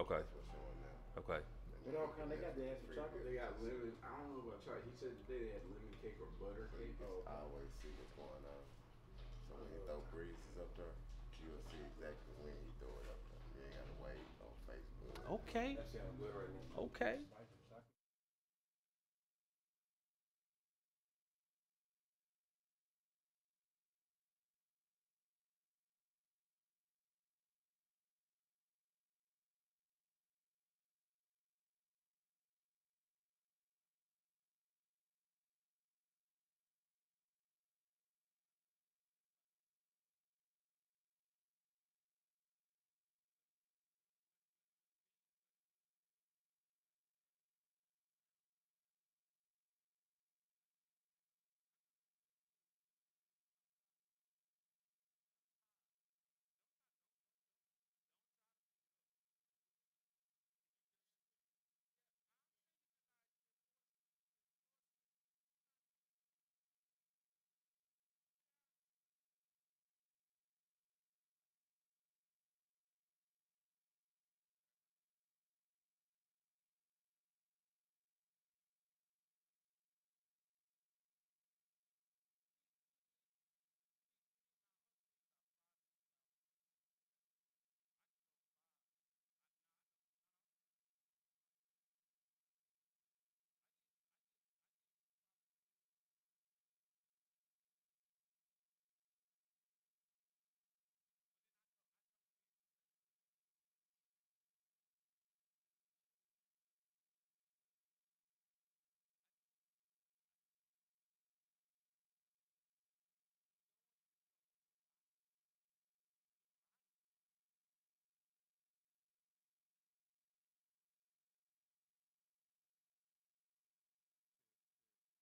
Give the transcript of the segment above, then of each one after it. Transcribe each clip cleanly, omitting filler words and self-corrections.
Okay. That's what's showing now. Okay. What all kind they got? They have some chocolate. They got lemon. I don't know about chocolate. He said today they had lemon cake or butter So you cake. can Oh, okay. always see what's going on. So I when you love throw chocolate. breezes up there, you'll see exactly when he throw it up there. You ain't gotta wait on Facebook. Okay. That sounds good right now. Okay.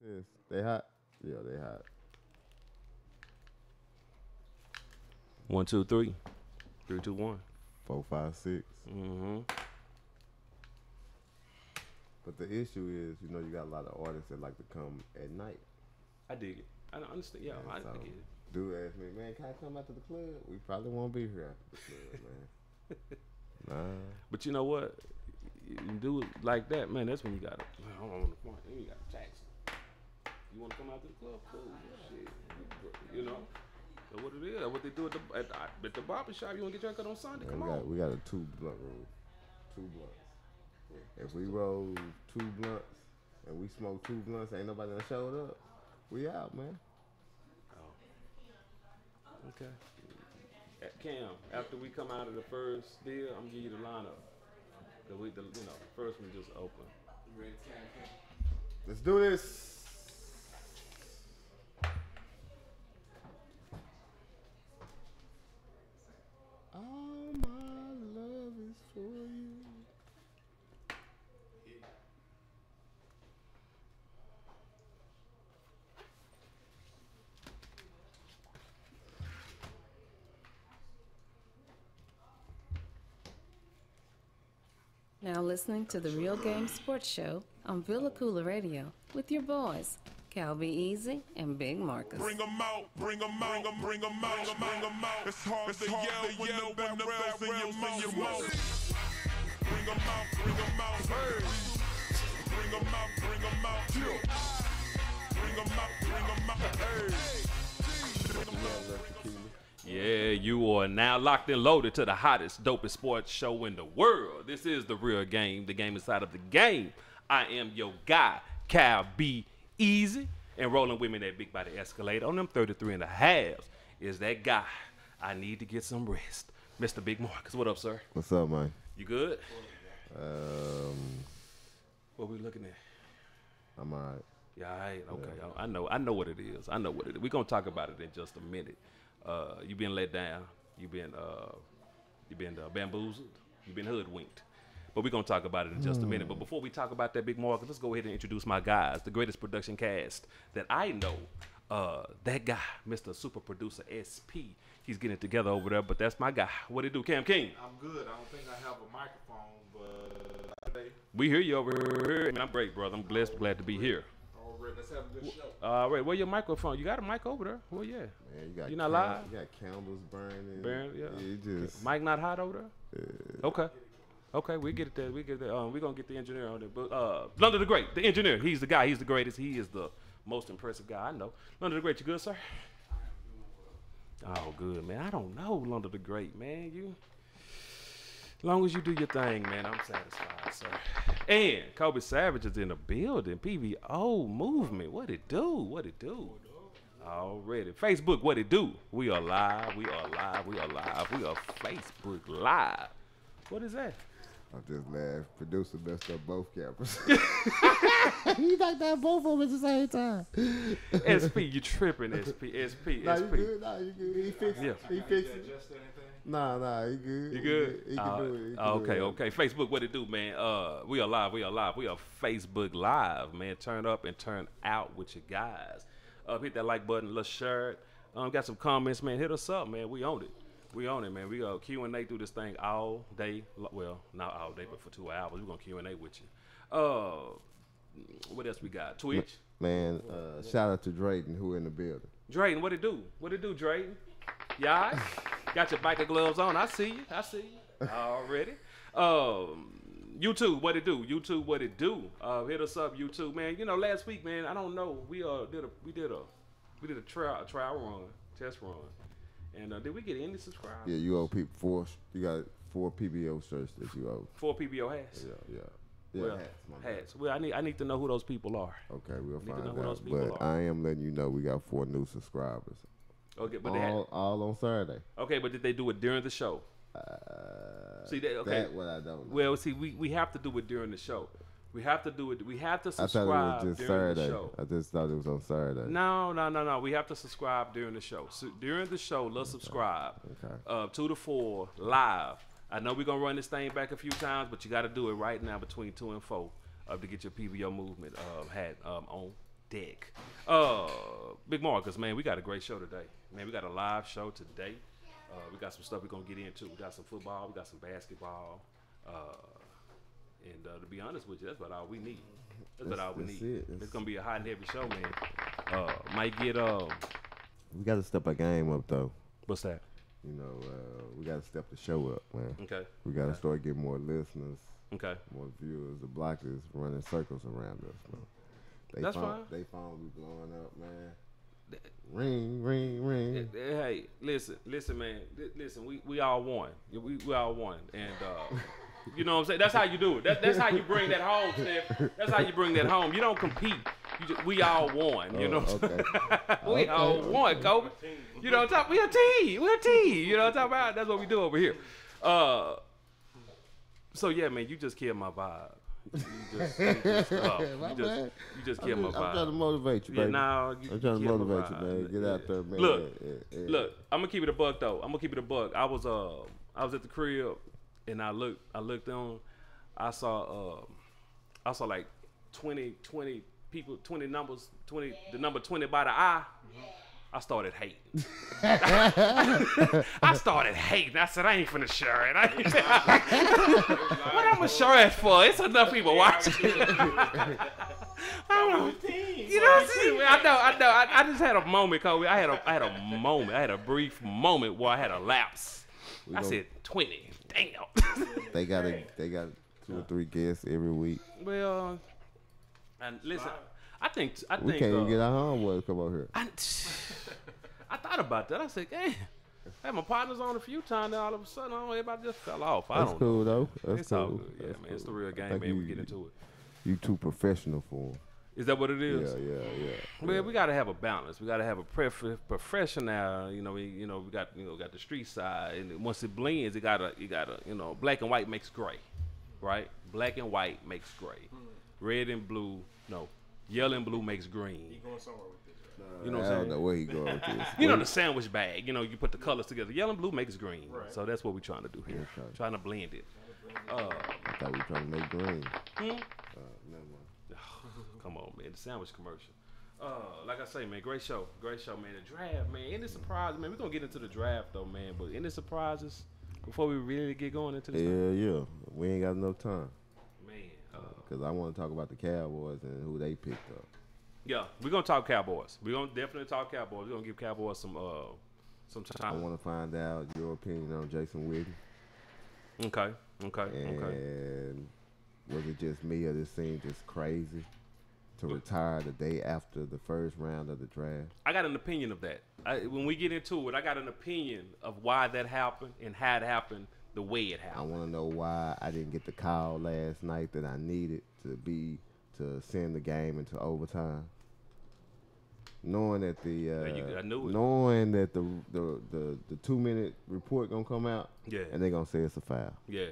Yes, they hot. Yeah, they hot. 1, 2, 3. 3, 2, 1. 4, 5, 6. Mm-hmm. But the issue is, you got a lot of artists that like to come at night. I dig it. I understand. Yeah, And I so, get it. dude asked me, man, can I come out to the club? We probably won't be here after the club, man. Nah. But you know what? You do it like that, man. That's when you got to. I don't want to point. Then you got to tax. You want to come out to the club? Cool. Shit. You know. That's what it is. That's what they do at the barber shop. You want to get your cut on Sunday? Man, Come on. we got a 2 blunt rule. 2 blunts. If we roll 2 blunts and we smoke 2 blunts, ain't nobody that showed up. We out, man. Oh. Okay. Cam, after we come out of the first deal, I'm gonna give you the lineup. Cause the first one just open. You ready, Cam? Let's do this. All my love is for you. Now listening to the Real Game Sports Show on Villa Koola Radio with your boys, Cal Be Easy and Big Marcus. Bring 'em out, bring 'em out, bring 'em out, bring 'em out. It's hard to yell when the barrel's in your mouth. Bring 'em out, bring 'em out, hey. Bring 'em out, bring 'em out, bring 'em out, bring 'em out, hey. Yeah, you are now locked and loaded to the hottest, dopest sports show in the world. This is the Real Game, the game inside of the game. I am your guy, Cal B. Easy, and rolling with me in that big body Escalade on them 33 and a halves is that guy. I need to get some rest. Mr. Big Marcus, what up, sir? What's up, man? You good? Um, What we looking at? I'm alright. Yeah, all right, okay. I know what it is. I know what it is. We're gonna talk about it in just a minute. You been let down. You been bamboozled. You been hoodwinked. But we're gonna talk about it in just a minute. But before we talk about that, Big Marcus, let's go ahead and introduce my guys, the greatest production cast that I know. That guy, Mr. Super Producer SP. He's getting it together over there, but that's my guy. What it do, Cam King? I'm good. I don't think I have a microphone, but We hear you over here. Man, I'm great, brother. I'm blessed, glad to be here. all right, let's have a good show. All right, where your microphone? You got a mic over there? Well, yeah. Man, You not live? You got candles burning. Burn, yeah. You just Mic not hot over there? Okay. Okay, we get it there. We get it there. We're gonna get the engineer on there. But London the Great, the engineer, he's the guy. He's the greatest. He is the most impressive guy I know. London the Great, you good, sir? Oh, good, man. I don't know, London the Great, man. You, as long as you do your thing, man, I'm satisfied, sir. And Kobe Savage is in the building. PVO movement. What it do? What it do? Already. Facebook, what it do? We are live. We are live. We are live. We are Facebook live. What is that? I just laughed. Producer messed up both cameras. He knocked out both of them at the same time. SP, you tripping, SP. Nah, you good? Nah, you good. He fixed it. He fixed it. Adjust anything? Nah, he good. You good? He can do it. He can Okay, do it. okay. Facebook, what it do, man? We are live. We are live. We are Facebook live, man. Turn up and turn out with your guys. Hit that like button. Let's share it. Got some comments, man. Hit us up, man. We own it. We on it, man. We go Q&A through this thing all day. Well, not all day, but for 2 hours. We're going to Q&A with you. What else we got? Twitch? Man, shout out to Drayden who in the building. Drayden, what it do? What it do, Drayden? Yeah, got your biker gloves on. I see you. I see you already. YouTube, what it do? YouTube, what it do? Hit us up, YouTube, man. You know, last week, man, I don't know. We did a trial run, test run. And did we get any subscribers? Yeah, you owe people 4. You got 4 PBO shirts that you owe. 4 PBO hats. Yeah, Well, hats. My bad. hats. Well, I need to know who those people are. Okay, we'll Need to find know who those out. people But are. I am letting you know we got 4 new subscribers. Okay, but they had, All on Saturday. okay, but did they do it during the show? See, that okay. That what I don't know. Well, see, we have to do it during the show. We have to do it. We have to I thought subscribe it was just during Saturday. the show. I just thought it was on Saturday. No. We have to subscribe during the show. So during the show, let's subscribe. Okay. 2 to 4 live. I know we're gonna run this thing back a few times, but you got to do it right now between 2 and 4 to get your PBO movement hat on deck. Big Marcus, man, we got a great show today. Man, we got a live show today. We got some stuff we're gonna get into. We got some football. We got some basketball. And to be honest with you, that's about all we need. That's about all we need. It's gonna be a hot and heavy show, man. Might get We got to step our game up though. what's that? You know, we got to step the show up, man. Okay. We got to start getting more listeners, Okay. more viewers. The block is running circles around us, man. That's fine. They phone be blowing up, man. Ring, ring, ring. Hey, listen, man. Listen, we all won. We all won, and you know what I'm saying. That's how you do it. That's how you bring that home, Steph. That's how you bring that home. You don't compete. We all won. You know what I'm saying? We all won, Kobe. You know what I'm talking? We're a team. We're a team. You know what I'm talking about? That's what we do over here. So yeah, man, you just killed my vibe. You just killed my vibe. I'm trying to motivate you, Yeah, baby. now I'm trying to motivate you, man. Get out there, man. Look, I'm gonna keep it a buck though. I'm gonna keep it a buck. I was at the crib and I looked on. I saw like 20 people, 20 numbers, the number 20 by the eye. I started hating. I started hating. I said, I ain't finna share it. What I'm gonna share it for? It's enough people watching. You know what I'm saying? I know. I just had a moment, Kobe. I had a moment. I had a brief moment where I had a lapse. I said 20. Damn. They got 2 or 3 guests every week. Well, and listen, I think We can't even get our homeboys to come over here. I thought about that. I said, "Damn, I had my partners on a few times. Then all of a sudden, everybody just fell off." That's cool though. That's It's all cool. good. Yeah, That's man. It's the cool. real I game, think man. We get into it. You too professional for them. Is that what it is? Yeah. Well, we gotta have a balance. We gotta have a professional. You know, we got the street side, and once it blends, you gotta black and white makes gray, right? Black and white makes gray. Red and blue, no, yellow and blue makes green. You going somewhere with this, right? You know what I I'm don't saying? know where he going with this. You know the sandwich bag. You know, you put the colors together. Yellow and blue makes green. Right. So that's what we're trying to do here. Okay. Trying to blend it. I thought we were trying to make green. Never mind. Come on, man. The sandwich commercial. Like I say, man, great show, man. The draft, man. Any surprises, man? We're gonna get into the draft though, man. But any surprises before we really get going into this? Yeah. We ain't got enough time. Man, Because I want to talk about the Cowboys and who they picked up. yeah, we're gonna talk Cowboys. We're gonna definitely talk Cowboys. We're gonna give Cowboys some I time. want to find out your opinion on Jason Witten. Okay. And was it just me or this seemed just crazy to retire the day after the first round of the draft? I got an opinion of that. When we get into it, I got an opinion of why that happened and how it happened the way it happened. I want to know why I didn't get the call last night that I needed to send the game into overtime. Knowing that I knew it. knowing that the 2-minute report gonna come out, Yeah. and they gonna say it's a foul. Yeah.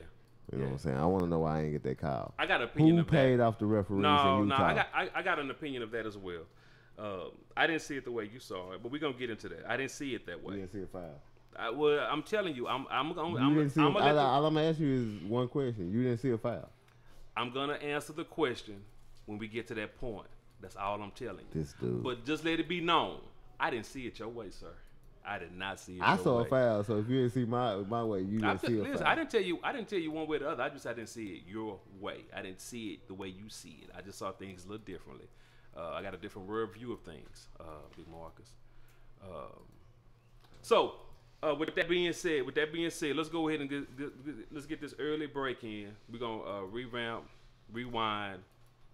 You know what I'm saying? I want to know why I didn't get that call. I got an opinion Who of that. paid off the referees in Utah? I got an opinion of that as well. I didn't see it the way you saw it, but we're gonna get into that. I didn't see it that way. You didn't see a foul. I'm telling you, I'm gonna All I'm gonna ask you is one question. You didn't see a foul. I'm gonna answer the question when we get to that point. That's all I'm telling you. This dude. But just let it be known, I didn't see it your way, sir. I did not see it. I your saw way. a foul, so if you didn't see my way, you didn't see a Listen, foul. I didn't tell you one way or the other. I didn't see it your way. I didn't see it the way you see it. I just saw things a little differently. I got a different world view of things, Big Marcus. So, with that being said, let's go ahead and let's get this early break in. We're gonna rewind,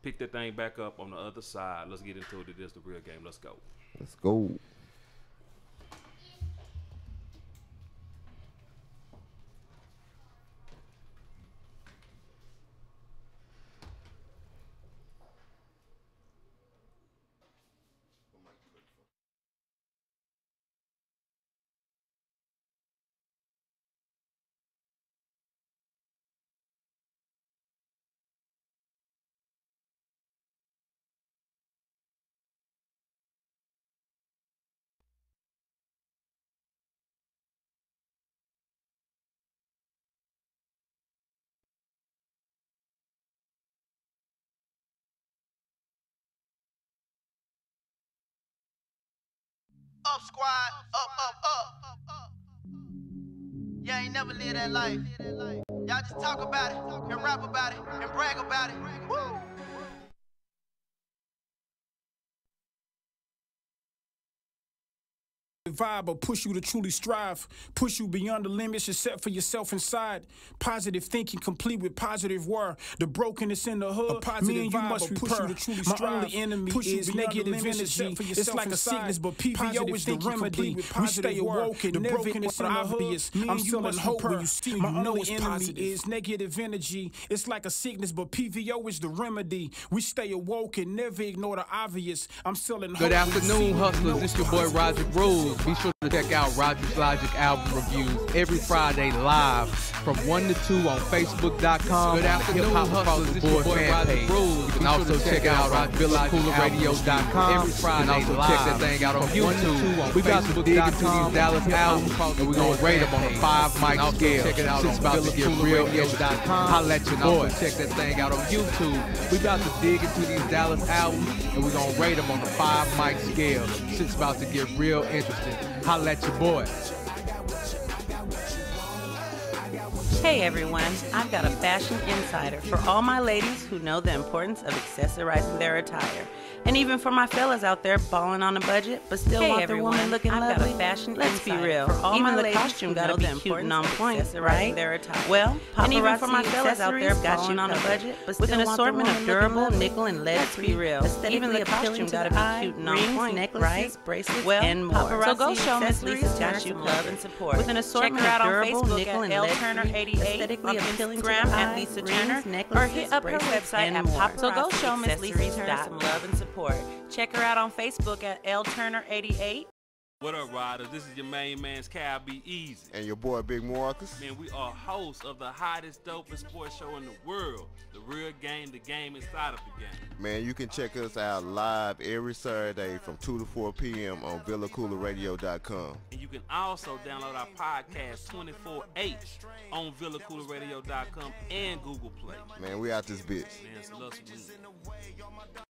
pick that thing back up on the other side. Let's get into it. It is the real game. Let's go. Let's go. Up squad, up. Yeah, ain't never live that life. Y'all just talk about it and rap about it and brag about it. Woo! Vibe or push you to truly strive, push you beyond the limits you set for yourself inside. Positive thinking complete with positive word. The brokenness in the hood, me and you must repair. My only enemy is negative energy. It's like a sickness, but PVO is the remedy. We stay awoke and never it's obvious. I'm still in hope when you see me. My only enemy is negative energy. It's like a sickness, but PVO is the remedy. We stay awoke and never ignore the obvious. I'm still in hope. Good afternoon, hustlers. It's your boy Roger Rules. Be sure to check out Roger's Logic album reviews every Friday live from 1 to 2 on Facebook.com. Good afternoon, hustlers. It's your boy Roger Rules. You can also check out on VillaCoolaRadio.com every Friday live. And also check that thing out on YouTube. We got to dig into these Dallas albums, and we're going to rate them on a 5-mic scale. Check it out on VillaCoolaRadio.com. Holla at your boy. Check that thing out on YouTube. We got to dig into these Dallas albums, and we're going to rate them on a 5-mic scale. Shit's about to get real interesting. Holla at your boy. Hey everyone, I've got a fashion insider for all my ladies who know the importance of accessorizing their attire. And even for my fellas out there balling on a budget, but still want their woman looking lovely. I've got a fashion Let's be real. For all even my ladies, costume gotta be cute and on point, right? Their attire. Well, and even for my fellas out there balling on a budget, but with an assortment of durable nickel and lead. Let's be real. Even the costume gotta be cute and on point, necklaces, bracelets, and more. So go show Miss Lisa's got you love and support. With an assortment of durable nickel and lead. Turner 88 aesthetically appealing to at Lisa Turner, or hit up her website at Pop. So go show Miss Lisa Turner some love and support. Check her out on Facebook at LTurner88. What up, riders? This is your main man's Cal Be Easy. And your boy Big Marcus. Man, we are hosts of the hottest, dopest sports show in the world. The real game, the game inside of the game. Man, you can check us out live every Saturday from 2 to 4 p.m. on VillaCoolaRadio.com. And you can also download our podcast 24/8 on VillaCoolaRadio.com and Google Play. Man, we out this bitch. Man, so let's move.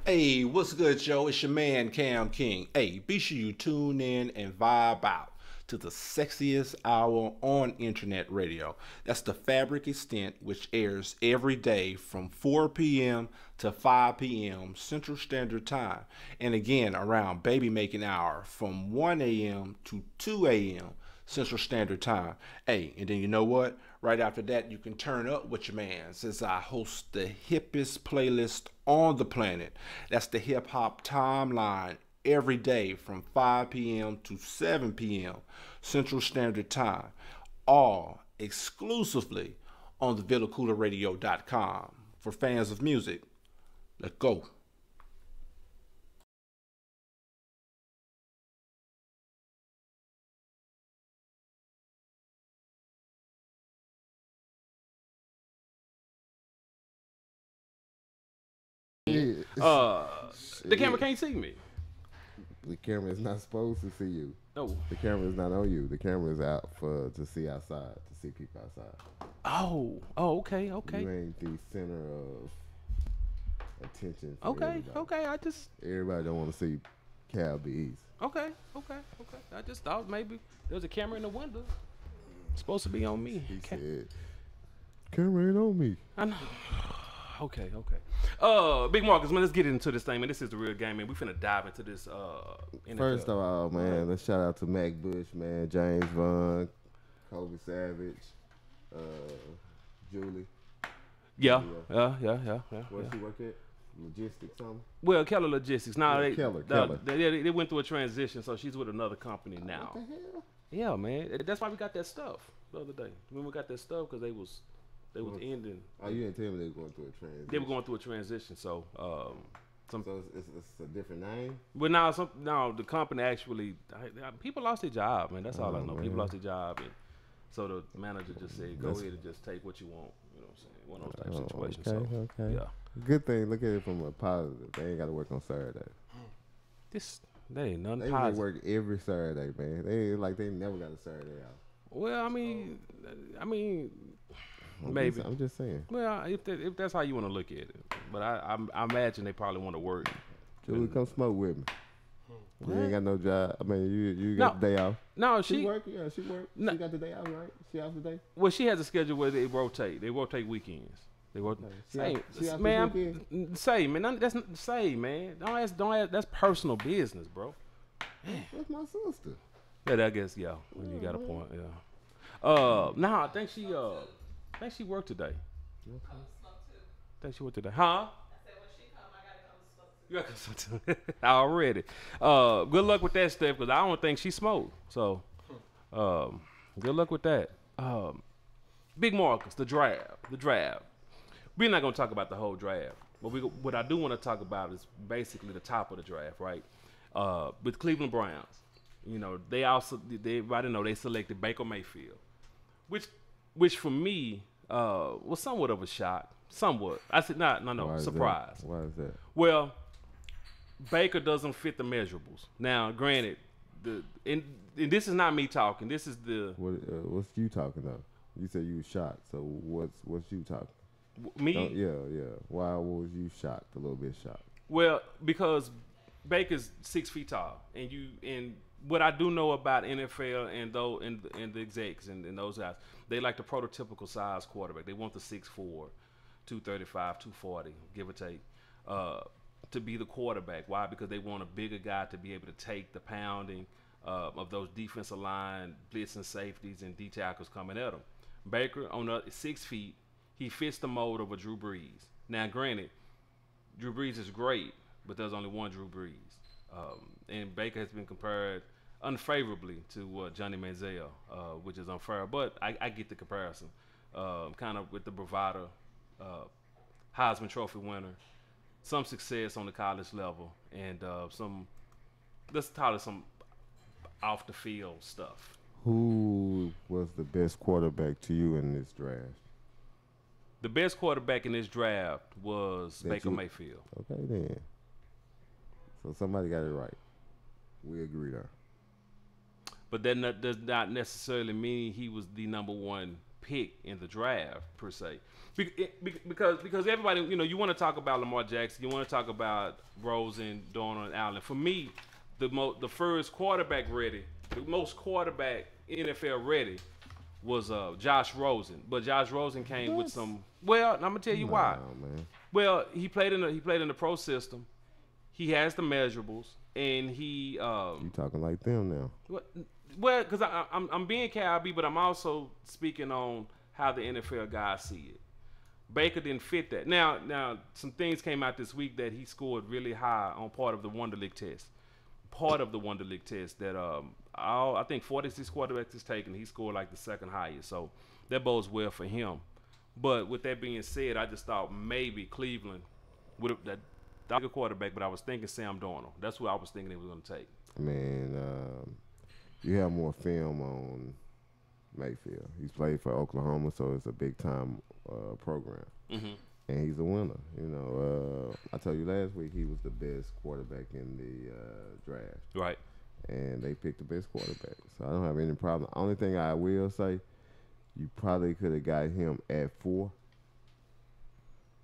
Hey, what's good, Joe? It's your man, Cam King. Hey, be sure you tune in and vibe out to the sexiest hour on internet radio. That's the Fabric Extent, which airs every day from 4 p.m. to 5 p.m. Central Standard Time. And again, around baby making hour from 1 a.m. to 2 a.m. Central Standard Time. Hey, and then you know what? Right after that, you can turn up with your man, since I host the hippest playlist on the planet. That's the Hip Hop Timeline, every day from 5 p.m. to 7 p.m. Central Standard Time, all exclusively on the VillaCooleradio.com. For fans of music, let's go. The camera can't see me. The camera is not supposed to see you. No. The camera is not on you. The camera is out to see outside, to see people outside. Oh, okay. You ain't the center of attention. For Okay. everybody. Everybody don't want to see Cal be easy. Okay. I just thought maybe there was a camera in the window. It's supposed to be on me. He said, camera ain't on me. I know. Okay. Big Marcus, man, let's get into this thing, man. This is the real game, man. We finna dive into this. First of all, man, let's shout out to Mac Bush, man, James Vaughn, Kobe Savage, Julie. Yeah. Where she work at? Logistics, something? Well, Keller Logistics. Now Keller. They went through a transition, so she's with another company now. What the hell? Yeah, man. That's why we got that stuff the other day. When we got that stuff, because they was ending. Oh, you didn't tell me they were going through a transition. They were going through a transition, so so it's a different name. But now the company actually people lost their job, man. That's all I know. Man. People lost their job, and so the manager just said, "Go ahead and just take what you want." You know what I'm saying? One of those type of situations. Okay. Yeah. Good thing. Look at it from a positive. They ain't got to work on Saturday. They ain't nothing They positive. work every Saturday, man. They never got a Saturday out. Well, I mean, maybe. I'm just saying. Well, if that's how you want to look at it, but I imagine they probably want to work. Julie, come smoke with me. What? You ain't got no job. I mean, you got the day off. No, she work. Yeah, she work. No. She got the day off, right? She off today. Well, she has a schedule where they rotate. They rotate weekends. They rotate. Man, say man, Don't ask. That's personal business, bro. That's my sister. Yeah, I guess you got a point. Yeah. Nah, I think she worked today. Okay. I think she worked today. Huh? You got to come too. Already. Good luck with that, Steph, because I don't think she smoked. So, good luck with that. Big Marcus, the draft. We're not gonna talk about the whole draft, but what I do want to talk about is basically the top of the draft, right? With Cleveland Browns, you know, everybody know they selected Baker Mayfield, which for me was somewhat of a shock. Somewhat. I said no, surprise. Why is that? Well, Baker doesn't fit the measurables. Now, granted, and this is not me talking. This is what's you talking of? You said you was shocked. So what's you talking? Me? Yeah. Why was you shocked? A little bit shocked. Well, because Baker's 6 feet tall, and what I do know about NFL and the execs and those guys, they like the prototypical size quarterback. They want the 6'4", 235, 240, give or take, to be the quarterback. Why? Because they want a bigger guy to be able to take the pounding of those defensive line blitzing safeties and D tackles coming at them. Baker on 6 feet. He fits the mold of a Drew Brees. Now, granted, Drew Brees is great, but there's only one Drew Brees. And Baker has been compared unfavorably to Johnny Manziel, which is unfair. But I get the comparison. Kind of with the bravado, Heisman Trophy winner, some success on the college level, and let's call it some off-the-field stuff. Who was the best quarterback to you in this draft? The best quarterback in this draft was Baker Mayfield. Okay, then. So somebody got it right. We agreed on. But that does not necessarily mean he was the number one pick in the draft, per se. Because everybody, you want to talk about Lamar Jackson. You want to talk about Rosen, Darnold, Allen. For me, the first quarterback ready, the most quarterback NFL ready was Josh Rosen. But Josh Rosen came with some. Well, I'm gonna tell you why. Man. Well, he played in the pro system. He has the measurables, and he. You talking like them now? What? Well, because I'm being KIB, but I'm also speaking on how the NFL guys see it. Baker didn't fit that. Now, some things came out this week that he scored really high on part of the Wonderlic test. Part of the Wonderlic test that I think 46 quarterbacks is taken. He scored like the second highest, so that bodes well for him. But with that being said, I just thought maybe Cleveland would have that good quarterback, but I was thinking Sam Darnold. That's what I was thinking he was going to take. Man, you have more film on Mayfield. He's played for Oklahoma, so it's a big time program, and he's a winner. You know, I told you last week he was the best quarterback in the draft. Right. And they picked the best quarterback, so I don't have any problem. The only thing I will say, you probably could have got him at 4.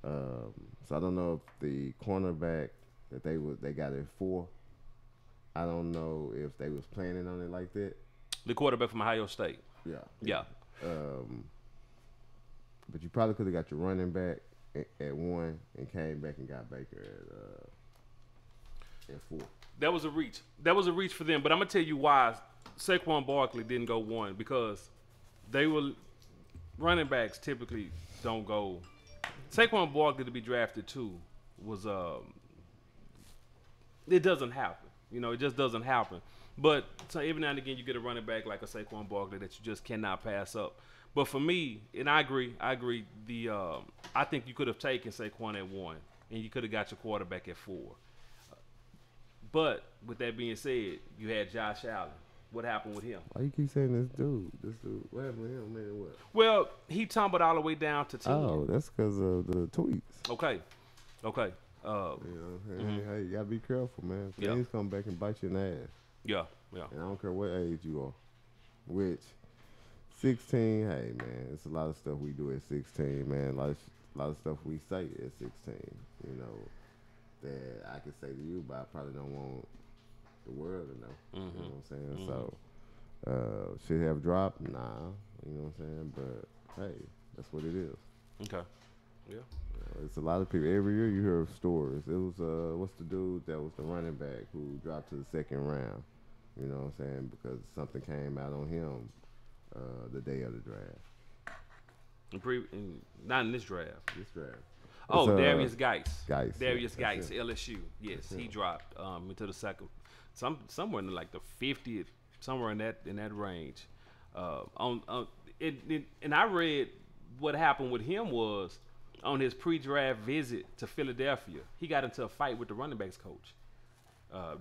So I don't know if the cornerback that they got at 4. I don't know if they was planning on it like that. The quarterback from Ohio State. Yeah. But you probably could have got your running back at 1 and came back and got Baker at 4. That was a reach. That was a reach for them. But I'm gonna tell you why Saquon Barkley didn't go 1, because they were running backs typically don't go. Saquon Barkley to be drafted 2 was it doesn't happen. You know, it just doesn't happen. But so every now and again you get a running back like a Saquon Barkley that you just cannot pass up. But for me, and I agree. I think you could have taken Saquon at 1, and you could have got your quarterback at 4. But with that being said, you had Josh Allen. What happened with him? Why you keep saying this dude? What happened with him? Man, what? Well, he tumbled all the way down to 10. Oh, that's because of the tweets. Okay. You know, hey, you gotta be careful, man. Things come back and bite you in the ass. Yeah. And I don't care what age you are. Which 16, hey man, it's a lot of stuff we do at 16, man. A lot of stuff we say at 16, you know, that I could say to you, but I probably don't want the world to know. You know what I'm saying? So, should it have dropped? Nah, you know what I'm saying? But hey, that's what it is. Okay. Yeah. It's a lot of people. Every year you hear of stories. It was what's the dude that was the running back who dropped to the second round? You know what I'm saying? Because something came out on him the day of the draft. Not in this draft. This draft. Oh, Darius Geis. Darius Geis, LSU. Yes, he dropped into the second, somewhere in like the 50th, somewhere in that range. And I read what happened with him was on his pre-draft visit to Philadelphia, he got into a fight with the running backs coach,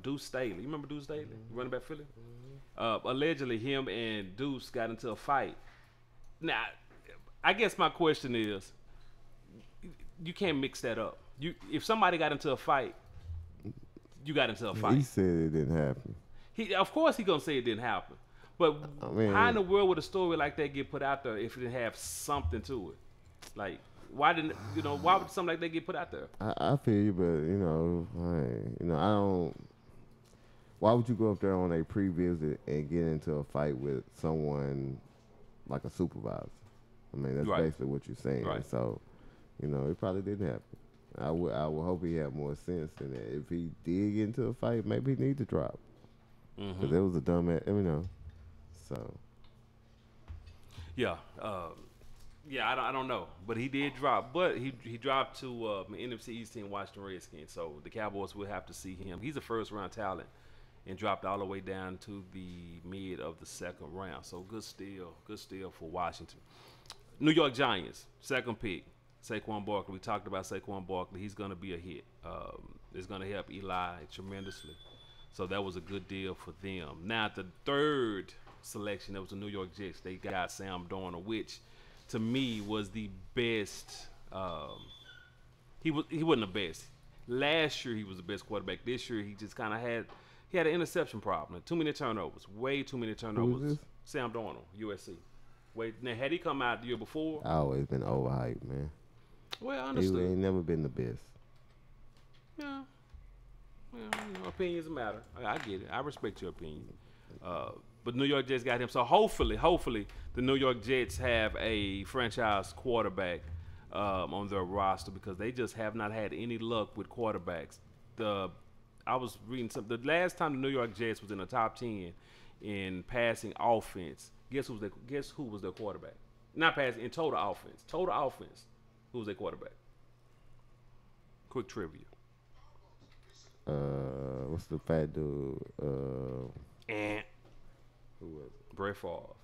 Deuce Staley. You remember Deuce Staley, running back Philly? Allegedly, him and Deuce got into a fight. Now, I guess my question is, you can't mix that up. If somebody got into a fight, you got into a fight. He said it didn't happen. Of course he gonna say it didn't happen. But how in the world would a story like that get put out there if it didn't have something to it? Like, why would something like that get put out there? I feel you, but I don't. Why would you go up there on a pre-visit and get into a fight with someone like a supervisor? I mean, that's basically what you're saying. Right. So, it probably didn't happen. I would hope he had more sense than that. If he did get into a fight, maybe he need to drop. Because it was a dumb ass, So. Yeah. I don't know. But he did drop. But he dropped to an NFC East team, Washington Redskins. So the Cowboys will have to see him. He's a first-round talent and dropped all the way down to the mid of the second round. So good steal for Washington. New York Giants, second pick, Saquon Barkley. We talked about Saquon Barkley. He's going to be a hit. It's going to help Eli tremendously. So that was a good deal for them. Now, the third selection, that was the New York Jets. They got Sam Darnold, which to me was the best. He wasn't the best. Last year he was the best quarterback. This year he just kind of had an interception problem. Too many turnovers. Way too many turnovers. Who is this? Sam Darnold, USC. Now, had he come out the year before? I always been overhyped, man. Well, I understood. He ain't never been the best. Yeah. Well, opinions matter. I get it. I respect your opinion. But New York Jets got him. So hopefully, the New York Jets have a franchise quarterback on their roster, because they just have not had any luck with quarterbacks. I was reading something. The last time the New York Jets was in the top 10 in passing offense. Guess who was their quarterback? Not passing, in total offense. Total offense. Who was their quarterback? Quick trivia. What's the fat dude? And Who was it? Brett Favre.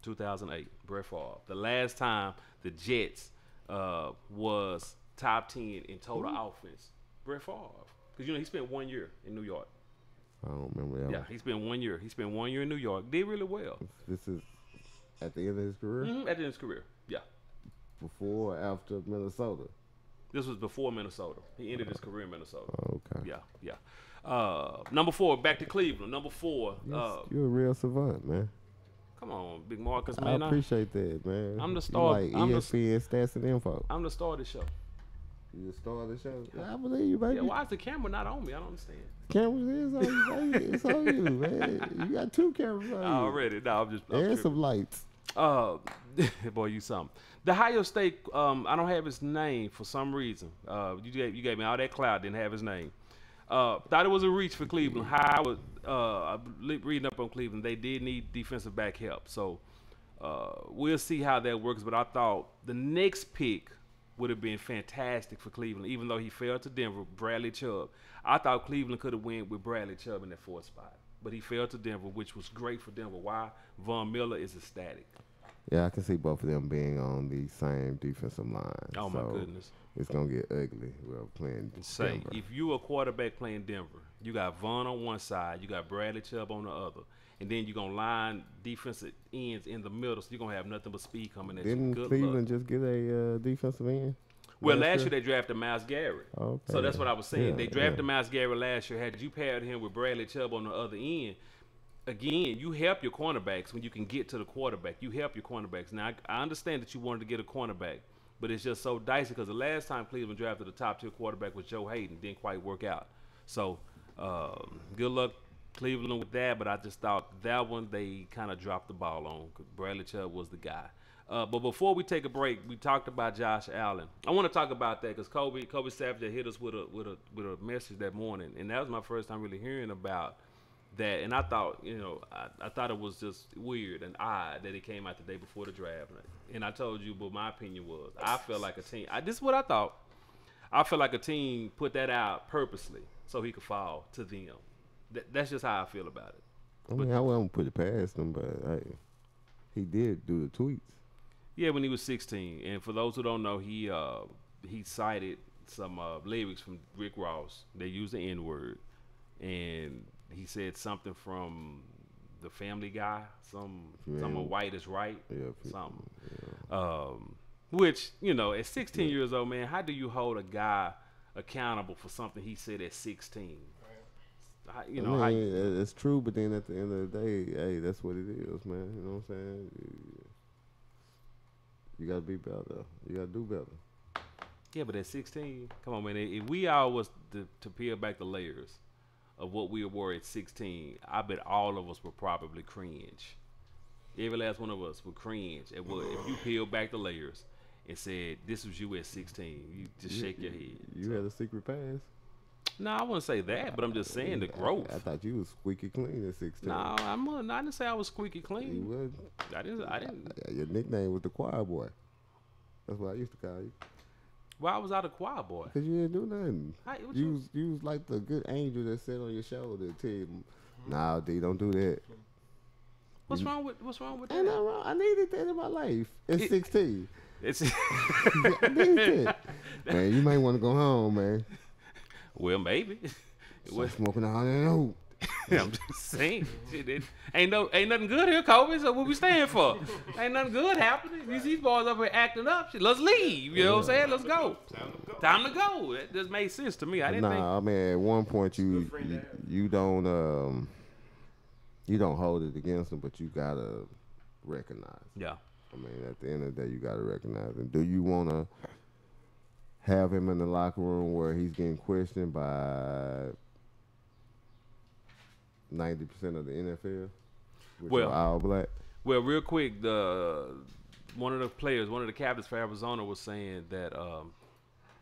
2008. Brett Favre. The last time the Jets was top 10 in total offense. Brett Favre. Because, he spent 1 year in New York. I don't remember that. Yeah, one. he spent 1 year. He spent 1 year in New York. Did really well. This is at the end of his career? At the end of his career, yeah. Before or after Minnesota? This was before Minnesota. He ended his career in Minnesota. Oh, okay. Yeah. Number 4, back to Cleveland. Number 4. You're a real savant, man. Come on, Big Marcus, I man. appreciate that, man. I'm the star. You like I'm ESPN stats and info. I'm the star of the show. You the star of the show? Yeah, I believe you, baby. Yeah, why is the camera not on me? I don't understand. Cameras is on you, baby. It's on you, man. You got 2 cameras on you. Already. No, I'm And tripping. some lights. Boy, you something. The Ohio State, I don't have his name for some reason. You gave me all that clout, didn't have his name. Thought it was a reach for Cleveland. Reading up on Cleveland, they did need defensive back help. So we'll see how that works. But I thought the next pick would have been fantastic for Cleveland, even though he fell to Denver, Bradley Chubb. I thought Cleveland could have went with Bradley Chubb in that 4th spot. But he fell to Denver, which was great for Denver. Why? Von Miller is ecstatic. Yeah, I can see both of them being on the same defensive line. Oh, my goodness. It's going to get ugly. We're playing Say, Denver. if you a quarterback playing Denver, you got Von on one side, you got Bradley Chubb on the other, and then you're going to line defensive ends in the middle, so you're going to have nothing but speed coming at Didn't you. Good Cleveland luck. just get a defensive end? Well, last year they drafted Myles Garrett. Okay. So that's what I was saying. Yeah, They drafted Myles Garrett last year. Had you paired him with Bradley Chubb on the other end, again, you help your cornerbacks when you can get to the quarterback. You help your cornerbacks. Now, I understand that you wanted to get a cornerback, but it's just so dicey because the last time Cleveland drafted a top-tier quarterback was Joe Hayden. Didn't quite work out. So, good luck, Cleveland, with that, but I just thought that one they kind of dropped the ball on because Bradley Chubb was the guy. But before we take a break, we talked about Josh Allen. I want to talk about that because Kobe Savage hit us with a message that morning, and that was my first time really hearing about that. And I thought, I thought it was just weird and odd that it came out the day before the draft. And I told you what my opinion was. I felt like a team. This is what I thought. I feel like a team put that out purposely so he could fall to them. That's just how I feel about it. I mean, I wouldn't put it past him, but hey, he did do the tweets. Yeah, when he was 16. And for those who don't know, he cited some lyrics from Rick Ross. They used the N-word. And he said something from the Family Guy, something white is right, something. Yeah. Which, at 16 years old, man, how do you hold a guy accountable for something he said at 16? It's true, but then at the end of the day, hey, that's what it is, man. You know what I'm saying? You got to be better. You got to do better. Yeah, but at 16, come on, man. If we all was to peel back the layers of what we were at 16, I bet all of us would probably cringe. Every last one of us would cringe if you peel back the layers and said, this was you at 16. You just shake your head. You had a secret pass? No, I wouldn't say that, but I'm just saying the growth. I thought you was squeaky clean at 16. No, I didn't say I was squeaky clean. You was. I didn't. Your nickname was the choir boy. That's what I used to call you. Why was I the choir boy? Because you didn't do nothing. You was like the good angel that sat on your shoulder and tell you, nah, D, don't do that. What's wrong with that? Ain't nothing wrong. I needed that in my life at 16. I needed it. Man, you might want to go home, man. Well, maybe. Smoking all that oat. I'm just saying. Shit, ain't nothing good here, Kobe. So what we staying for? Ain't nothing good happening. These boys up here acting up. Shit, let's leave. You know what I'm saying? Let's go. Time to go. That just made sense to me. I didn't think. I mean, at one point you don't hold it against them, but you gotta recognize. Yeah. I mean, at the end of the day, you gotta recognize. And do you want to have him in the locker room where he's getting questioned by 90% of the NFL? Which are all black. Well, real quick, one of the captains for Arizona was saying that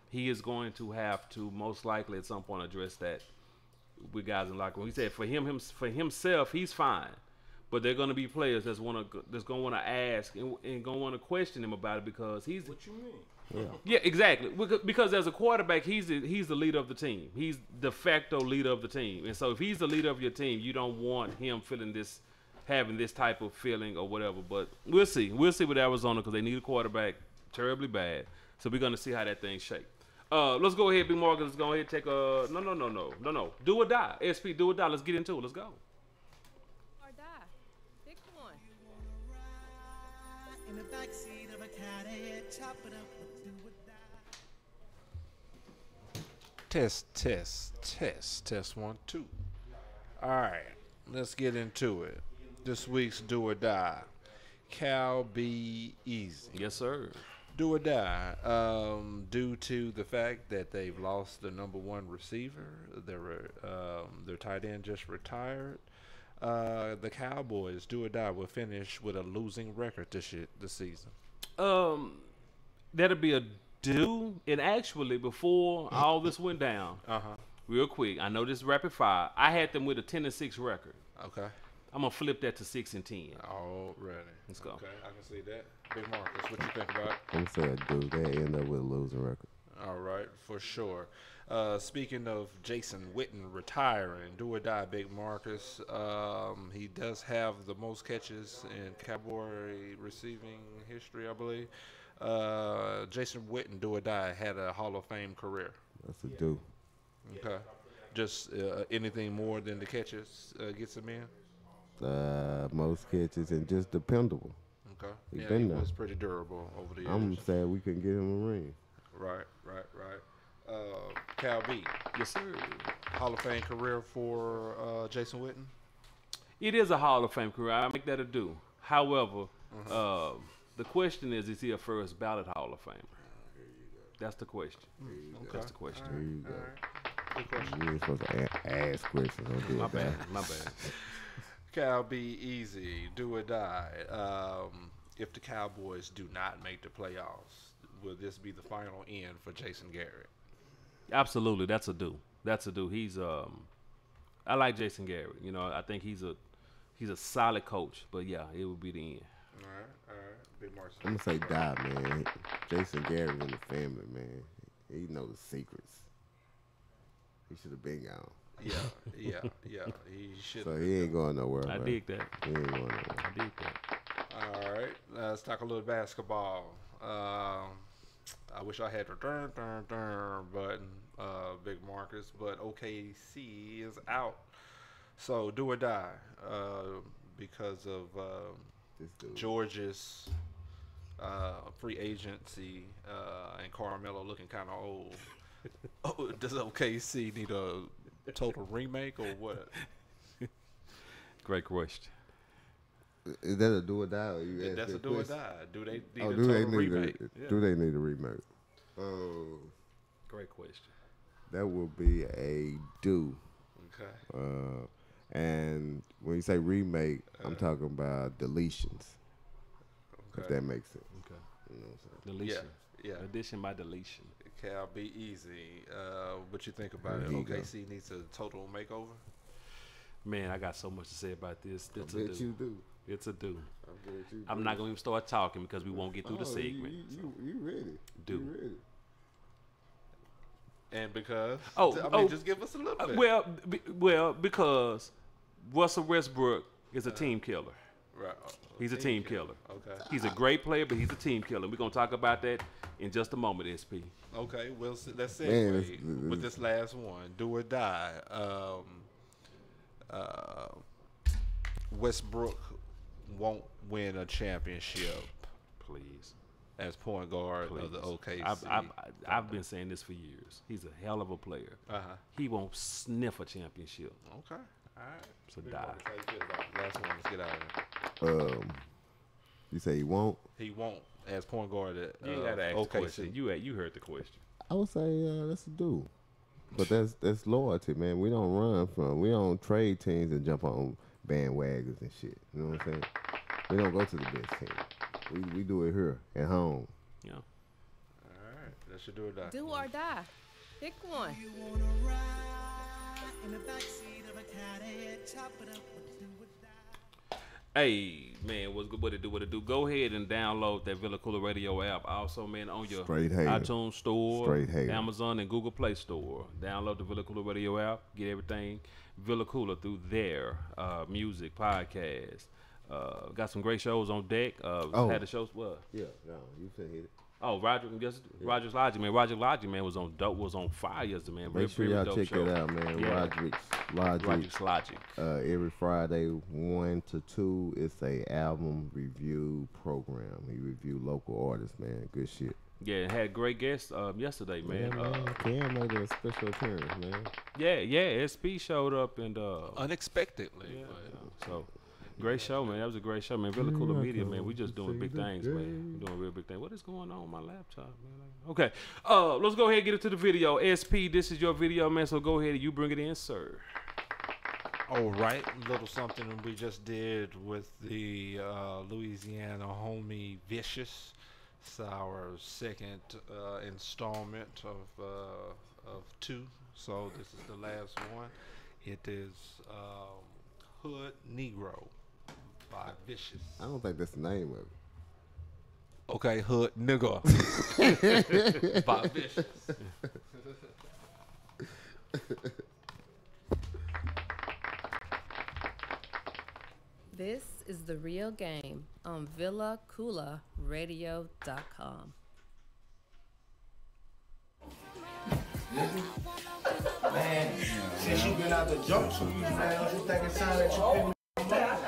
he is going to have to most likely at some point address that with guys in the locker room. He said for himself, he's fine. But they're going to be players that's going to want to ask and going to want to question him about it because he's. What you mean? Yeah, exactly. Because as a quarterback, he's the leader of the team. He's de facto leader of the team. And so if he's the leader of your team, you don't want him having this type of feeling or whatever. But we'll see. We'll see with Arizona because they need a quarterback terribly bad. So we're going to see how that thing shakes. Let's go ahead, Big Marcus. Let's go ahead and take a no. Do or die. SP, do or die. Let's get into it. Let's go. Or die. Pick one. In the backseat of a caddy, chop it up, do or die. Test 1 2. All right, let's get into it. This week's do or die. Cal be easy. Yes, sir. Do or die, due to the fact that they've lost the number one receiver. Their tight end just retired. The Cowboys, do or die, will finish with a losing record this season. That'll be a do. And actually, before all this went down, real quick, I know this is rapid fire. I had them with a 10-6 record. Okay. I'm gonna flip that to 6-10. Already. Let's go. Okay, I can see that. Big Marcus, what you think about it? I'm saying, dude, they end up with a losing record. All right, for sure. Speaking of Jason Witten retiring, do or die, Big Marcus. He does have the most catches in Cowboy receiving history, I believe. Jason Witten, do or die, had a Hall of Fame career. That's a do. Okay. Just anything more than the catches gets him in? Most catches and just dependable. Okay. He Yeah, been he there. was pretty durable over the years. I'm sad we couldn't get him a ring. Right. Cal B. Yes, sir. Hall of Fame career for Jason Witten? It is a Hall of Fame career. I make that a do. However, the question is he a first ballot Hall of Famer? That's the question. Okay. That's the question. There you go. Good question. You ain't supposed to ask questions. Don't do My it bad. My bad. Cal B. Easy, do or die. If the Cowboys do not make the playoffs, will this be the final end for Jason Garrett? Absolutely, that's a do. That's a do. He's I like Jason Garrett. You know, I think he's a solid coach. But yeah, it would be the end. All right. Big Marcus. I'm going to say die, man. Jason Garrett in the family, man. He knows the secrets. He should have been gone. Yeah. He should. So he ain't going nowhere. I man. dig that. He ain't going nowhere. I dig that. All right. Let's talk a little basketball. I wish I had the turn button, Big Marcus, but OKC is out. So do or die because of George's free agency and Carmelo looking kind of old. Does OKC need a total remake or what? Great question. Is that a do or die? Or you That's a do or die. Do they need a do total they need remake? Do they need a remake? Great question. That will be a do. Okay. And when you say remake, I'm talking about deletions. If that makes sense. Okay. You know what I'm saying? Deletion. Yeah. Addition by deletion. Cal, be easy. What you think about it? There you go. OKC needs a total makeover? Man, I got so much to say about this. I It's a bet do. you do. It's a do. I bet you I'm do. not going to even start talking because we won't get through the segment. You ready? Do. You ready? And because? I mean, just give us a little bit. Well, because Russell Westbrook is a team killer. Right. He's a team killer. Okay. He's a great player, but he's a team killer. We're going to talk about that in just a moment, SP. Okay, well, let's segue Man, with this last one. Do or die. Westbrook won't win a championship. Please. As point guard Please. of the OKC. I've been saying this for years. He's a hell of a player. He won't sniff a championship. Okay. All right. So die. How you feel about it? Last one. Let's get out of here. You say he won't? He won't as point guard at You ain't got to ask the OKC. question. You heard the question. I would say that's a do. But that's loyalty, man. We don't trade teams and jump on bandwagons and shit. You know what I'm saying? We don't go to the best team. We do it here at home. Yeah. All right. That should do or die. Do or die. Pick one. In the backseat of a caddy, chop it up, do or die. Hey, man, what's good? What it do? What it do? Go ahead and download that Villa Koola Radio app. Also, man, on your iTunes store, Amazon, and Google Play store. Download the Villa Koola Radio app. Get everything Villa Koola through there. Music, podcast. Got some great shows on deck. Had the shows. What? Yeah, no, you can hit it. Oh, Roger's Logic, man. Roger Logic, man, was on fire yesterday, man. Make sure y'all check that out, man. Yeah. Roger's Logic. Every Friday, 1 to 2, it's a album review program. He review local artists, man. Good shit. Yeah, and had great guests yesterday, man. Yeah, Cam made a special appearance, man. Yeah. SP showed up and unexpectedly. Yeah, so. Great show, man. That was a great show, man. Villa Koola Media, man. We just doing big things, man. We're doing real big things. What is going on with my laptop, man? Okay. Let's go ahead and get into the video. SP, this is your video, man. So go ahead and you bring it in, sir. All right. Little something we just did with the Louisiana homie Vicious. It's our second installment of 2. So this is the last one. It is Hood Negro by Vicious. I don't think that's the name of it. Okay, Hood Nigga by Vicious. This is The Real Game on VillaKoolaRadio.com. Man, since you been out the jump, so you man, don't you think it's time that you pick me up?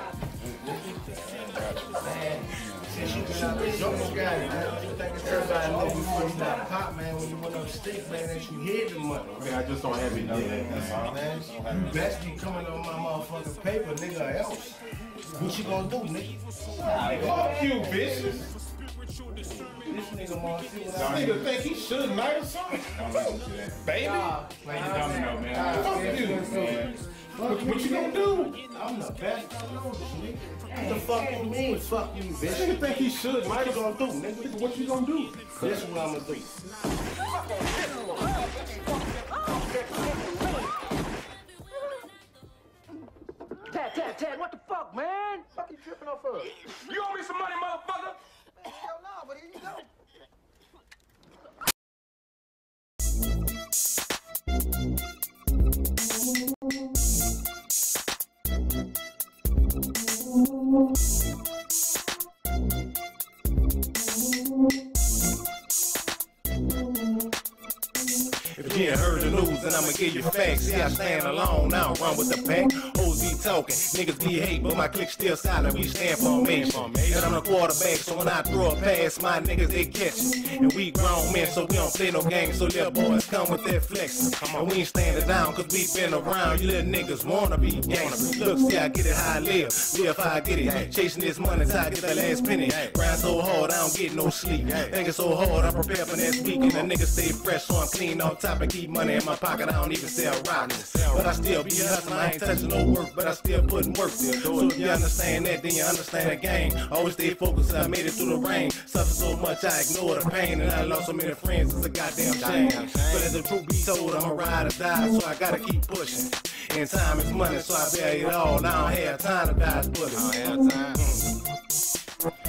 Man, since you been out the jump, man, don't you think it's everybody know before you got pop, man, when you went up stick, man, that you hid the money. I mean, I just don't have it yet. That's all. Man, you best be coming on my motherfucking paper, nigga, or else. What you gonna do, nigga? Fuck you, bitches. This nigga want to see what This nigga think he should night or something? Don't listen to that. Baby? Play the domino, man. Fuck you, man. What you gonna do? I'm the best I know, nigga. What the fuck you mean, fuck you, bitch? This nigga think he should night. What you gonna do, nigga? What you gonna do? This is what I'm gonna do. Tad, what the fuck, man? Fuck you tripping off of? You owe me some money, motherfucker! Hell no, but here you go. If you ain't heard the news, then I'ma give you facts. See, I stand alone, I don't run with the pack. Hoes be talking, niggas be hate, but my clique still silent. We stand for a mission. And I'm the quarterback, so when I throw a pass, my niggas, they catch it. And we grown men, so we don't play no games. So little boys come with that flex. And we ain't standing down, cause we been around. You little niggas wanna be gangsters. Look, see, I get it how I live. Live how I get it. Chasing this money till I get the last penny. Grind so hard, I don't get no sleep. Thinking so hard, I prepare for next week. And the niggas stay fresh, so I'm clean on top and keep money in my pocket. I don't even sell rockets. But I still be hustling. I ain't touching no work, but I still putting work. So if you understand that, then you understand the game. Always stay focused, I made it through the rain. Suffer so much, I ignore the pain. And I lost so many friends, it's a goddamn shame. But as the truth be told, I'm a ride or die, so I gotta keep pushing. And time is money, so I bear it all. I don't have time to dodge bullets.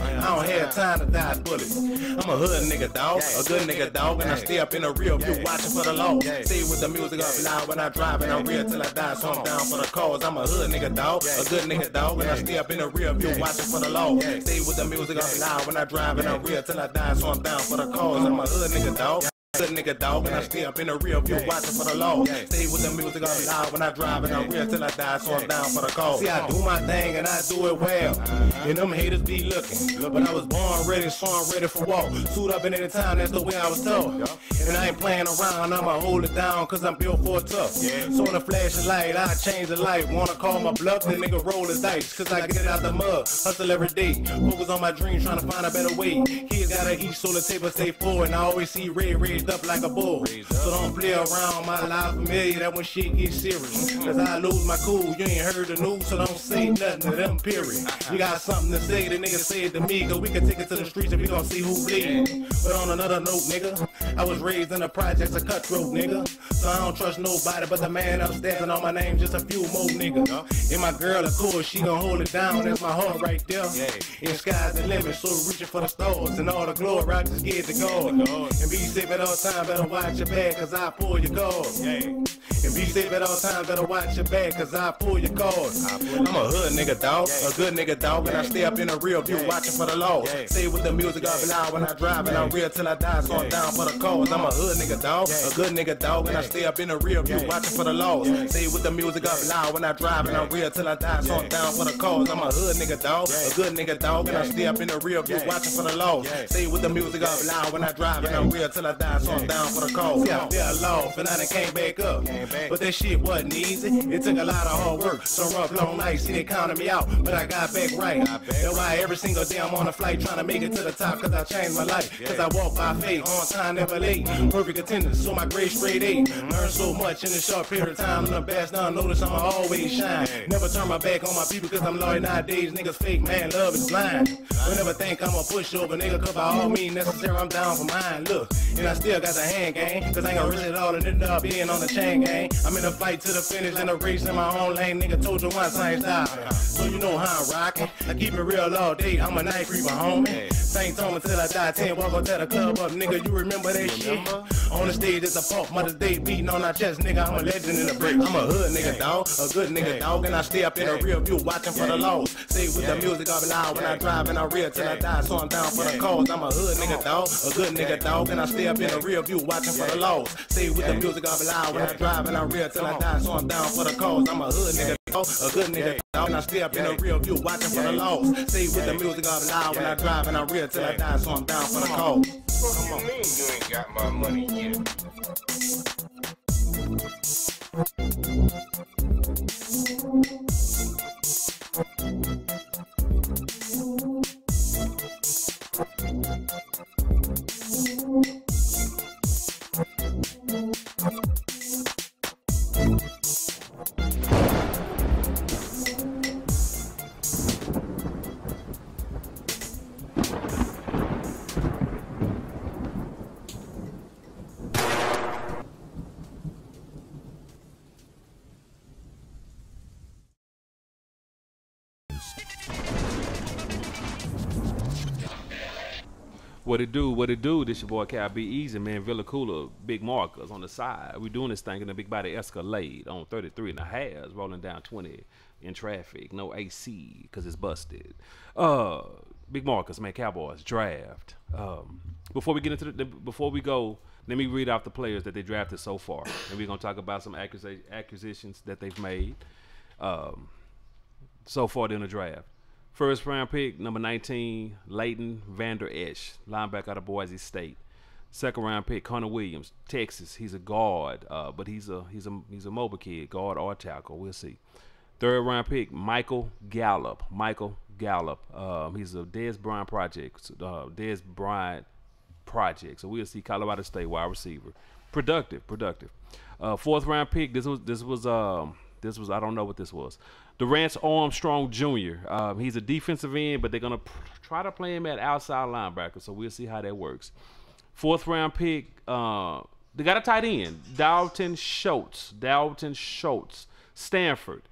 I don't have time to dodge bullets. I'm a hood nigga, dog, a good nigga, dog, and I stay up in the real view watching for the law. Stay with the music up loud when I drive, and I'm real till I die, so I'm down for the cause. I'm a hood nigga, dog, a good nigga, dog, and I stay up in the real view watching for the law. Stay with the music up loud when I drive, and I'm real till I die, so I'm down for the cause. I'm a hood nigga, dog. Good nigga, dog, and I stay up in the real view watching for the law. Stay with the music up loud when I drive, and I'm real till I die, so I'm down for the cause. See, I do my thing and I do it well, and them haters be looking. But I was born ready, so I'm ready for war. Suit up in any time, that's the way I was told. And I ain't playing around, I'ma hold it down, cause I'm built for it tough. So in a flash of light, I change the light. Wanna call my bluff, then nigga roll his dice, cause I get it out the mud, hustle every day. Focus on my dreams, trying to find a better way. Kids gotta eat, so the table stay full, and I always see red raised up like a bull. So don't play around, my life familiar, that when shit gets serious. Cause I lose my cool, you ain't heard the news, so don't say nothing to them, period. You got something to say, the nigga say it to me, cause we can take it to the streets and we gon' see who bleed. But on another note, nigga, I was raised in the projects of cutthroat, nigga. So I don't trust nobody but the man upstairs, and on my name just a few more niggas. And my girl, of course, she gon' hold it down, that's my heart right there. In sky's the limit, so reaching for the stars, and all the glory, I just get to go. And be safe at all times, better watch your back, cause I pull your cards. And be safe at all times, better watch your back, cause I pull your cards. I'm a hood nigga, dog, a good nigga, dog, and I stay up in the real view, watching for the laws. Say with the music up loud when I drive, and I'm real till I die, so I'm down for the cause. I'm a hood nigga, dog, a good nigga, dog, and I stay up in the real view, watching for the laws. Say with the music up loud when I drive, and I'm real till I die, so I'm down for the cause. I'm a hood nigga, dog, a good nigga, dog, and I stay up in the real view, watching for the laws. Say with the music up loud when I drive, and I'm real till I die, so I'm down for the cause. Yeah, I fell off, and I done came back up, but that shit wasn't easy. It took a lot of hard work, some rough long nights, see they counted me out, but I got back right. That's why every single day I'm on a flight trying to make it to the top, cause I changed my life, cause I walk by faith, on time, never late, perfect attendance, so my grade straight A. Learned so much in a short period of time, and the best now notice I'ma always shine. Never turn my back on my people, cause I'm loyal nowadays, niggas fake, man, love is blind. Don't never think I'm a pushover, nigga, cause by all means necessary, I'm down for mine, look, and I still got the hand game, cause I ain't gonna risk it all and end up being on the chain gang. I'm in a fight to the finish, in a race in my own lane, nigga told you once I ain't style. So you know how I'm rocking, I keep it real all day, I'm a night creeper, homie. Saint Thomas till I die, 10 walk up to the club up, nigga, you remember that shit? On the stage, it's a pump, Mother's Day beating on our chest, nigga, I'm a legend in the break. I'm a hood nigga, dog, a good nigga, dog, and I stay up in the real view, watching for the laws. Say with the music up loud when I drive, and I'm real till I die, so I'm down for the cause. I'm a hood nigga, dog, a good nigga, dog, and I stay up in the real view, watching for the laws. Say with the music up loud when I drive, and I'm real till I die, so I'm down for the cause. I'm a hood nigga, dog, a good nigga, dog, and I stay up in the real view, watching for the laws. Say with the music up loud when I drive, and I'm real till I die, so I'm down for the cause. What you mean you ain't got my money yet? What it do? What it do? This your boy Cal Be Easy, man. Villa Koola, big markers on the side. We doing this thing in a big body Escalade on 33 and a half, rolling down 20 in traffic. No AC because it's busted. Big markers, man. Cowboys draft. Before we get into before we go, let me read off the players that they drafted so far, and we're gonna talk about some acquisitions that they've made so far in the draft. First round pick, number 19, Leighton Vander Esch, linebacker out of Boise State. Second round pick, Connor Williams, Texas. He's a guard, but he's a mobile kid, guard or tackle. We'll see. Third round pick, Michael Gallup. He's a Dez Bryant project. So we'll see. Colorado State wide receiver, productive. Fourth round pick. This was I don't know what this was. Durance Armstrong Jr. He's a defensive end, but they're gonna try to play him at outside linebacker. So we'll see how that works. Fourth round pick. They got a tight end, Dalton Schultz, Stanford.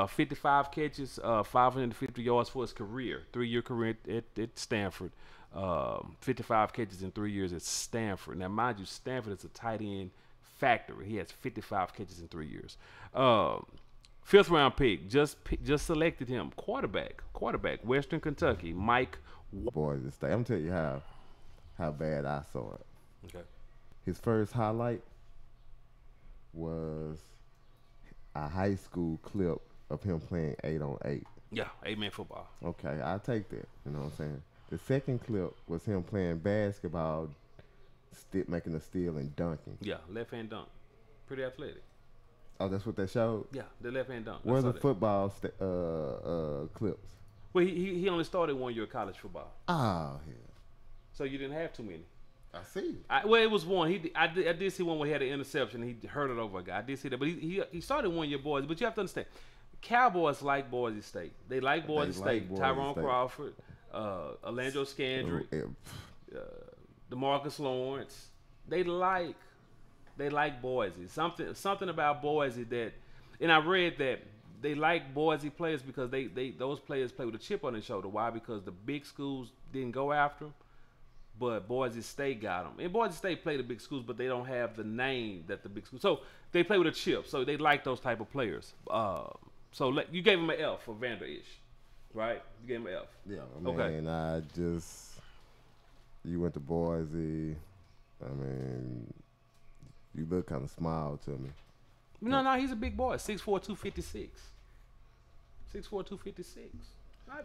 55 catches, 550 yards for his career, 3-year career at Stanford. 55 catches in 3 years at Stanford. Now, mind you, Stanford is a tight end factory. He has 55 catches in 3 years. Fifth round pick, just selected him. Quarterback, Western Kentucky, Mike. Boy, this thing, I'm telling you how bad I saw it. Okay. His first highlight was a high school clip of him playing 8-on-8. Yeah, 8-man football. Okay, I'll take that. You know what I'm saying? The second clip was him playing basketball, making a steal and dunking. Yeah, left hand dunk. Pretty athletic. Oh, that's what they showed? Yeah, the left hand dunk. Where are the football clips? Well, he only started 1 year of college football. Oh, yeah. So you didn't have too many. I see. Well, it was one. I did see one where he had an interception. He hurt it over a guy. I did see that, but he started one of your boys. But you have to understand, Cowboys like Boise State. They like Boise State. Tyrone Crawford, Orlando Scandrick, DeMarcus Lawrence. They like Boise. Something about Boise that, and I read that they like Boise players because those players play with a chip on their shoulder. Why? Because the big schools didn't go after them, but Boise State got them. And Boise State play the big schools, but they don't have the name that the big schools. So they play with a chip. So they like those type of players. So you gave him an F for Vander Esch, right? You gave him an F. Yeah, I mean, you went to Boise. I mean, you look kind of smile to me. No, he's a big boy. 6'4", 256. 6'4", 256.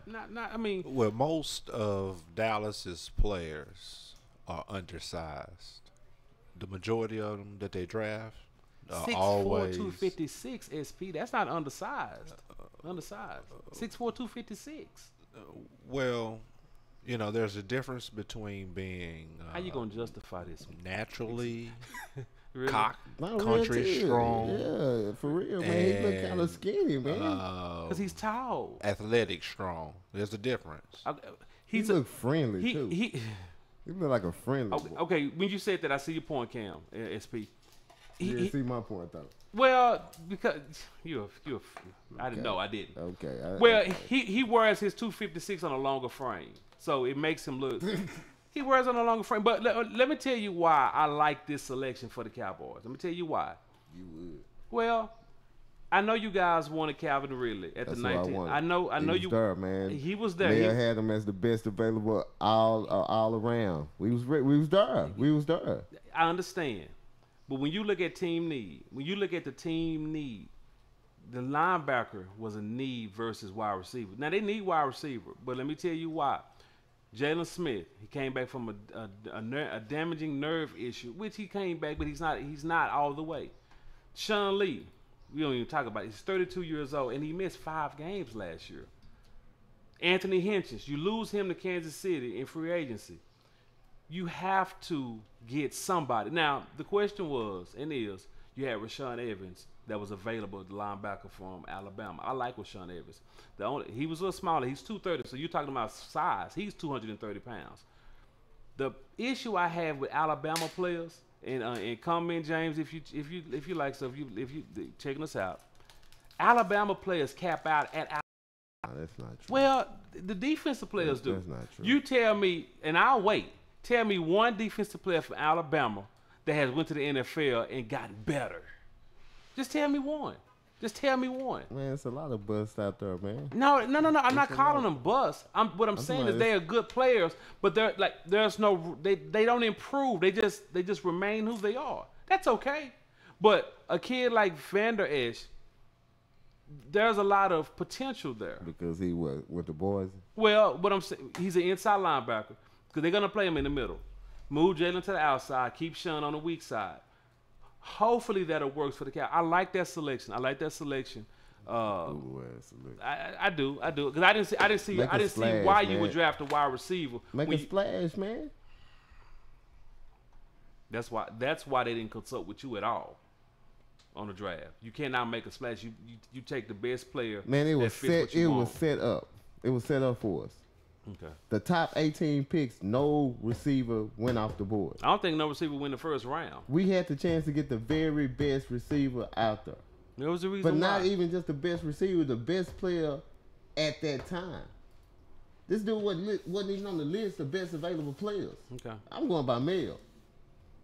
Not. I mean, well, most of Dallas's players are undersized. The majority of them that they draft are 6'4", always 256. SP. That's not undersized. 6'4", 256. Well, you know, there's a difference between being how you gonna justify this? Naturally. Really? Country strong. Yeah, for real, man. He look kind of skinny, man. Because he's tall. Athletic strong. There's a difference. He look friendly, too. He look like a friendly boy. Okay, when you said that, I see your point, Cam, SP. See my point, though. Well, because I didn't know. I didn't. Okay. He wears his 256 on a longer frame. So it makes him look... He wears on a longer frame. But let me tell you why I like this selection for the Cowboys. Let me tell you why. You would. Well, I know you guys wanted Calvin Ridley at the 19. I know you. There, man. He was there. They had him as the best available all around. We was there. We was there. I understand. But when you look at team need, the linebacker was a need versus wide receiver. Now, they need wide receiver, but let me tell you why. Jalen Smith, he came back from a damaging nerve issue, which he came back, but he's not all the way. Sean Lee, we don't even talk about it. He's 32 years old, and he missed 5 games last year. Anthony Hitchens, you lose him to Kansas City in free agency. You have to get somebody. Now, the question was, and is, you had Rashawn Evans that was available, the linebacker from Alabama. I like Rashawn Evans. He was a little smaller. He's 230, so you're talking about size. He's 230 pounds. The issue I have with Alabama players, and come in, James, if you like, so if you checking us out, Alabama players cap out at Alabama. No, that's not true. Well, the defensive players do. That's not true. You tell me, and I'll wait. Tell me one defensive player from Alabama that has went to the NFL and gotten better. Just tell me one. Just tell me one. Man, it's a lot of busts out there, man. No. I'm not calling them busts. What I'm saying is they are good players, but they're like they don't improve. They just remain who they are. That's okay. But a kid like Vander Esch, there's a lot of potential there. Because he with the boys. Well, what I'm saying, he's an inside linebacker because they're gonna play him in the middle. Move Jalen to the outside. Keep Sean on the weak side. Hopefully that'll work for the Cowboys. I like that selection. I do. Because I didn't see why you would draft a wide receiver. Make a splash, man. That's why they didn't consult with you at all on the draft. You cannot make a splash. You take the best player. Man, it was set. It was set up. It was set up for us. Okay. The top 18 picks, no receiver went off the board. I don't think no receiver went the first round. We had the chance to get the very best receiver out there. There was a reason But why. not even just the best receiver, the best player at that time. This dude wasn't even on the list of best available players. Okay. I'm going by Mel.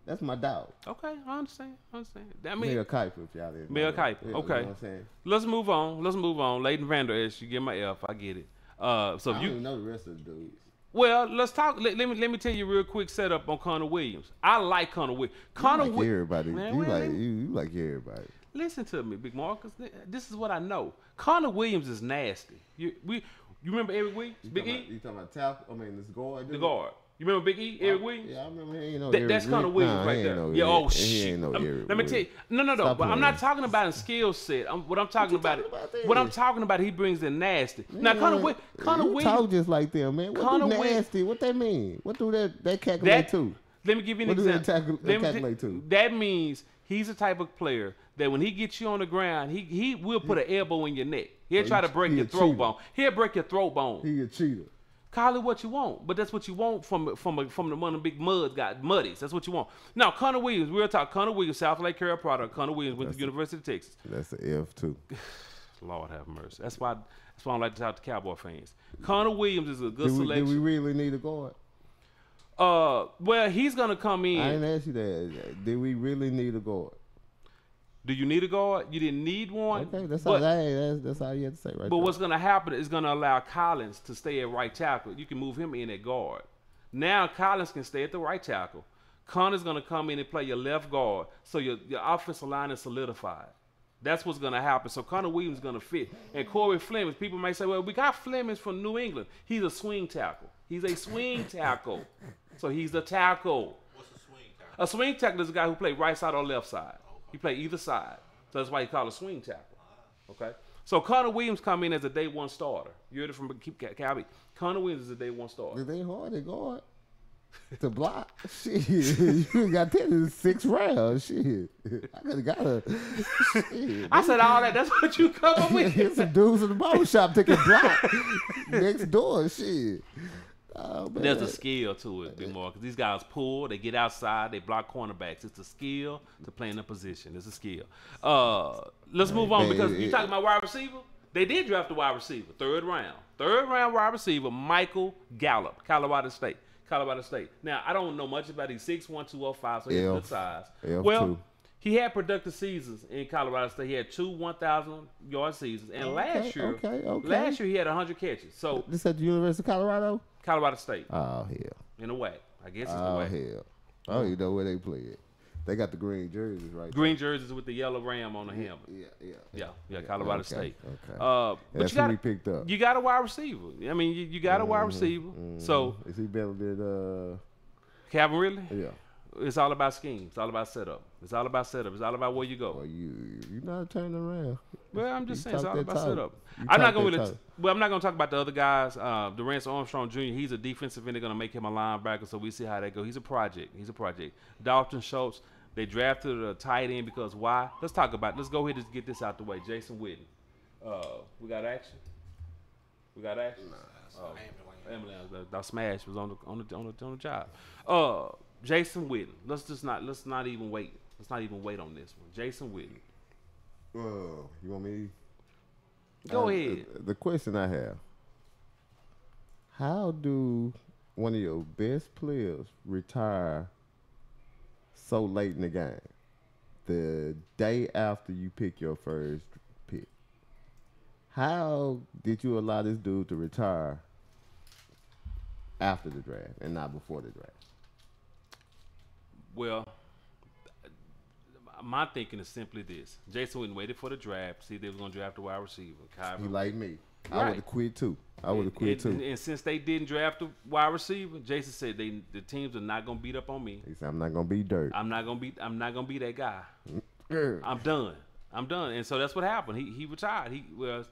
That's my dog. Okay, I understand. Mel Kiper, if y'all didn't know. Mel Kiper. Yeah, okay. You know what I'm saying? Let's move on. Leighton Vander Esch, you get my F. I get it. So I don't even know the rest of the dudes. Well, let's talk. Let me tell you a real quick setup on Connor Williams. I like Connor Williams. Everybody. Man, you like everybody. Listen to me, Big Marcus. This is what I know. Connor Williams is nasty. You remember Eric Williams? Big E? You talking about this guard? The guard. You remember Big E, Eric Williams? Yeah, I remember. He ain't no Eric That's Connor Williams right there. Yeah. Oh shit. He ain't no Eric. Let me tell you. No. But I'm not talking about his skill set. What I'm talking about, he brings in nasty. Man, now Connor Williams talk just like them, man. What do nasty? What that mean? What do that calculate to? Let me give you an What does example. that calculate to? That means he's the type of player that when he gets you on the ground, he will put an elbow in your neck. He'll try to break your throat bone. He'll break your throat bone. He a cheater. Call it what you want, but that's what you want from the one of the big muddies. That's what you want. Now, Connor Williams, real talk. Connor Williams, South Lake Carroll product. Connor Williams went to the University of Texas. That's an F too. Lord have mercy. That's why I don't like to talk to Cowboy fans. Connor Williams is a good selection. Do we really need a guard? Well, he's gonna come in. I didn't ask you that. Did we really need a guard? Do you need a guard? You didn't need one. Okay, that's all you had to say right But what's gonna happen is gonna allow Collins to stay at right tackle. You can move him in at guard. Now Collins can stay at the right tackle. Connor's gonna come in and play your left guard, so your offensive line is solidified. That's what's gonna happen. So Connor Williams is gonna fit. And Corey Flemings, people may say, well, we got Flemings from New England. He's a swing tackle. He's a swing tackle. So he's a tackle. What's a swing tackle? A swing tackle is a guy who plays right side or left side. He plays either side. So that's why he called a swing tackle. Okay? So Connor Williams come in as a day one starter. You heard it from Calby. Connor Williams is a day one starter. It ain't hard to guard. To block. Shit. You got 10 in the 6th round. Shit. I could have got a shit. I said all that. That's what you come up with. There's some dudes in the barbershop that can block next door. Shit. Oh, man. There's a skill to it, Big Mark, because these guys pull, they get outside, they block cornerbacks. It's a skill to play in a position. It's a skill. Let's move on, because you talking about wide receiver. They did draft a wide receiver, third round wide receiver, Michael Gallup, Colorado State. Now, I don't know much about him. 6'1", 205, so he's a good size. Well, he had productive seasons in Colorado State. He had 2 1,000-yard seasons, and last year he had 100 catches. So this at the University of Colorado. Colorado State. Oh hell. In a way, I guess it's the Oh way. hell. I don't even know where they play it. They got the green jerseys right. Green jerseys with the yellow ram on the helmet. Yeah. Colorado State. Okay. But That's you got who we picked up. You got a wide receiver. I mean, you got a wide receiver. So is he better than Calvin Ridley? Yeah. It's all about scheme. It's all about setup. It's all about where you go. Well, you're not turning around. Well, I'm just saying it's all about talk. setup. You I'm not talk going that to. talk. Well, I'm not going to talk about the other guys. Durance Armstrong Jr. He's a defensive end. They're going to make him a linebacker, so we see how that goes. He's a project. Dalton Schultz. They drafted a tight end because why? Let's talk about it. Let's go ahead and get this out the way. Jason Witten. We got action. Ambulance. That smash was on the job. Jason Witten. Let's not even wait. Let's not even wait on this one. Jason Witten. You want me? Go ahead. The question I have: how do one of your best players retire so late in the game? The day after you pick your first pick. How did you allow this dude to retire after the draft and not before the draft? Well, my thinking is simply this. Jason Witten waited for the draft, see if they was going to draft a wide receiver. He like me. Right. I would have quit too. And since they didn't draft a wide receiver, Jason said the teams are not going to beat up on me. He said, I'm not going to be dirt. I'm not going to be that guy. I'm done. And so that's what happened. He retired. He was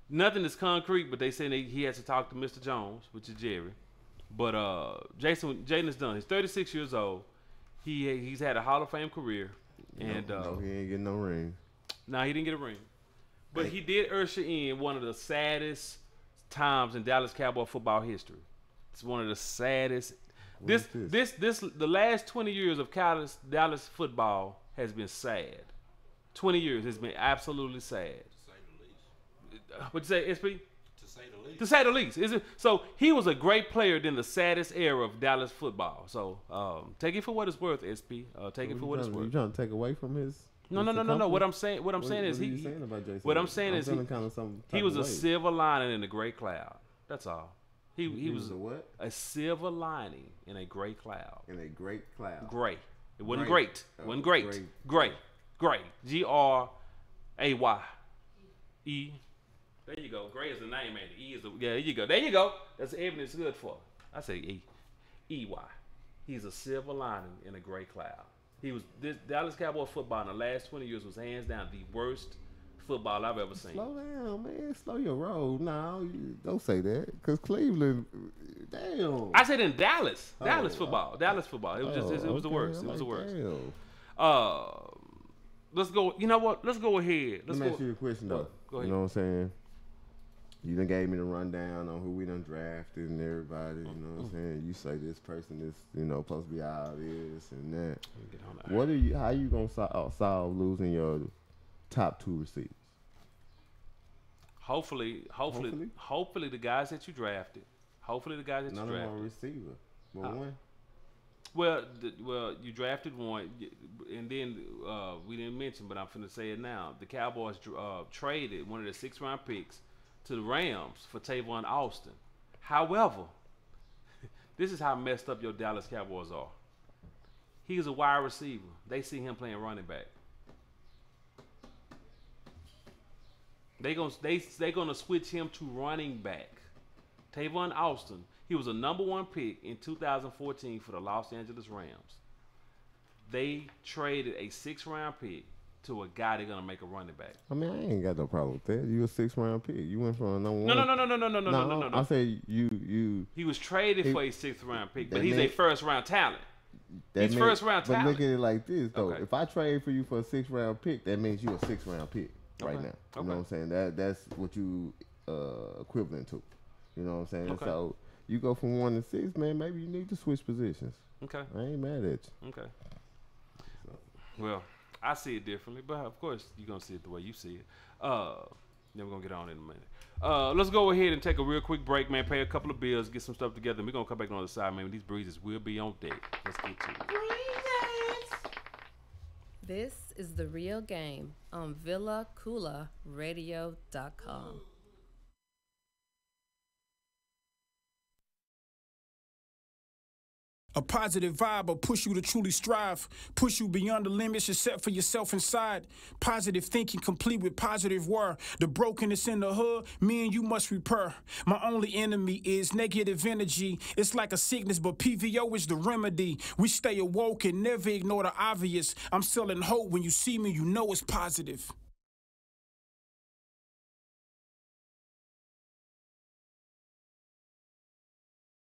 nothing is concrete, but they said he has to talk to Mr. Jones, which is Jerry. But Jaden is done. He's 36 years old. He's had a Hall of Fame career. And no, he ain't getting no ring. No, he didn't get a ring. But he did usher in one of the saddest times in Dallas Cowboy football history. It's one of the saddest. The last 20 years of Dallas football has been sad. 20 years has been absolutely sad. What'd you say, SP? To say the least. So he was a great player in the saddest era of Dallas football. So take it for what it's worth, SP. Take it for what it's worth. You trying to take away from his? No. What I'm saying is he was a silver lining in a gray cloud. That's all. He was a what? A silver lining in a gray cloud. In a great cloud. Gray. It wasn't great. It wasn't great. Gray. G-R-A-Y-E. There you go. Gray is the name, man. E is the there you go. There you go. That's the evidence good for. I say E. E-Y. He's a silver lining in a gray cloud. This Dallas Cowboy football in the last 20 years was hands down the worst football I've ever seen. Slow down, man. Slow your roll. No, don't say that. Because Cleveland, Damn. I said in Dallas. Oh, Dallas football. Dallas football. It was just. It was the worst. It was the worst. Damn. Let's go. You know what? Let's go ahead. Let me ask you a question though. Go ahead. You know what I'm saying? You done gave me the rundown on who we done drafted and everybody. You know what I'm saying? You say this person is, supposed to be out this and that. What are you? How you gonna solve losing your top 2 receivers? Hopefully, the guys that you drafted. Hopefully, the guys that you drafted. None of them receiver, but one. Well, you drafted one, and then we didn't mention, but I'm finna say it now. The Cowboys traded one of the 6th-round picks to the Rams for Tavon Austin. However, this is how messed up your Dallas Cowboys are. He's a wide receiver. They see him playing running back. They gonna switch him to running back. Tavon Austin. He was a #1 pick in 2014 for the Los Angeles Rams. They traded a 6th-round pick to a guy they're gonna make a running back. I mean, I ain't got no problem with that. You a 6th-round pick. You went from a #1. No. I say you. He was traded for a 6th-round pick, but he's a first-round talent. He's first-round talent. But look at it like this, though. Okay. If I trade for you for a 6th-round pick, that means you a 6th-round pick right now. You know what I'm saying? That's what you equivalent to. You know what I'm saying? Okay. So you go from 1 to 6, man. Maybe you need to switch positions. Okay. I ain't mad at you. Okay. Well, I see it differently, but of course you're gonna see it the way you see it. Then we're gonna get on in a minute. Let's go ahead and take a real quick break, man. Pay a couple of bills, get some stuff together. And we're gonna come back on the other side, man. These breezes will be on deck. Let's get to it. This is The Real Game on VillaCoolaradio.com. A positive vibe will push you to truly strive, push you beyond the limits you set for yourself inside. Positive thinking complete with positive word. The brokenness in the hood, me and you must repair. My only enemy is negative energy. It's like a sickness, but PVO is the remedy. We stay awoke and never ignore the obvious. I'm selling hope. When you see me, you know it's positive.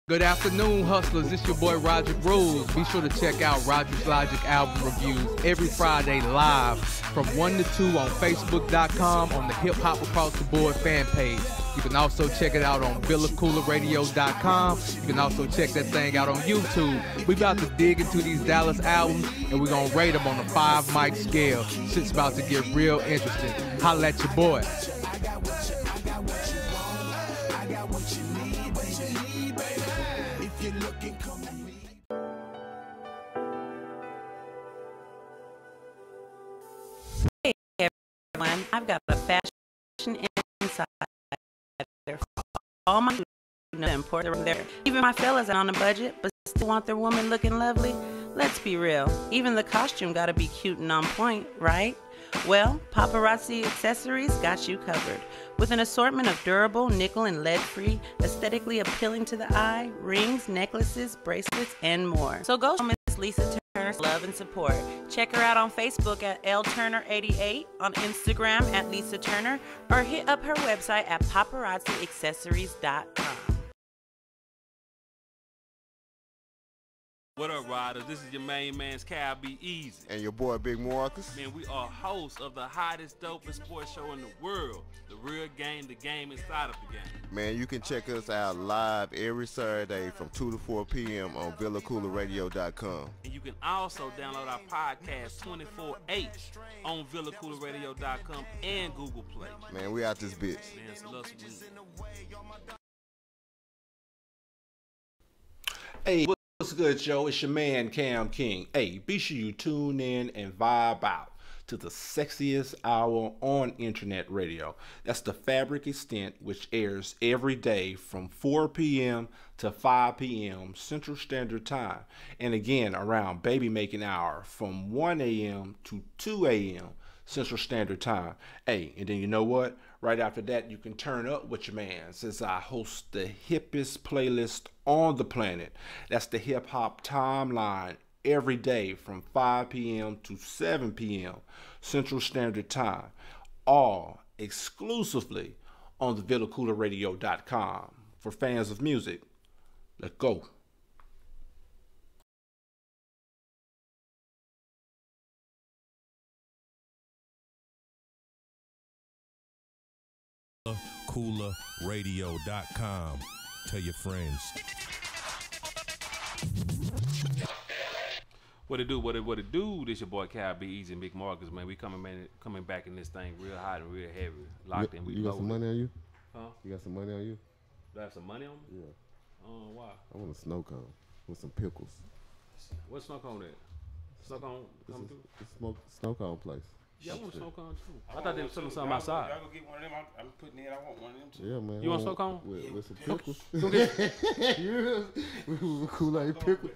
Good afternoon, hustlers. It's your boy Roger Rules. Be sure to check out Roger's Logic album reviews every Friday live from 1 to 2 on Facebook.com on the Hip Hop Across the Board fan page. You can also check it out on VillaCoolaradio.com. You can also check that thing out on YouTube. We about to dig into these Dallas albums, and we're going to rate them on a 5-mic scale. Shit's about to get real interesting. Holla at your boy. Hey everyone, I've got a fashion insider for all my important there. Even my fellas are on a budget, but still want their woman looking lovely. Let's be real, even the costume gotta be cute and on point, right? Well, Paparazzi Accessories got you covered. With an assortment of durable, nickel and lead-free, aesthetically appealing to the eye, rings, necklaces, bracelets, and more. So go show Miss Lisa Turner's love and support. Check her out on Facebook at LTurner88, on Instagram at Lisa Turner, or hit up her website at paparazziaccessories.com. What up, riders? This is your main man's Cal Be Easy. And your boy Big Marcus. Man, we are hosts of the hottest, dopest sports show in the world. The Real Game, the game inside of the game. Man, you can check us out live every Saturday from 2 to 4 p.m. on VillaCoolaradio.com. And you can also download our podcast 24/8 on VillaCoolaradio.com and Google Play. Man, we out this bitch. Man, it's love some music. Hey, what's good, Joe? It's your man, Cam King. Hey, be sure you tune in and vibe out to the sexiest hour on internet radio. That's the Fabric Extent, which airs every day from 4 p.m. to 5 p.m. Central Standard Time. And again, around baby making hour from 1 a.m. to 2 a.m. Central Standard Time. Hey, and then you know what? Right after that, you can turn up with your man, since I host the hippest playlist on the planet. That's the Hip Hop Timeline, every day from 5 p.m. to 7 p.m. Central Standard Time, all exclusively on the VillaCoolaradio.com for fans of music Let's go. KoolaRadio.com. Tell your friends. What it do? What it do? This your boy Cal B Easy and Big Marcus, man. We coming back in this thing real hot and real heavy. Locked in. We You got some money on you? Huh? You got some money on you? Do I have some money on me? Yeah. Why? I want a snow cone with some pickles. What's snow cone at? Snow cone coming through? It's snow cone place. Yeah, I want a snow cone too. I thought they were selling something outside. Y'all go get one of them. I'm putting in. I want one of them too. Yeah, man. You want snow cone? With some pickles. With Kool-Aid pickles.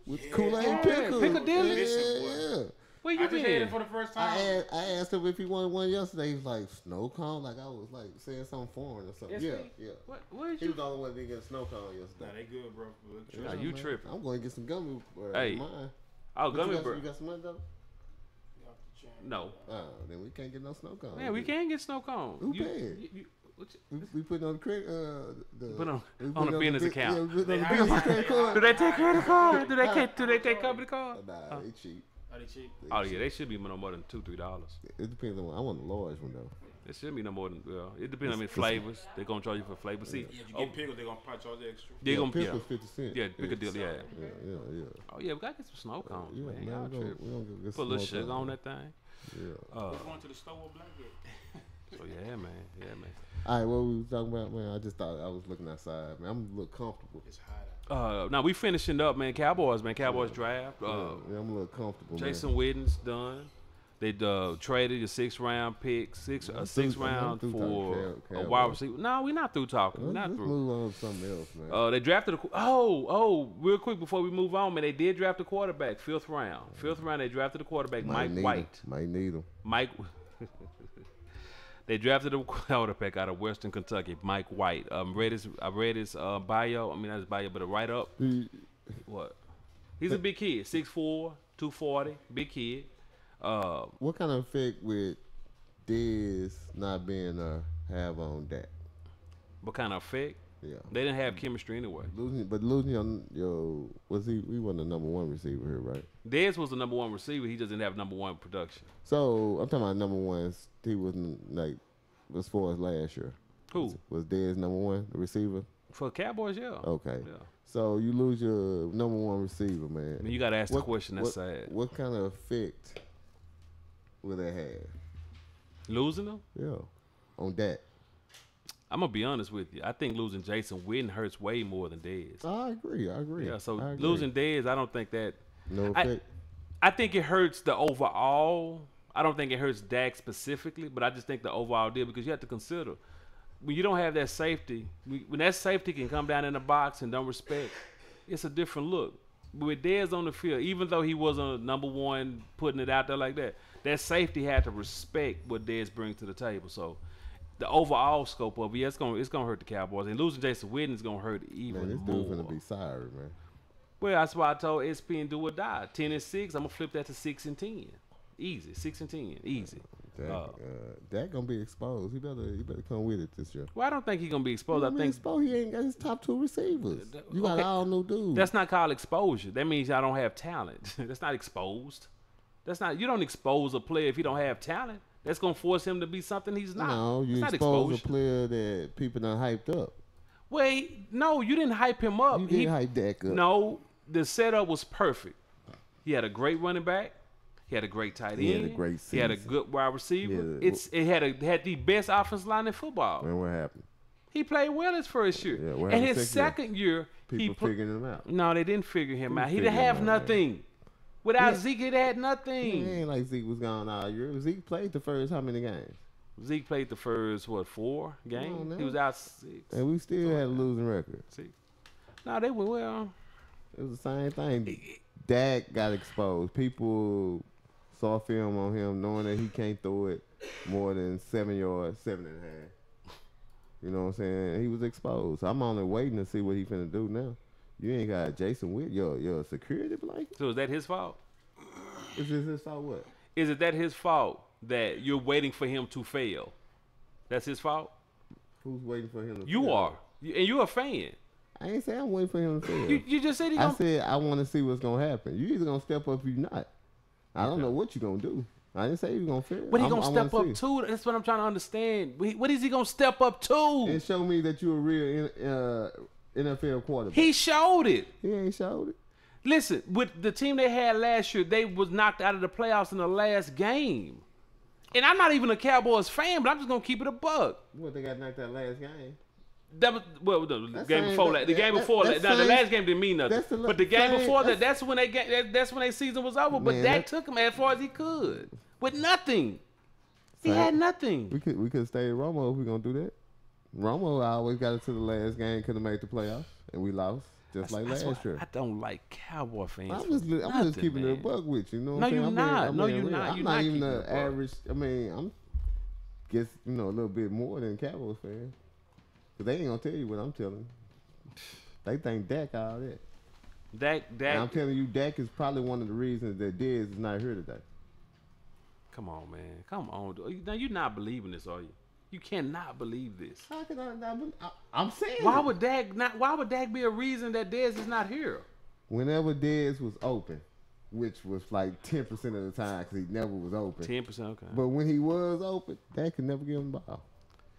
With Kool-Aid pickles. Piccadilly? Yeah. Where you I just had been? it for the first time. I asked him if he wanted one yesterday. He was like, snow cone? Like I was like saying something foreign or something. Yes, Yeah. What is He you? was the only one that didn't get a snow cone yesterday. Nah, they good, bro. Nah, you tripping. I'm going to get some gummy. Hey. Mine. Oh, But gummy you bear. got some money though? No. Oh, then we can't get no snow cone. Man, we can't get snow cone. Who paid? What you- We put on the credit. Put on we a put business the- account. Yeah, we put on the business credit card. Do they take credit card? Do they take company card? Nah, they cheap. Are they cheap? Oh yeah, they should be no more than $2-3. It depends on. I want the large one though. It should be no more than. Well, it depends on the flavors. They're gonna charge you for flavor. See, If you get pickles, they're gonna probably charge you extra. They're gonna pickles 50 cents. Yeah, Piccadilly. Yeah. Yeah. Oh yeah, we gotta get some snow cones, Yeah, man. man, Y'all we gonna tripping. get Put a little snow sugar cone. on that thing. Yeah. We're going to the store with blanket. So yeah, man. Yeah, man. All right, what we was talking about, man? I just thought I was looking outside, man. I'm a little comfortable. It's hot out. Now we finishing up, man. Cowboys draft. Yeah, I'm a little comfortable, Jason man. Witten's done. They traded a 6th-round pick, a sixth round for a wide receiver. No, we're not through talking. We're not Let's through. move on to something else, man. They drafted real quick before we move on, man. They did draft a quarterback, 5th round. 5th round, they drafted a quarterback, Mike White. Might need him. Mike. They drafted a quarterback out of Western Kentucky, Mike White. I read his bio. I mean, not his bio, but a write up. What? He's a big kid, 6'4", 240, big kid. What kind of effect would Dez not being have on that? What kind of effect? Yeah. They didn't have chemistry anyway. Losing your was he wasn't the number one receiver here, right? Dez was the number one receiver. He doesn't have number one production. So I'm talking about number ones. He wasn't like as far as last year. Who was Dez number one, the receiver? For Cowboys? Yeah. Okay. Yeah. So you lose your number one receiver, man. I mean, you got to ask the question. That's sad. What kind of effect will that have? Losing them? Yeah. On that. I'm gonna be honest with you. I think losing Jason Witten hurts way more than Dez. I agree. Yeah. So losing Dez, I don't think that. No effect. I think it hurts the overall. I don't think it hurts Dak specifically, but I just think the overall deal, because you have to consider when you don't have that safety, when that safety can come down in the box and don't respect, it's a different look. But with Dez on the field, even though he wasn't number one putting it out there like that, that safety had to respect what Dez brings to the table. So the overall scope of it, it's gonna hurt the Cowboys, and losing Jason Witten is gonna hurt even Man, this more. dude's gonna be sorry, man. Well, that's why I told ESPN do or die. 10-6. I'm gonna flip that to 6-10. Easy, 6-10, easy. Dak gonna be exposed. He better come with it this year. Well, I don't think he's gonna be exposed. I think he ain't got his top two receivers. You got all new dudes. That's not called exposure. That means I don't have talent. That's not exposed. That's not. You don't expose a player if you don't have talent. That's gonna force him to be something he's not. No, you expose a player that people done hyped up. Wait, no, you didn't hype him up. You didn't hype Dak up. No, the setup was perfect. He had a great running back. He had a great tight end. He had a great season. He had a good wide receiver. It had the best offensive line in football. Man, what happened? He played well his first year. Yeah, and his second year, people figured him out. No, they didn't figure him out. He didn't have nothing. Without Zeke, he had nothing. It ain't like Zeke was gone all year. Zeke played the first how many games? Zeke played the first 4 games. He was out 6. And we still had a losing record. No, they went well. It was the same thing. Dak got exposed. People saw film on him knowing that he can't throw it more than 7 yards, 7.5. You know what I'm saying? He was exposed. I'm only waiting to see what he finna do now. You ain't got Jason Witt, your security blanket. So is that his fault? Is this his fault? What? Is it that his fault that you're waiting for him to fail? That's his fault? Who's waiting for him to fail? You are. And you're a fan. I ain't say I'm waiting for him to fail. You just said he I gonna. said I want to see what's gonna happen. You either gonna step up or you not. I don't know what you gonna do. I didn't say you gonna fail. What he gonna step up see. to? That's what I'm trying to understand. What is he gonna step up to? And show me that you're a real NFL quarterback. He showed it. He ain't showed it. Listen, with the team they had last year, they was knocked out of the playoffs in the last game. And I'm not even a Cowboys fan, but I'm just gonna keep it a buck. What, they got knocked out last game? That was the game before that. The game before that. Now the last game didn't mean nothing. But the game before that, that's when their season was over. But Dak took him as far as he could with nothing. He had nothing. We could stay at Romo if we gonna do that. Romo always got it to the last game, could have made the playoffs, and we lost just like last year. I don't like Cowboy fans. I'm just keeping it a buck with you. You know what I'm saying? You're not. No, you're not. I'm not even the average. I mean, I'm guess a little bit more than Cowboys fan. Cause they ain't gonna tell you what I'm telling you. They think Dak all that. Dak. And I'm telling you, Dak is probably one of the reasons that Dez is not here today. Come on, man. Come on. Now you're not believing this, are you? You cannot believe this. How can I not believe? I'm saying. Why would Dak be a reason that Dez is not here? Whenever Dez was open, which was like 10% of the time, because he never was open. 10%, okay. But when he was open, Dak could never give him the ball.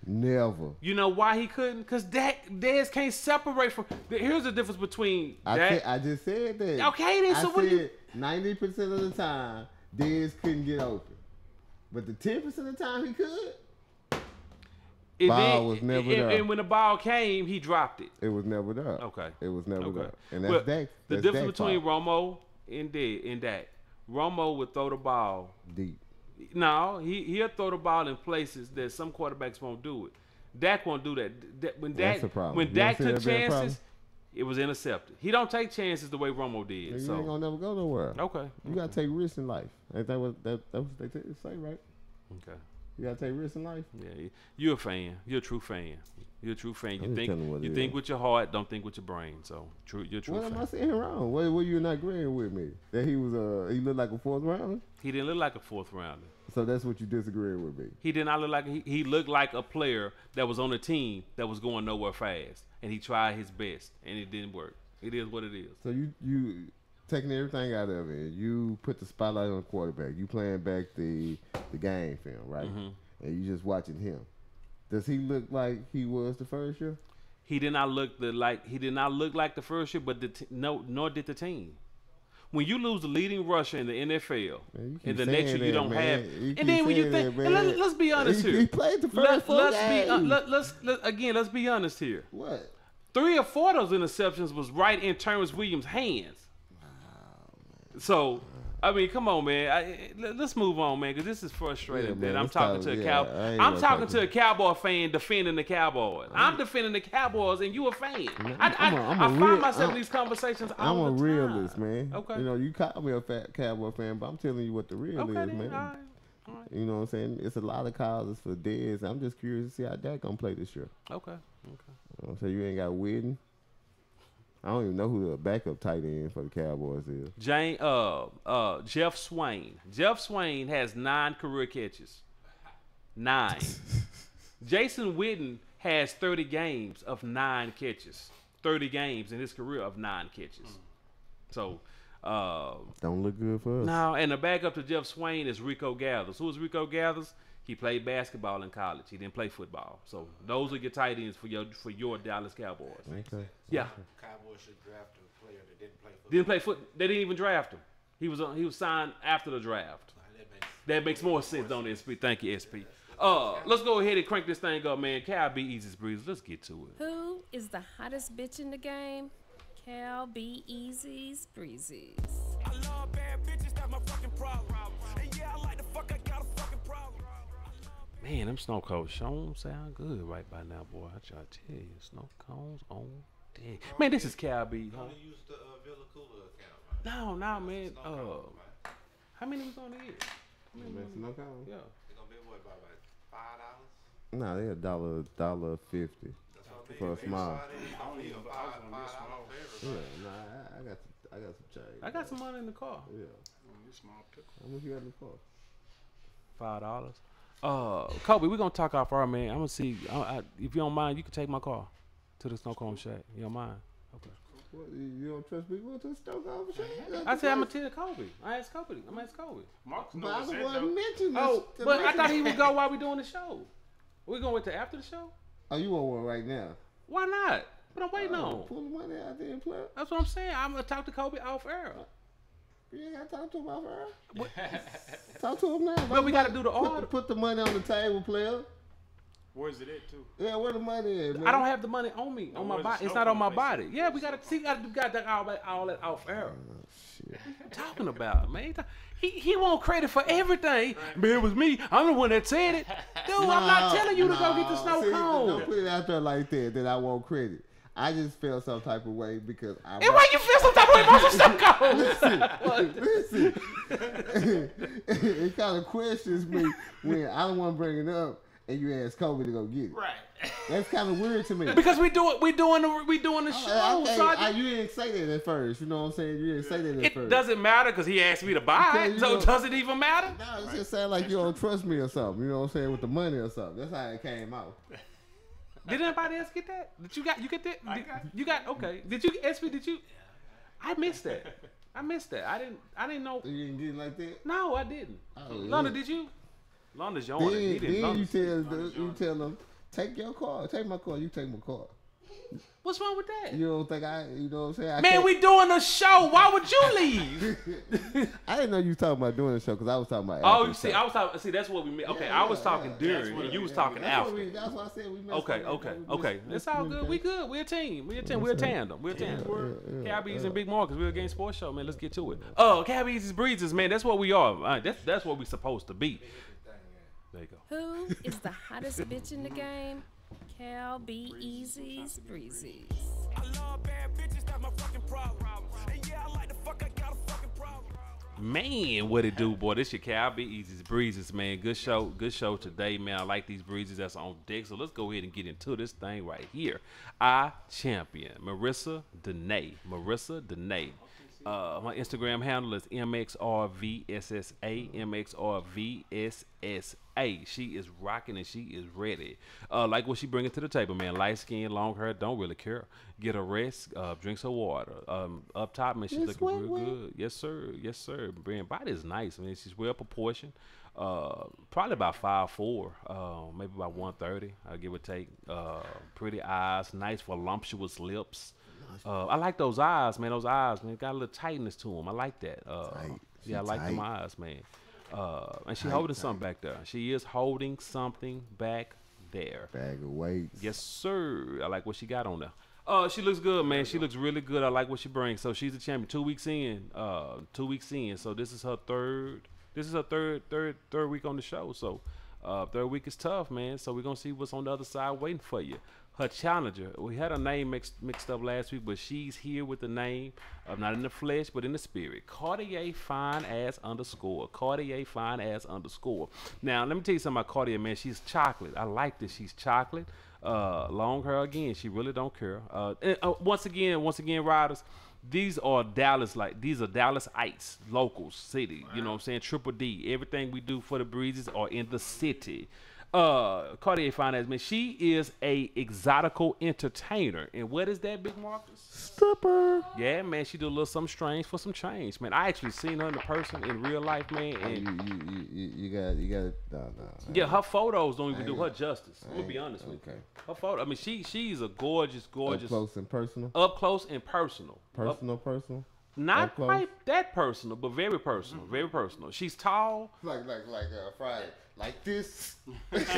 Never. You know why he couldn't? Because Dez can't separate from. Here's the difference between Dak. I just said that. Okay, then. So what? 90% of the time, Dez couldn't get open, but the 10% of the time he could. Ball was never there. And when the ball came, he dropped it. It was never there. Okay. It was never there. And that's Dak. The difference between Romo and Dak. Romo would throw the ball deep. No, he'll throw the ball in places that some quarterbacks won't do it. Dak won't do that. When Dak took chances, it was intercepted. He don't take chances the way Romo did. You so ain't gonna never go nowhere. Okay. You gotta take risks in life. Ain't that what they say, right? Okay. You gotta take risks in life. Yeah, you're a fan. You're a true fan. You're a true fan. You think with your heart, don't think with your brain. So you're a true fan. What am I saying wrong? What you not agreeing with me? That he was he looked like a fourth rounder? He didn't look like a fourth rounder. So that's what you disagree with me. He did not look like he looked like a player that was on a team that was going nowhere fast, and he tried his best, and it didn't work. It is what it is. So you taking everything out of it. You put the spotlight on the quarterback. You playing back the game film, right? Mm-hmm. And you just watching him. Does he look like he was the first year? He did not look like the first year, but nor did the team. When you lose the leading rusher in the NFL, and the next year you don't have, and then when you think, let's be honest here. He played the first let's be honest here. What? 3 or 4 of those interceptions was right in Terrence Williams' hands. So, I mean, come on, man. Let's move on, man, because this is frustrating. Yeah, man, I'm talking to a Cowboy. I'm talking to a Cowboy fan defending the Cowboys. I'm defending the Cowboys, and you a fan. I find myself in these conversations all the time. I'm a realist, man. Okay. You know, you call me a Cowboy fan, but I'm telling you what the real is, man. All right. You know what I'm saying? It's a lot of causes for Dez. I'm just curious to see how Dak gonna play this year. Okay. So you ain't got Whitten. I don't even know who the backup tight end for the Cowboys is. Jeff Swain. Jeff Swain has 9 career catches. 9. Jason Witten has 30 games of 9 catches. 30 games in his career of 9 catches. So don't look good for us. No, and the backup to Jeff Swain is Rico Gathers. Who is Rico Gathers? He played basketball in college. He didn't play football. So those are your tight ends for your Dallas Cowboys. Okay. Yeah. Cowboys should draft a player that didn't play football. Didn't play foot. They didn't even draft him. He was signed after the draft. That makes more sense, don't it, SP? Thank you, SP. Let's go ahead and crank this thing up, man. Cal B Easy's Breeze. Let's get to it. Who is the hottest bitch in the game? Cal B Easy's Breezes. I love bad bitches, that's my fucking problem. And yeah, I like the fuck, I got a fucking problem. Man, them snow cones don't sound good right by now, boy. I try to tell you, snow cones on deck. Man, this is Cal B. Huh? Only use the Villa Koola account, man. No, man. How many was on the end? Snow cones? Yeah. They're gonna be what, about like $5? Nah, they $1.50 for a small. Yeah, nah, I got some change. I got some money in the car. Yeah. How much you got in the car? $5. Kobe, we're gonna talk off our man. I'm gonna see if you don't mind, you can take my car to the snow cone shack. You don't mind? Okay. What, you don't trust me going to the store over shit? I said I'm gonna tell Kobe. I asked Kobe. I'm gonna ask Kobe. Marcus But I don't want to mention this. Oh, but I thought he would go while we doing the show. We going wait till after the show? Oh, you want one right now? Why not? What I'm waiting on? Pull the money out there and play. That's what I'm saying. I'm gonna talk to Kobe off air. You ain't gotta talk to him off air. Talk to him now. But we gotta do the order. Put the money on the table, player. Where's it at, too? Yeah, where the money is, man? I don't have the money on me, on my body. It's not on my body. Yeah, we gotta see. Got that all that off air. Shit. What you talking about, man? He want credit for everything. Man, it was me. I'm the one that said it. Dude, I'm not telling you to go get the snow cone. Don't put it out there like that I want credit. I just felt some type of way because I. And why you feel some type of way about some snow Listen. It kind of questions me when I don't want to bring it up and you ask Kobe to go get it. Right. That's kind of weird to me. Because we doing the show. You didn't say that at first. You know what I'm saying? You didn't say that at first. It doesn't matter because he asked me to buy it. So does it even matter? No, it just sound like you don't trust me or something. You know what I'm saying? With the money or something. That's how it came out. Did anybody else get that? You get that? You got okay. Did you? I missed that. I didn't know. You didn't get it like that? No, I didn't. Oh, London, did you? London's your owner. He didn't. Then you tell them, take your car, take my car, you take my car. What's wrong with that? You don't think you know what I'm saying? Man, we doing a show. Why would you leave? I didn't know you was talking about doing the show because I was talking about. Oh, you see, I was talking. See, that's what we meant. Okay, I was talking during, and you was talking after. That's why I said we messed Okay. It's all good. We good. We're a team. We're a tandem. Cabbies and Big Marcus. We're a game sports show, man. Let's get to it. Cabbies and Breezes, man. That's what we are. That's what we supposed to be. There you go. Who is the hottest bitch in the game? Cal B. Easy's Breezes. I love bad bitches, that's my fucking problem. And yeah, I like the fuck, I got a fucking problem. Man, what it do, boy? This your Cal B. Easy's Breezes, man. Good show today, man. I like these breezes that's on deck. So let's go ahead and get into this thing right here. Our champion, Marissa Danae. My Instagram handle is MXRVSSA. MXRVSSA. She is rocking and she is ready. Like what she bringing to the table, man. Light skin, long hair, don't really care. Get a rest, drinks her water. Up top, man, she's looking real good. Yes, sir. Brand body is nice, man. She's well proportioned. Probably about 5'4", maybe about 130. I'll give or take. Pretty eyes, nice voluptuous lips. I like those eyes, man. Those eyes, man, got a little tightness to them. I like that. I like them eyes, man. And she holding something back there. She is holding something back there. Bag of weights. Yes, sir. I like what she got on there. She looks good, man. She looks really good. I like what she brings. So she's a champion. 2 weeks in. 2 weeks in. So this is her third. This is her third week on the show. So third week is tough, man. So we're gonna see what's on the other side waiting for you. Her challenger, we had her name mixed up last week, but she's here with the name of not in the flesh, but in the spirit. Cartier Fine Ass _. Cartier Fine Ass _. Now, let me tell you something about Cartier, man. She's chocolate. I like this. She's chocolate. Long hair again. She really don't care. Once again, riders. These are Dallasites, locals, city. You know what I'm saying? Triple D. Everything we do for the breezes are in the city. Cartier Finance, man, she is a exotical entertainer. And what is that, Big Marcus? Stripper. Yeah, man, she do a little something strange for some change, man. I actually seen her in person in real life, man. And you got no. Yeah, her photos don't even do her justice. I'm gonna be honest with you. Her photo, I mean, she's a gorgeous. Up close and personal. Up close and personal. Personal. Not quite that personal, but very personal. Very personal. She's tall. Like Friday. Like this. What's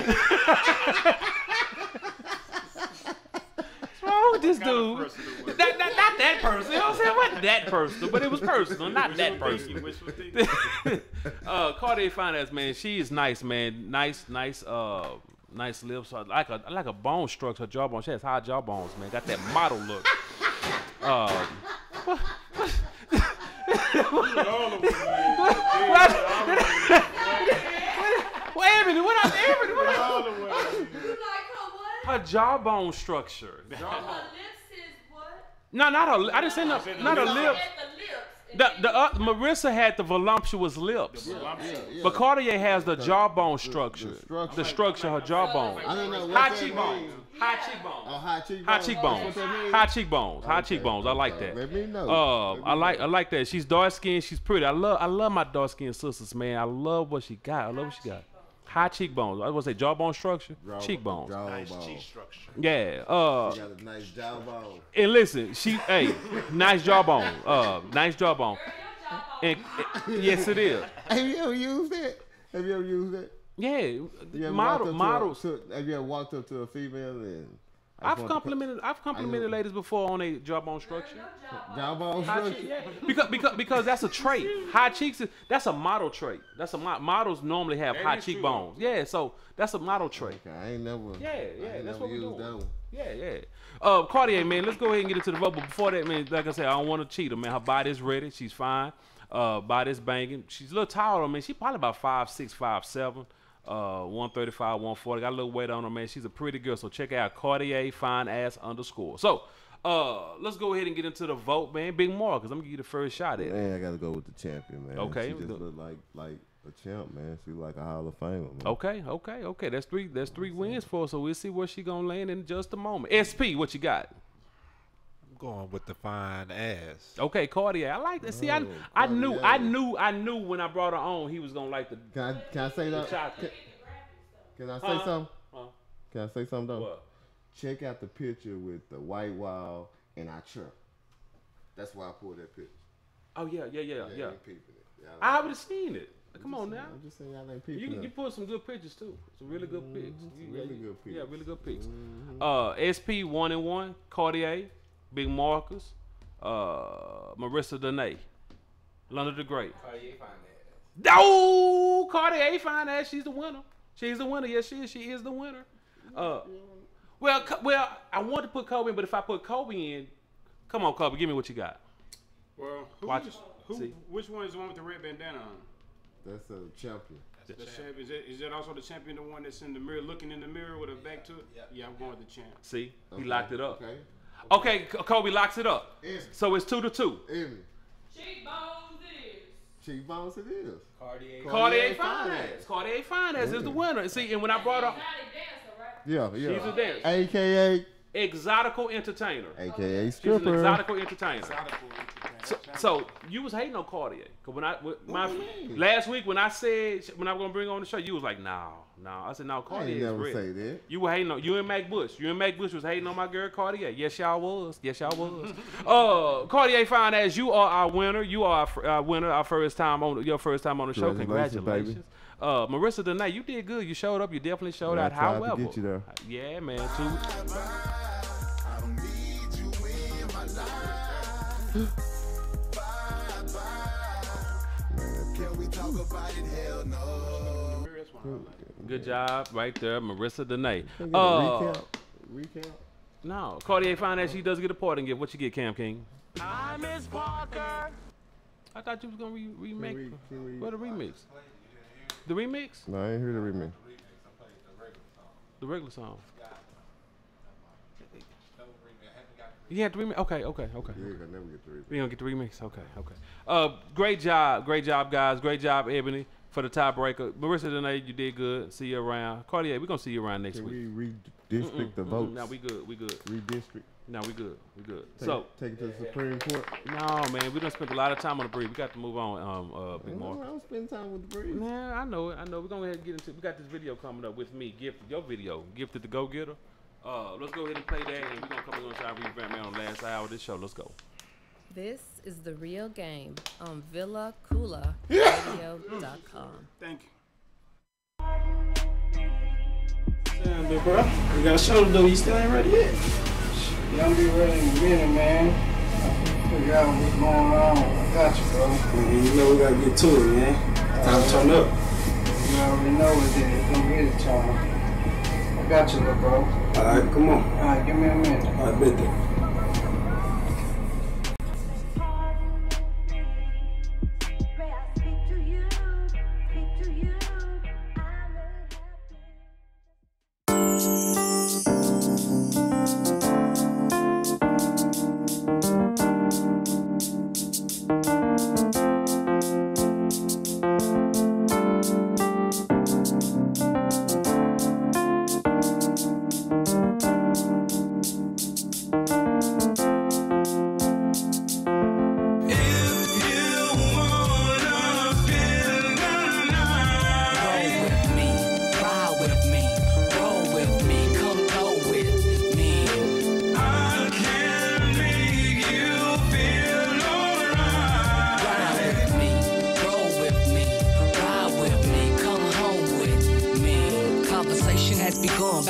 wrong with this dude? Not that person. You know what I'm saying? It wasn't that personal, but it was personal. Not that personal. Cartier Finance, man. She is nice, man. Nice lips. Like a bone structure. Her jawbone. She has high jawbones, man. Got that model look. Her jawbone structure. Her lips is what? No, not her. I didn't say not her lips. Marissa had the voluptuous lips, but Cartier has the jawbone structure. The structure of her jawbone. I don't know what High that cheekbones. means. High cheekbones. Oh, high cheekbones. High cheekbones. That's what that means? High cheekbones. High Okay, cheekbones. I like that. Let me know. I like that. She's dark skinned. She's pretty. I love my dark skinned sisters, man. I love what she got. I love what she got. High cheekbones. I was gonna say jawbone structure. Cheekbones. Nice cheek structure. Yeah. She got a nice jawbone. And listen, nice jawbone. Nice jawbone. And yes, it is. Have you ever used it? Yeah. Models. Models. Have you ever walked up to a female and? I've complimented ladies before on a jawbone structure. Jawbone structure. Yeah. Because that's a trait. High cheeks. That's a model trait. Models normally have high cheekbones. Yeah. So that's a model trait. Okay, I ain't never. Yeah. That's what we do. That one. Yeah. Cartier, man. Let's go ahead and get into the vote. But before that, man, like I said, I don't want to cheat her, man. Her body's ready. She's fine. Body's banging. She's a little taller, man. She's probably about 5'6", 5'7". 135, 140. Got a little weight on her, man. She's a pretty girl. So check out Cartier Fine Ass _ So let's go ahead and get into the vote, man. Big Marcus, I'm gonna give you the first shot at it. Man, I gotta go with the champion, man. Okay. She just look like a champ, man. She like a Hall of Famer, man. Okay. That's three wins for her. So we'll see where she gonna land in just a moment. SP, what you got? Going with the fine ass. Okay, Cartier. I like that. See, I knew when I brought her on, he was gonna like the. Can I say that? Can I say something? Can I say something though? What? Check out the picture with the white wall and our truck. That's why I pulled that picture. Oh yeah. Ain't peeping it. I would have seen it. Come on now. I'm just saying y'all ain't peeping. You pulled some good pictures too. Some really good pics. Really good pics. Yeah, really good pics. SP 1-1, Cartier, Big Marcus, Marissa Danae, London the Great. Cartier fine ass. Oh, Cartier fine ass. She's the winner. She's the winner. Yes, she is. She is the winner. Well, I want to put Kobe in, but if I put Kobe in, come on, Kobe, give me what you got. Well, which one is the one with the red bandana on? That's a champion. The champ. Is that also the champion, the one that's in the mirror, looking in the mirror with a back to it? Yeah, I'm going with the champ. See, he locked it up. Okay, Kobe locks it up. So it's 2-2. Cheekbones it is. Cartier Finance. Cartier Finance is the winner. See, and when I brought up, yeah, she's a dancer. AKA Exotical Entertainer. AKA She's an stripper. exotical entertainer. So you was hating on Cartier. Cause last week when I said when I was gonna bring her on the show, you was like, no. I said, no, Cartier is never ready. say that. You were hating on you and Mac Bush. You and Mac Bush was hating on my girl Cartier. Yes, y'all was. Cartier Fine Ass, you are our winner. You are our winner. Your first time on the show. Congratulations. Baby. Marissa Danae, you did good. You showed up. You definitely showed out. However, to get you there. Yeah, man. Good job right there, Marissa Danae. Recap? No, Cartier Finance, she does get a parting gift. What you get, Cam King? Hi, Miss Parker. I thought you was gonna remake. What the remix? The remix? No, I ain't hear the remix. The regular song. You had the remix? Okay. Yeah, I never get the remix. We don't get the remix? Okay. Great job, guys. Great job, Ebony, for the tiebreaker. Marissa Danae, you did good. See you around. Cartier, we're gonna see you around next week. We redistrict the votes. No, we good. Redistrict. No, we good. Take it to the Supreme Court. No, man, we done spent a lot of time on the breed. We got to move on. Big Mark. I don't spend time with the breed. Man, I know it. We're gonna go ahead and get into. We got this video coming up with me. Your video, Gifted the Go Getter. Let's go ahead and play that, and we're gonna come inside revamp man on the last hour of this show. Let's go. This is The Real Game on VillaCoolaradio.com. Thank you. Damn, big bro. We got a show to do. You still ain't ready yet. Yeah, I'm be ready in a minute, man. I figure out what's going on. I got you, bro. You know we gotta get to it, man. Time to turn up. You already know what it is. Don't get it, Tom. I got you, little bro. Alright, come on. Alright, give me a minute. I bet that.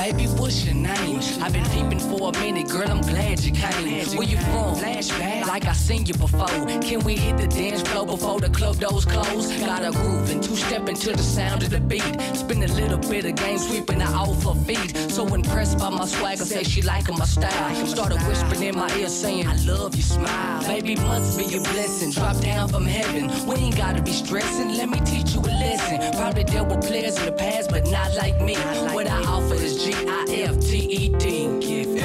Baby, what's your name? I've been peeping for a minute, girl, I'm glad you came. Where you from? Flashback, like I seen you before. Can we hit the dance floor before the club doors close? Got a groove and two-step into the sound of the beat. Spin a little bit of game, sweeping her off her feet. So impressed by my swagger, say she liking my style. Started whispering in my ear saying, I love your smile. Baby, must be a blessing, drop down from heaven. We ain't gotta be stressing, let me teach you a lesson. Probably dealt with players in the past, but not like me. What I offer is GIFTED. Gift.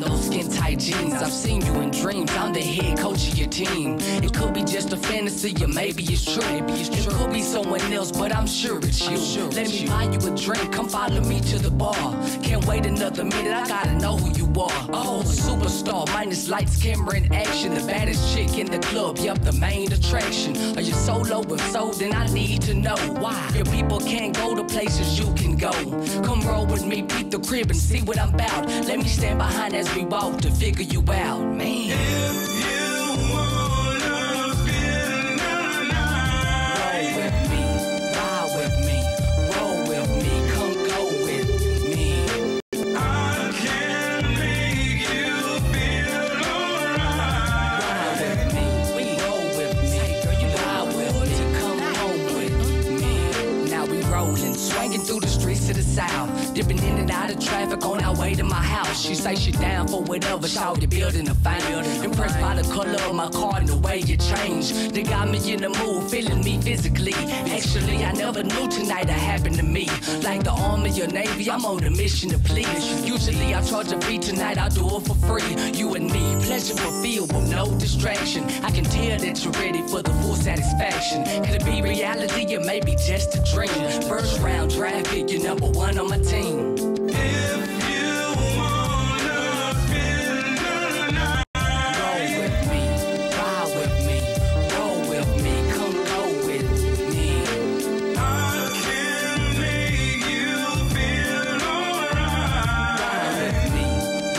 Those skin tight jeans, I've seen you in dreams. I'm the head coach of your team. It could be just a fantasy, or maybe it's true. It could be someone else, but I'm sure it's you. Let me buy you a drink, come follow me to the bar. Can't wait another minute, I gotta know who you are. Oh, a superstar, minus lights, camera, and action. The baddest chick in the club, yup, the main attraction. Are you solo? If so, then I need to know why. Your people can't go to places you can go. Come roll with me, beat the crib, and see what I'm about. Let me stand behind as we walk to figure you out, man. If you wanna spend the night, roll with me, ride with me, roll with me, come go with me. I can make you feel alright. Ride with me, roll with me, girl, you ride with me, come home with me. Now we rolling, swinging through the streets of the South, dipping in and out of traffic on our way to my house. She say she down for whatever, shout the building a fine. Impressed by the color of my car and the way you changed. They got me in the mood, feeling me physically. Actually, I never knew tonight it happened to me. Like the army or navy, I'm on a mission to please. Usually I charge a fee, tonight I'll do it for free. You and me, pleasure fulfilled with no distraction. I can tell that you're ready for the full satisfaction. Could it be reality or maybe just a dream? First round draft pick, you're number one on my team. If you wanna spend the night, roll with me, ride with me, roll with me, come go with me. I can make you feel alright. Ride with me,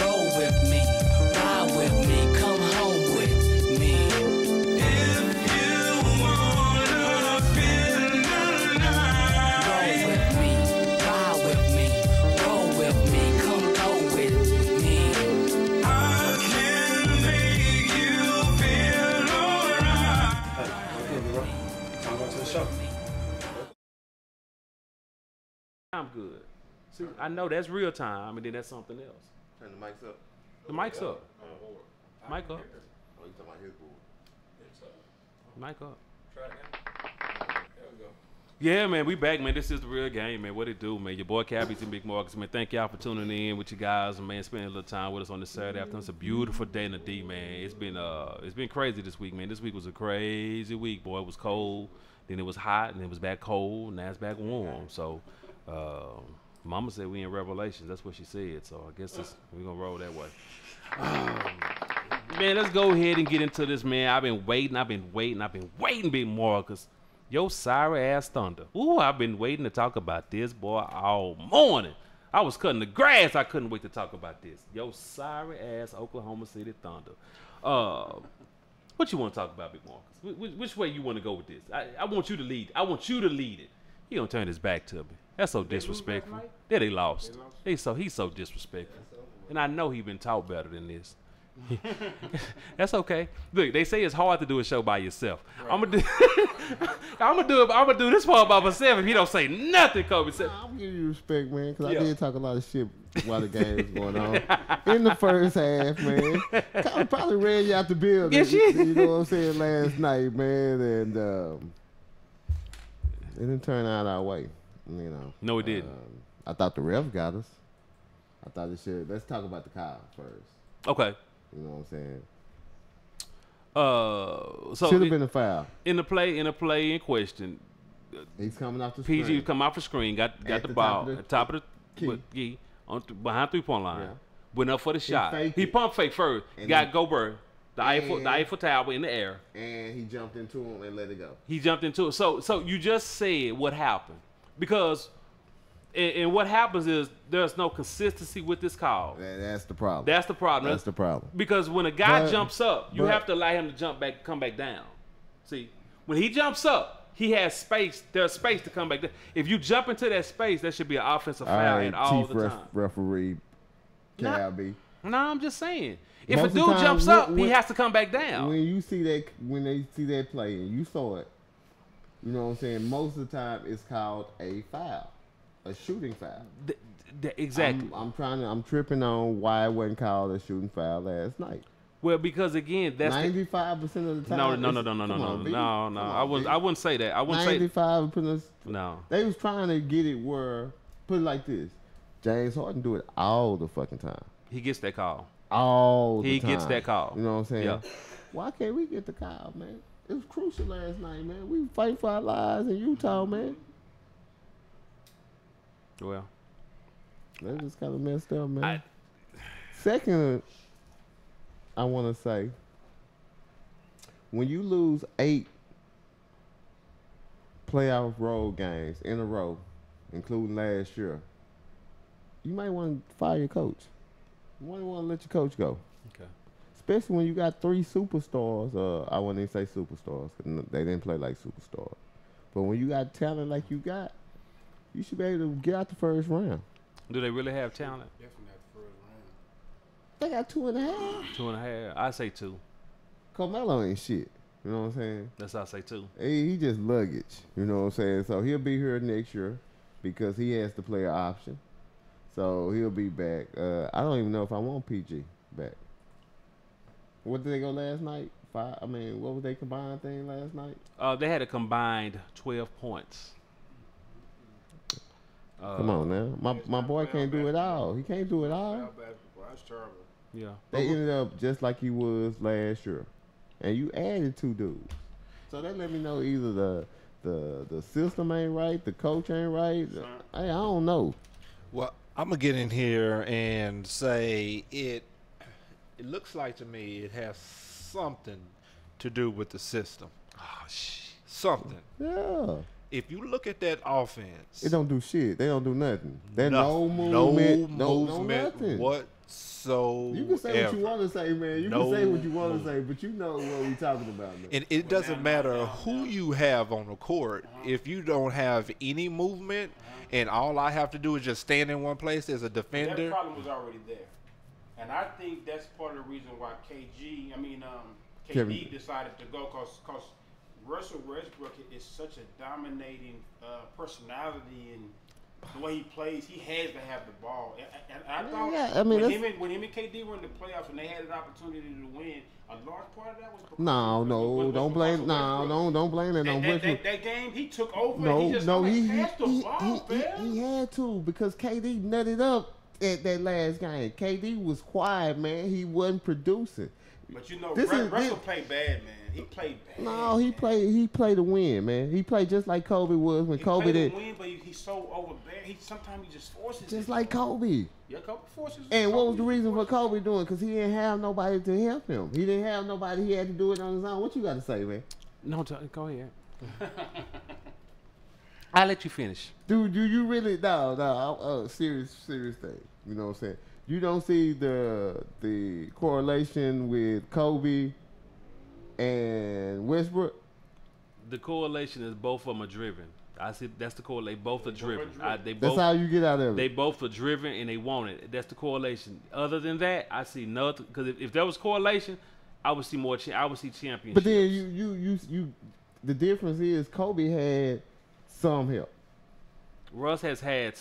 roll with me, ride with me, come home with me. If you wanna spend the night, roll with me, ride with me, roll with me, come go with me. I can make you feel alright. I'm going to the show. I'm good. See, I know that's real time, and then that's something else. Turn the mics up. The mic's up. Mic up. Oh, you talking about his board? Mic up. Try it again. There we go. Yeah, man, we back, man. This is the real game, man. What it do, man? Your boy Cabby's and Big Marcus, man. Thank y'all for tuning in with you guys, man. Spending a little time with us on this Saturday afternoon. It's a beautiful day in the D, man. It's been crazy this week, man. This week was a crazy week, boy. It was cold, then it was hot, and it was back cold, and now it's back warm. So, Mama said we in Revelations. That's what she said. So I guess we're gonna roll that way. Man, let's go ahead and get into this, man. I've been waiting, Big Marcus. Yo, sorry ass Thunder. Ooh, I've been waiting to talk about this, boy, all morning. I was cutting the grass. I couldn't wait to talk about this. Yo, sorry ass Oklahoma City Thunder. What you want to talk about, Big Marcus? Which way you want to go with this? I want you to lead. I want you to lead it. He gonna turn his back to me. That's so disrespectful. Yeah, they lost. He's so disrespectful. And I know he been taught better than this. That's okay. Look, they say it's hard to do a show by yourself. Right. I'm gonna do this part by myself if he don't say nothing, Kobe said. I'll give you respect, man, because I did talk a lot of shit while the game was going on. In the first half, man. I probably ran you out the building. Yes, you know what I'm saying, last night, man, and it didn't turn out our way. You know. No, it didn't. I thought the ref got us. I thought it should. Let's talk about the call first. Okay. You know what I'm saying? So should have been a foul. In the play in question. He's coming off the screen. PG come off the screen, got the ball at the top of the key, behind 3-point line. Yeah. Went up for the shot. He pump fake first. And got Gobert. The Eiffel Tower in the air. And he jumped into him and let it go. He jumped into it. So you just said what happened. Because and what happens is there's no consistency with this call. That's the problem. That's the problem. That's the problem. Because when a guy jumps up, you have to allow him to come back down. See, when he jumps up, he has space. There's space to come back down. If you jump into that space, that should be an offensive foul at all the time. Referee, Calby. No, I'm just saying. If a dude jumps up, he has to come back down. When you see that, when they see that play and you saw it, you know what I'm saying? Most of the time, it's called a foul, a shooting foul. Exactly. I'm tripping on why it wasn't called a shooting foul last night. Well, because again, that's 95% of the time. No. I wouldn't say that. I wouldn't say 95%. No. They was trying to get it where, put it like this: James Harden do it all the fucking time. He gets that call. All the He time. gets that call. You know what I'm saying? Yeah. Why can't we get the call, man? It was crucial last night, man. We fight for our lives in Utah, man. Well, that just kind of messed up, man. Second, I want to say, when you lose 8 playoff road games in a row, including last year, you might want to fire your coach. You might want to let your coach go. Okay. Especially when you got 3 superstars. I wouldn't even say superstars, 'cause they didn't play like superstars. But when you got talent like you got, you should be able to get out the first round. Do they really have talent? Definitely not the first round. They got 2.5. 2.5. I say 2. Carmelo ain't shit. You know what I'm saying? That's how I say 2. He just luggage. You know what I'm saying? So he'll be here next year because he has the player option. So he'll be back. I don't even know if I want PG back. What did they go last night? 5. I mean, what was their combined thing last night? They had a combined 12 points. Come on now, my boy can't do it all. He can't do it all. That's terrible. Yeah. They ended up just like he was last year, and you added 2 dudes. So that let me know either the system ain't right, the coach ain't right. I don't know. Well, I'm gonna get in here and say it looks like to me it has something to do with the system. Oh shit. Something. Yeah. If you look at that offense, It don't do shit. They don't do nothing. There's no movement. No nothing. whatsoever. You can say what you want to say, man. You can say what you want to say, but you know what we talking about, man. And it doesn't matter who you have on the court. If you don't have any movement and all I have to do is just stand in one place as a defender. That problem was already there. And I think that's part of the reason why KD decided to go because Russell Westbrook is such a dominating personality and the way he plays, he has to have the ball. And I thought when him and KD were in the playoffs and they had an opportunity to win, a large part of that was because don't blame that on Westbrook. That game he took over. And he just passed the ball, man. He had to because KD nutted up at that last game. KD was quiet, man. He wasn't producing. But you know, Russell played bad, man. He played bad. No, he played to win, man. He played just like Kobe was when Kobe did. He played to win, but he's so overbearing. Sometimes he just forces just like Kobe. Yeah, Kobe forces. And what was the reason for Kobe doing? Because he didn't have nobody to help him. He didn't have nobody. He had to do it on his own. What you got to say, man? No, go ahead. I'll let you finish. Dude, do you really? No. Serious thing. You know what I'm saying? You don't see the correlation with Kobe and Westbrook? The correlation is both of them are driven. I see that's the correlation. They both are driven. That's how you get out of it. They both are driven and they want it. That's the correlation. Other than that, I see nothing. Because if there was correlation, I would see more. I would see championships. But then you the difference is Kobe had some help. Russ has had.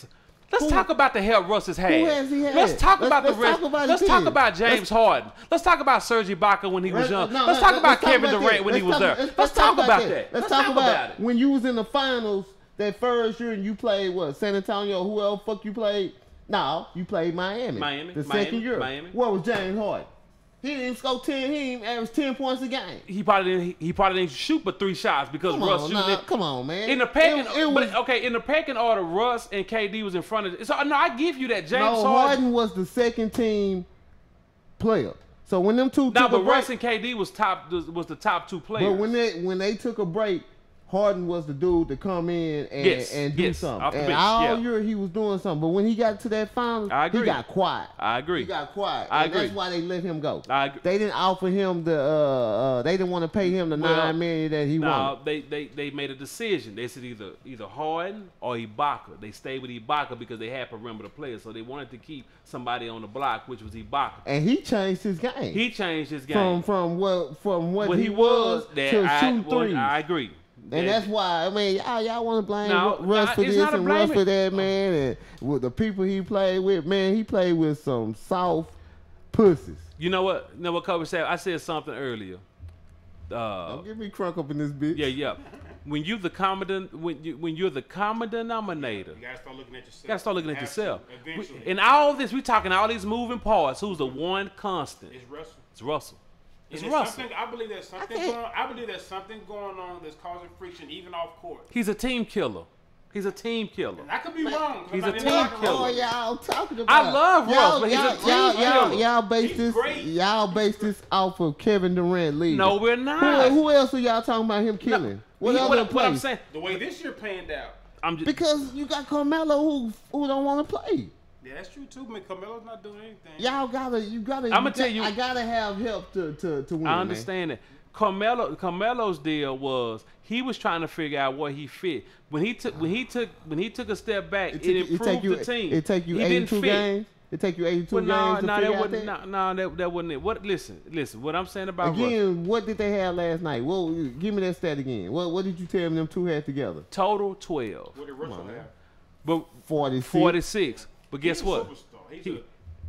Let's talk about the help Russ has had. Who has he had? Let's talk about the rest. Let's talk team. about James Harden. Let's talk about Serge Ibaka when he was young. Let's talk about Kevin Durant when he was there. Let's talk about that. Let's talk about it. When you was in the finals that first year and you played what? San Antonio? Who else fuck you played? No, you played Miami. The second year. What was James Harden? He didn't score 10. He didn't average 10 points a game. He probably didn't shoot but 3 shots because Russ shooting. Come on, man. In the pecking order, Russ and KD was in front of it. So no, I give you that. Harden was the second team player. So when them two Now, took a but break, Russ and KD was the top two players. but when they took a break, Harden was the dude to come in and do something. Off the And bench, all yeah. year he was doing something. But when he got to that finals, I agree. he got quiet. I agree. He got quiet. I and agree. That's why they let him go. I agree. They didn't offer him the they didn't want to pay him the $9 million that he wanted. They made a decision. They said either Harden or Ibaka. They stayed with Ibaka because they had perimeter players, so they wanted to keep somebody on the block, which was Ibaka. And he changed his game. He changed his game from what he was to shooting threes. I agree. And that's why, I mean, y'all want to blame No, Russ for it's this not a and Russ blame for it. that, man. And with the people he played with, man, he played with some soft pussies. You know what? Kobe said? I said something earlier. Don't get me crunk up in this bitch. Yeah. When you're the common denominator, You gotta start looking at yourself. you gotta start looking at Have yourself. to, eventually. In all this, we talking all these moving parts. Who's the one constant? It's Russell. It's Russell. Is It's there Russell. something- I believe there's something going on. I believe there's something going on that's causing friction even off court. He's a team killer. He's a team killer. I could be wrong. He's a Somebody team in the locker room. killer. Oh, y'all talking about? I love Russ, but he's a team killer. Y'all base this off of Kevin Durant leaving. No, we're not. Who else are y'all talking about him killing? What other what I'm place? saying, The way this year panned out. Because you got Carmelo who don't want to play. Yeah, that's true too. I mean, Carmelo's not doing anything. Y'all gotta. I'ma tell you- I gotta have help to win. I understand that. Carmelo's deal was he was trying to figure out where he fit. When he took a step back, it improved the team. It take you He didn't 82 fit. games. It take you 82 Well, games to that figure out wasn't. that. That wasn't it. What? Listen. What I'm saying about Russ, Again, what did they have last night? Well, give me that stat again. What did you tell them two had together? total 12. What did Russell have? But 46. But guess He's a what? superstar. He's a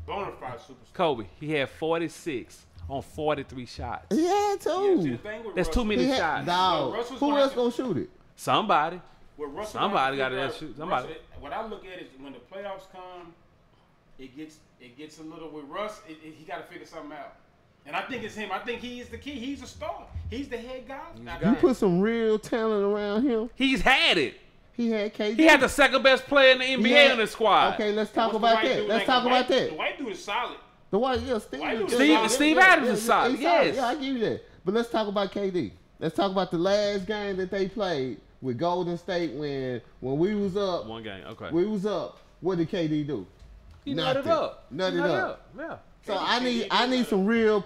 bona fide superstar. Kobe, he had 46 on 43 shots. He had Yeah, see, two. the thing with That's Russell- too many He had- shots. Dog. Russell's Who gonna else have gonna shoot it? Somebody. What Russell Somebody gonna got have to figure shoot. out- Somebody. Russell, what I look at is when the playoffs come, it gets a little with Russ. He got to figure something out. And I think it's him. I think he is the key. He's a star. He's the head guy. You put some real talent around him. He's had it. He had KD. He had the second best player in the NBA on his squad. Okay, let's talk What's the about white that. dude Let's name? talk The about white- that. The white dude is solid. The white, yeah, Steve. White dude is Steve- solid. Steve Adams is solid, he's yes. Yeah, I give you that. But let's talk about KD. Let's talk about the last game that they played with Golden State when we was up. One game, okay. We was up. What did KD do? He nutted up. Nutted up. Yeah. So I need some real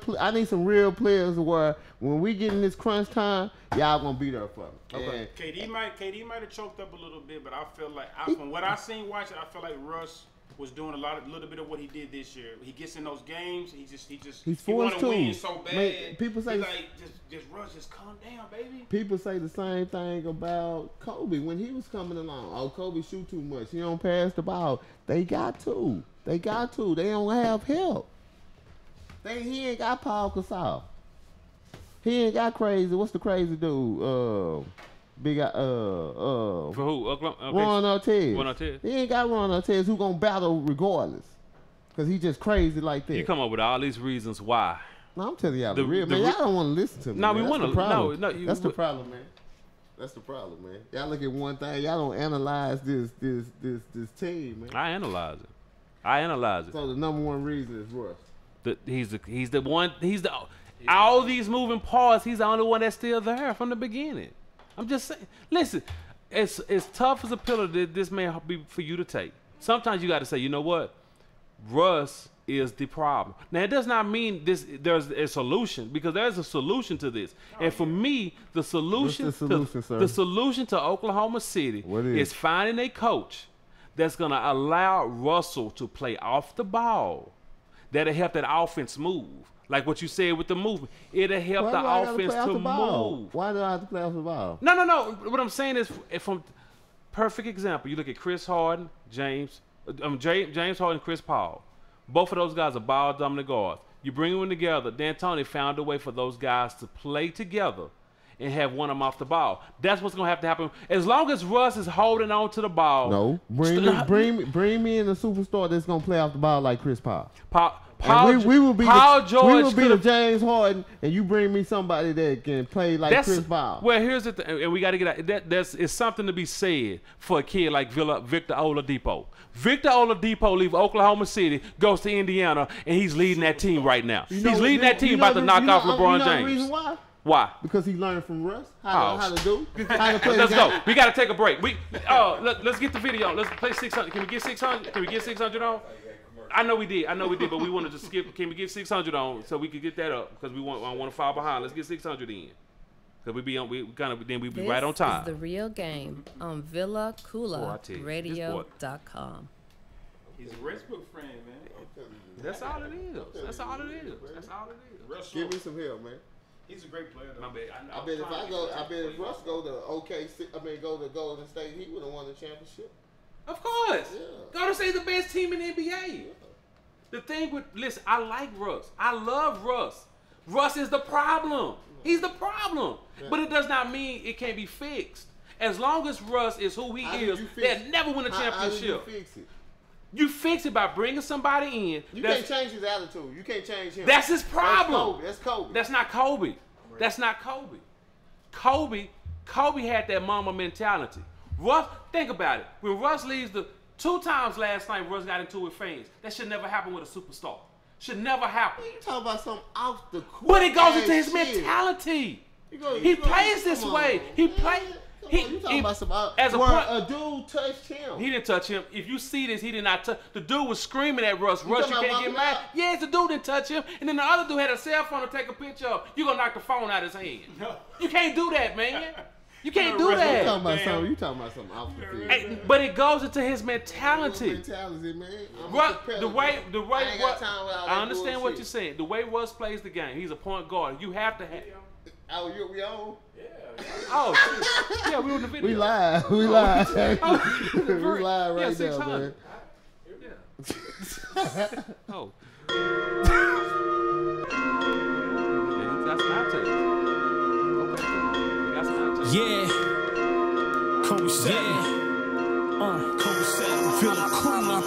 players where when we get in this crunch time, y'all gonna be there for me. Okay. KD might have choked up a little bit, but I feel like from what I seen watching, I feel like Russ was doing a little bit of what he did this year. He gets in those games, he want forced to win to. so bad. Man, people say- He's like just Russ, just calm down, baby. People say the same thing about Kobe when he was coming along. Oh, Kobe shoot too much. He don't pass the ball. They got to. They don't have help. He ain't got Paul Gasol. He ain't got crazy. What's the crazy dude? For who? Oklahoma? Okay. Ron Artest. Ron Artest. He ain't got Ron Artest who gonna battle regardless. Cause he just crazy like that. You come up with all these reasons why. No, I'm telling y'all the The- real the man. re- Y'all don't want to listen to me. No, man. we That's wanna- the problem. no, That's the problem, man. That's the problem, man. Y'all look at one thing. Y'all don't analyze this team, man. I analyze it. So the number one reason is Russ. He's the one. All these moving parts. He's the only one that's still there from the beginning. I'm just saying. Listen, it's tough as a pillar that this may be for you to take. Sometimes you got to say, you know what, Russ is the problem. Now it does not mean there's a solution, because there's a solution to this. And for me, the solution, What's the solution, sir? the solution to Oklahoma City What is? is finding a coach that's going to allow Russell to play off the ball. That'll help that offense move. Like what you said with the movement. It'll help Why the do I gotta offense play off to the ball? move. Why do I have to play off the ball? No. What I'm saying is, from perfect example, you look at Chris Harden, James Harden, Chris Paul. Both of those guys are ball dominant guards. You bring them together. D'Antoni found a way for those guys to play together and have one of them off the ball. That's what's gonna have to happen. As long as Russ is holding on to the ball. No, bring me in a superstar that's gonna play off the ball like Chris Paul. We will be the James Harden, and you bring me somebody that can play like Chris Paul. Well, here's the thing, and we got to get out. It's something to be said for a kid like Victor Oladipo. Victor Oladipo leaves Oklahoma City, goes to Indiana, and he's leading that team right now. He's leading that team about to knock off LeBron James. The reason why? Why? Because he learned from Russ how to do, how to play. Let's go. We got to take a break. Let's get the video. Let's play 600. Can we get 600? Can we get 600 on? I know we did, but we wanted to skip. Can we get 600 on so we could get that up? Because I want to fall behind. Let's get 600 in. Because we be right on time. This is The Real Game on VillaCoolaRadio.com. He's a Westbrook friend, man. That's all it is. That's all it is. Give me some help, man. He's a great player, though. I bet if Russ go to go to Golden State, he would have won the championship. Of course. Yeah. Golden State's the best team in the NBA. Yeah. The thing listen, I like Russ. I love Russ. Russ is the problem. He's the problem. Yeah. But it does not mean it can't be fixed. As long as Russ is who he is, they'll never win a championship. How do you fix it? You fix it by bringing somebody in. You can't change his attitude. You can't change him. That's his problem. That's Kobe. That's not Kobe. Right. That's not Kobe. Kobe had that mama mentality. Russ, think about it. When Russ leaves 2 times last night, Russ got into it with fans. That should never happen with a superstar. Should never happen. You talking about something off the court? But it goes into his mentality. He plays this way. He plays. You talking about some as a dude touched him. He didn't touch him. If you see this, he did not touch. The dude was screaming at Russ. Russ, you can't get mad. Yes, the dude didn't touch him. And then the other dude had a cell phone to take a picture of. You gonna knock the phone out of his hand. No. You can't do that, man. You can't do that. You talking about something off the field. Hey, but it goes into his mentality. Man. I understand what you're saying. The way Russ plays the game, he's a point guard. You have to have. Oh, we on? Yeah. Oh, yeah, we on the video. We live. We live. We live right now, man. Yeah. Oh. That's not it. Yeah. Kobe said. Kobe said. Feel the Koola.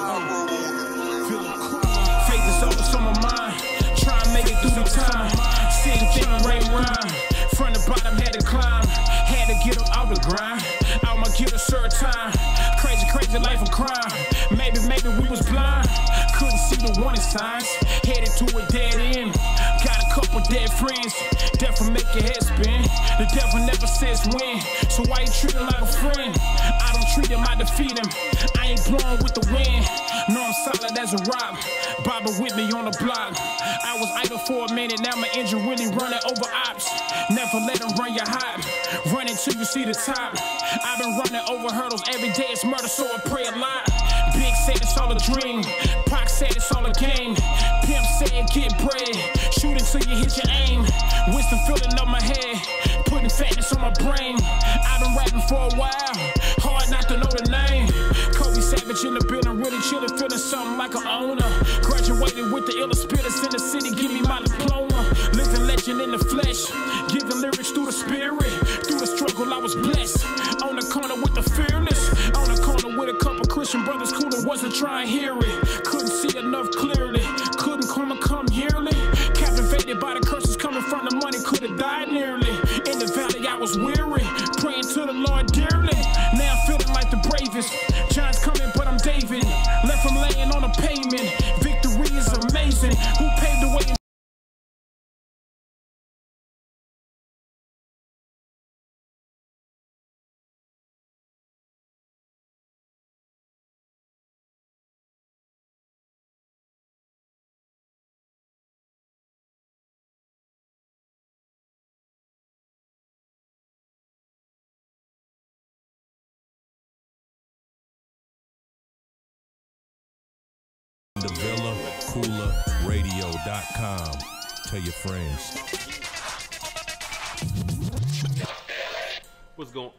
Feel the Koola. Faith is always on my mind. Try and make it through the time. Sitting thick, rain rhyme. From the bottom, had to climb. Had to get up out the grind. I'ma get a certain time. Crazy life of crime. Maybe we was blind. Couldn't see the warning signs. Headed to a dead end. Got a couple dead friends. Death will make your head spin. The devil never says when. So why you treat him like a friend? I don't treat him, I defeat him. I ain't blowing with the wind. No, I'm solid as a rock. Baba with me on the block. I was idle for a minute. Now my engine really running over ops. Never let them run your hot. Run until you see the top. I've been running over hurdles every day. It's murder, so I pray a lot. Big said it's all a dream. Pac said it's all a game. Pimp said get bread. Shoot until you hit your aim. Winston filling up my head. Putting fatness on my brain. I've been rapping for a while. Hard not to know the name. Kobe Savage in the building. Really chillin', feeling something like an owner. Graduated with the illest spitters in the city. Give me my diploma. Living legend in the flesh. Giving lyrics through the spirit. Through the struggle I was blessed. On the corner with the fearless. On the corner with a couple Christian brothers. Koola wasn't trying to hear it. Couldn't see enough clearly. Couldn't come yearly. Captivated by the curses coming from the money. Could've died nearly. In the valley I was weary. Praying to the Lord dearly. Now I'm feeling like the bravest. Giants coming but I'm David. Left him laying on the pavement. Victory is amazing. Who paved the way? The VillaCoolaRadio.com. Tell your friends. What's going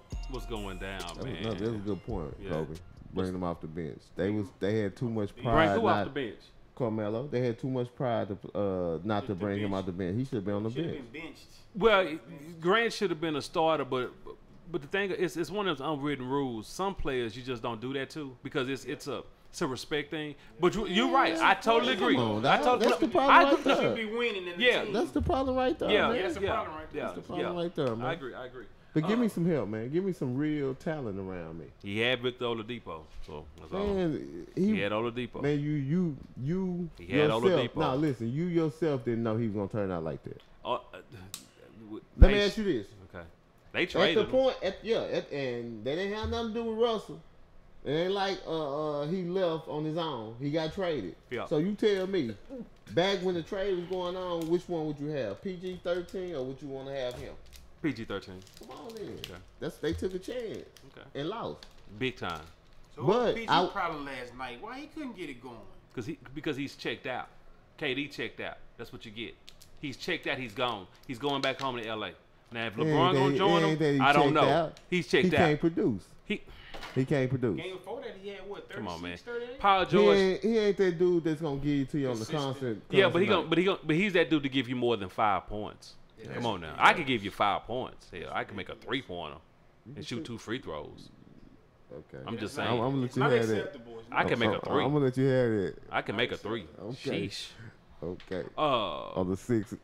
down, man? That's a good point, Yeah. Kobe. Bring them off the bench. They had too much pride. Bring who off the bench? Carmelo. They had too much pride to not to bring him out the bench. He should have been on the bench. Been benched. Well, Grant should have been a starter, but the thing is, it's one of those unwritten rules. Some players you just don't do that to because it's a respect thing. But you're right. I totally agree. That's the problem right there. Be winning in the Yeah, team. That's the problem right there. Yeah, man. That's the problem right there. Yeah, That's the problem right there, man. I agree. But give me some help, man. Give me some real talent around me. He had Victor Oladipo, so that's all. Man, He had Oladipo. Man, you He had yourself. Oladipo. Now listen, you yourself didn't know he was gonna turn out like that. Let me ask you this. Okay. They traded at the point, and they didn't have nothing to do with Russell. It ain't like he left on his own. He got traded. Yeah. So you tell me, back when the trade was going on, which one would you have? PG-13 or would you want to have him? PG-13. Come on then. Okay. They took a chance and lost. Big time. So but PG problem last night. Why he couldn't get it going? Because he's checked out. KD checked out. That's what you get. He's checked out. He's gone. He's going back home to LA. Now if LeBron gonna join him, I don't know. Out. He's checked out. He can't produce. He can't produce. Game before that, he had what? 36, Come on, man. 38? Paul George. He ain't that dude that's gonna give it to you on the constant. Yeah, but he's that dude to give you more than 5 points. Yeah, come on now. I could give you 5 points. Hell, I can make a 3-pointer and shoot 2 free throws. Okay. I'm just saying. I'm gonna let you have that. I can make a 3. I'm gonna let you have that. I can make a 3. Okay. Sheesh. Okay. On the 6.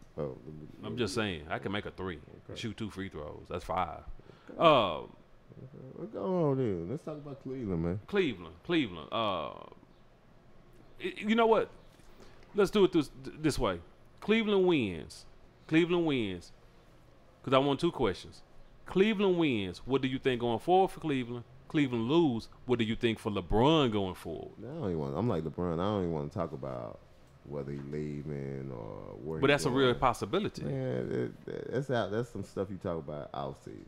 I'm just saying. I can make a 3. Shoot 2 free throws. That's 5. What's going on then? Let's talk about Cleveland, man. Cleveland. You know what? Let's do it this way. Cleveland wins. Because I want 2 questions. Cleveland wins. What do you think going forward for Cleveland? Cleveland lose. What do you think for LeBron going forward? I'm like LeBron. I don't even want to talk about whether he leaving or where. But that's a real possibility. Man, that's some stuff you talk about off season.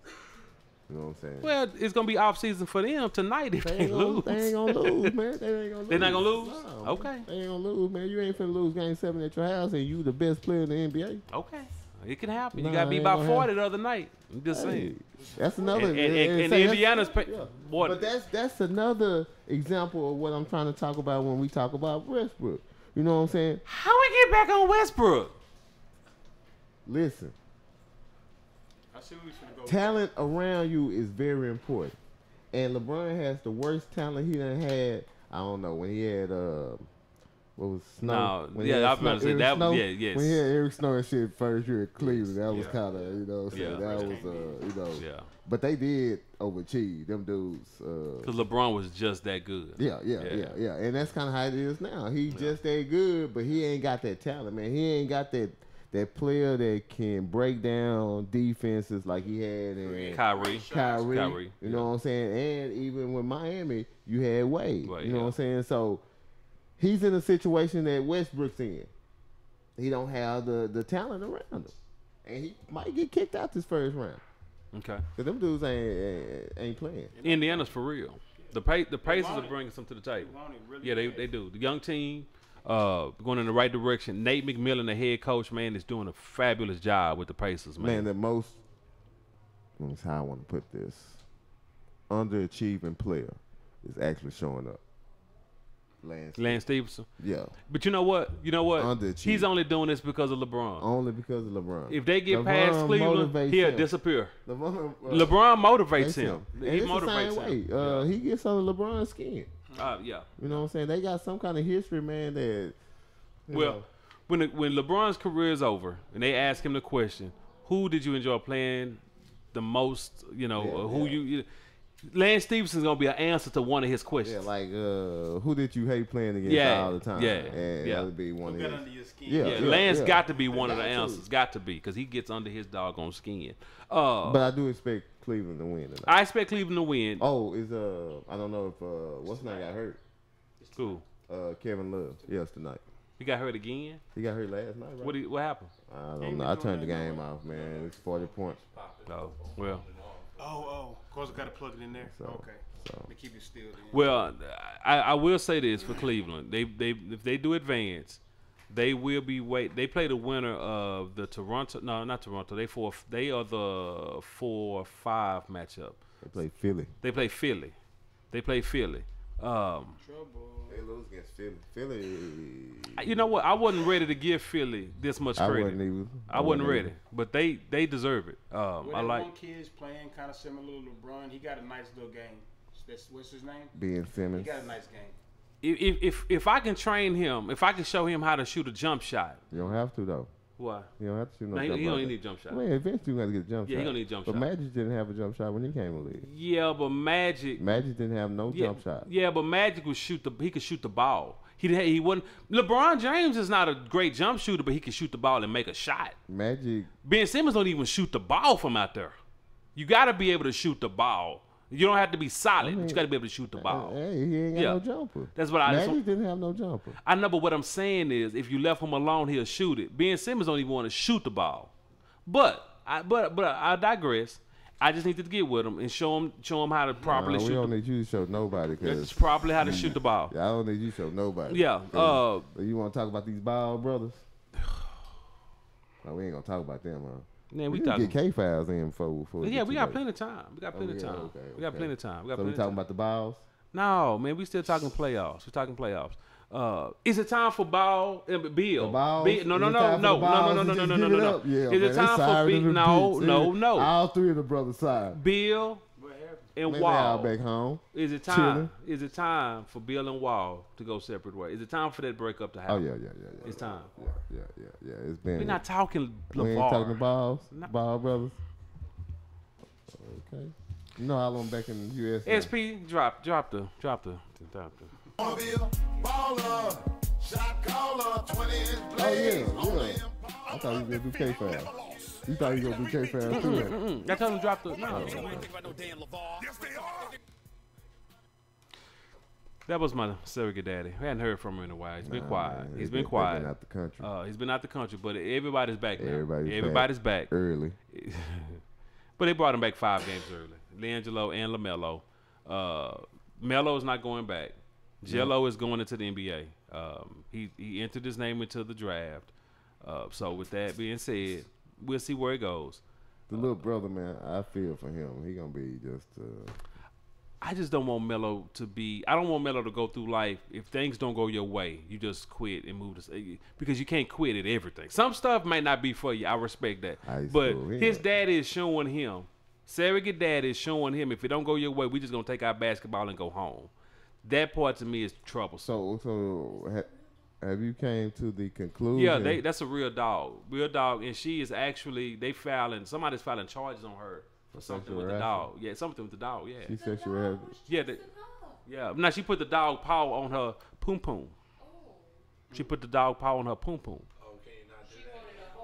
You know what I'm saying? Well, it's gonna be off season for them tonight if they lose. They ain't gonna lose, man. They're not gonna lose. No, Okay. They ain't gonna lose, man. You ain't finna lose Game 7 at your house, and you the best player in the NBA. Okay. It can happen. Nah, You got beat ain't by gonna 40 happen. the other night. I'm just saying. That's another. And Indiana's but that's another example of what I'm trying to talk about when we talk about Westbrook. You know what I'm saying? How we get back on Westbrook? Listen. I see where we should go. Talent around you is very important, and LeBron has the worst talent he done had. I don't know when he had what was Snow? No, yeah, I was gonna say that. Yes. When he had Eric Snow and shit first year at Cleveland, that was kind of that was But they did overachieve them dudes. Because LeBron was just that good. Yeah, and that's kind of how it is now. He just that good, but he ain't got that talent, man. He ain't got that player that can break down defenses like he had in Kyrie. You know what I'm saying? And even with Miami, you had Wade. You know what I'm saying? So he's in a situation that Westbrook's in. He don't have the talent around him, and he might get kicked out this first round. Okay. Cause them dudes ain't playing. Indiana's for real. The Pacers are bringing something to the table. Yeah, they do. The young team. Going in the right direction. Nate McMillan, the head coach, man, is doing a fabulous job with the Pacers, man. The most, that's how I want to put this, underachieving player is actually showing up. Lance Stevenson. Yeah. But you know what? Underachieving. He's only doing this because of LeBron. Only because of LeBron. If they get past Cleveland, he'll disappear. LeBron motivates him. He motivates him. He gets under LeBron's skin. Yeah. You know what I'm saying? They got some kind of history, man, that when LeBron's career is over and they ask him the question, who did you enjoy playing the most, Lance Stevenson's gonna be an answer to one of his questions. Yeah, like who did you hate playing against all the time? And that would be one of his. Under your skin. Lance got to be one of the answers. Got to be, because he gets under his doggone skin. But I do expect Cleveland to win tonight. I expect Cleveland to win. Oh, I don't know if what's his name got hurt. Who? Kevin Love. Yes, tonight. He got hurt again? He got hurt last night, right? What happened? I don't know. I turned the game off, man. It's 40 points. Oh, well. Of course I got to plug it in there. Okay. To keep it still. Well, I will say this for Cleveland. If they do advance, they will be They play the winner of the Toronto. No, not Toronto. They are the 4-5 matchup. They play Philly. They play Philly. They lose against Philly. Philly. You know what? I wasn't ready to give Philly this much credit. I wasn't either. I wasn't ready, but they deserve it. Well, I like. one kid's playing kind of similar to LeBron. He got a nice little game. What's his name? Ben Simmons. He got a nice game. If I can train him, if I can show him how to shoot a jump shot. You don't have to though. Why? You don't have to shoot no he jump shot. don't need a jump shot. Well, eventually you got to get a jump shot. Yeah, he gonna need a jump but shot. Magic didn't have a jump shot when he came in the league. Yeah, but Magic didn't have no jump shot. Yeah, but Magic would he could shoot the ball. He wouldn't. LeBron James is not a great jump shooter, but he can shoot the ball and make a shot. Magic. Ben Simmons don't even shoot the ball from out there. You got to be able to shoot the ball. You don't have to be solid, but you got to be able to shoot the ball. Hey, he ain't got no jumper. That's what I. Magic didn't have no jumper. I know, but what I'm saying is, if you left him alone, he'll shoot it. Ben Simmons don't even want to shoot the ball. But I digress. I just need to get with him and show him how to properly shoot. We don't need you to show nobody. That's properly how to shoot the ball. Yeah, I don't need you to show nobody. Yeah. You want to talk about these Ball brothers? No, we ain't gonna talk about them, huh? Yeah, we get K files in for yeah, we got plenty of time. We got plenty of time. Okay. We got plenty of time. So we talking about the balls? No, man, we still talking playoffs. We're talking playoffs. Is it time for Bill? The balls? No. Yeah, Is it time for Bill? No. All three of the brothers side. Bill and Maybe Wall. they all back home. Is it time? Chilling. Is it time for Bill and Wall to go separate ways? Is it time for that breakup to happen? Oh yeah. It's time. Yeah. It's been. We're not talking LeVar. We ain't talking balls. Ball brothers. Okay. You know how long back in the U.S. SP, drop the. Wanna be a baller, shot caller, 20-inch Oh blade. yeah. I thought you were gonna do K files. You thought you were gonna do K files too. I told him to drop the. No. That was my surrogate daddy. We hadn't heard from him in a while. He's been quiet. Man, He's been quiet. Been out the country. He's been out the country, but everybody's back now. Everybody's back early. But they brought him back 5 games early. LiAngelo and LaMelo. Melo is not going back. Jello is going into the NBA. He entered his name into the draft. So with that being said, we'll see where it goes. The little brother, man, I feel for him. He gonna be just. I just don't want Melo to be. I don't want Melo to go through life. If things don't go your way, you just quit and move to, because you can't quit at everything. Some stuff might not be for you. I respect that. But his daddy is showing him. Surrogate dad is showing him, if it don't go your way, we just gonna take our basketball and go home. That part to me is troublesome. So have you came to the conclusion? Yeah, that's a real dog, and she is actually somebody's filing charges on her for something with the dog. Yeah, something with the dog. Yeah, she sexual harassment. Yeah. Now she put the dog paw on her poom poom. She put the dog paw on her poom poom.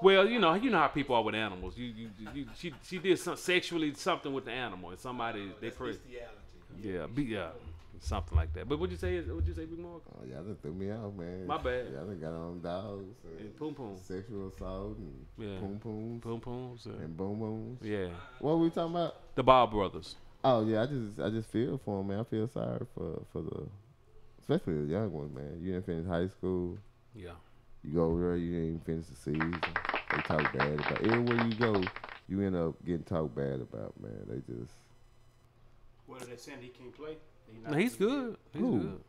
Well, you know how people are with animals. She did something with the animal, and somebody they pressed. Yeah, something like that. But what'd you say, Big Mark? Oh yeah, that threw me off, man. My bad. Yeah, I got on dogs and poom poom, sexual assault and poom pooms and boom booms. Yeah. What were we talking about? The Ball brothers. Oh yeah, I just feel for them, man. I feel sorry for especially the young ones, man. You didn't finish high school. Yeah. You go over there, you didn't even finish the season. They talk bad about everywhere you go. You end up getting talked bad about, man. They just. What are they saying? He can't play. He's good. He's good.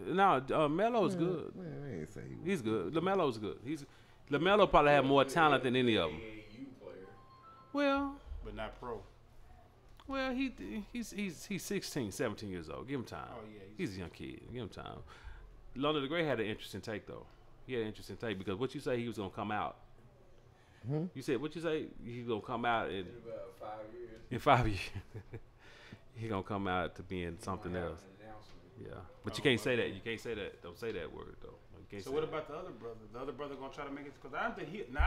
No, Melo's good. Man, I ain't say he's good. LaMelo's good. LaMelo probably have more talent than any of them. Well, but not pro. Well, he's 16, 17 years old. Give him time. Oh yeah, he's a young kid. Give him time. London the Great had an interesting take though. He had an interesting take because what you say he was gonna come out. You said what you say he's gonna come out in about 5 years. In 5 years. He gonna come out to being something else. Yeah, but you can't say that. You can't say that. Don't say that word though. So what about the other brother? The other brother gonna try to make it? Because I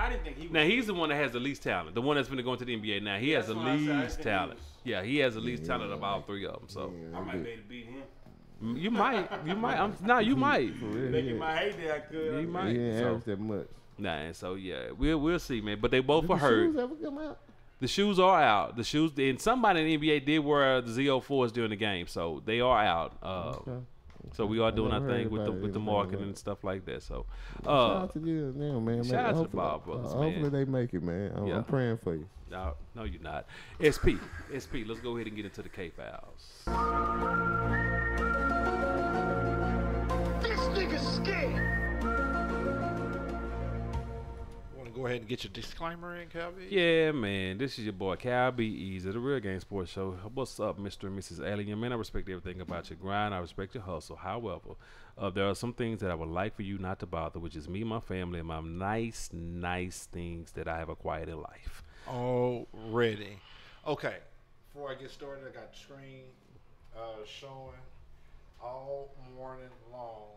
didn't think he. Now he's the one that has the least talent. The one that's been going to the NBA now. He has the least talent. Yeah, he has the least talent of all 3 of them. So I might be able to beat him. You might. You might. Making my heyday, I could. You might. He ain't average that much. Nah, so yeah, we'll see, man. But they both were hurt. Shoes ever come out? The shoes are out. The shoes, and somebody in the NBA did wear the Z04s during the game, so they are out. Okay. So we are doing our thing with the marketing and stuff like that. So shout out to you now, man. Shout out to the Ball brothers, man. Hopefully they make it, man. I'm praying for you. No, you're not. SP, let's go ahead and get into the K-Files. niggas scared. Want to go ahead and get your disclaimer in, Calvin? Yeah, man. This is your boy Cal B. Easy, the Real Game Sports Show. What's up, Mr. and Mrs. Alien? Man, I respect everything about your grind. I respect your hustle. However, there are some things that I would like for you not to bother, which is me, my family, and my nice things that I have acquired in life. Already. Okay. Before I get started, I got the screen showing all morning long.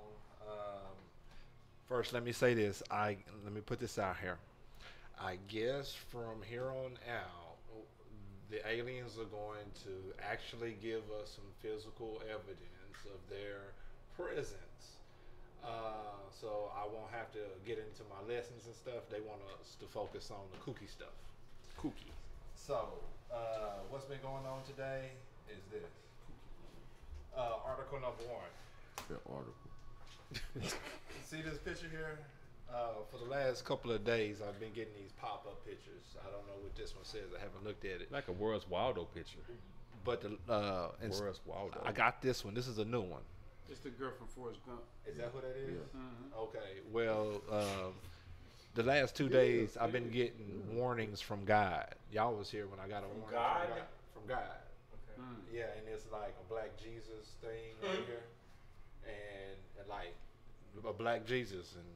First, let me say this. Let me put this out here. I guess from here on out, the aliens are going to actually give us some physical evidence of their presence. So I won't have to get into my lessons and stuff. They want us to focus on the kooky stuff. Kooky. So, what's been going on today is this. Article number 1. The article. See this picture here? For the last couple of days, I've been getting these pop-up pictures. I don't know what this one says. I haven't looked at it. Like a Where's Waldo picture. But Where's Waldo? I got this one. This is a new one. It's the girl from Forrest Gump. Is that who that is? Yeah. Mm-hmm. Okay. Well, the last 2 days, I've been getting warnings from God. Y'all was here when I got a warning from God. Okay. Yeah, and it's like a Black Jesus thing right here, and like a Black Jesus, and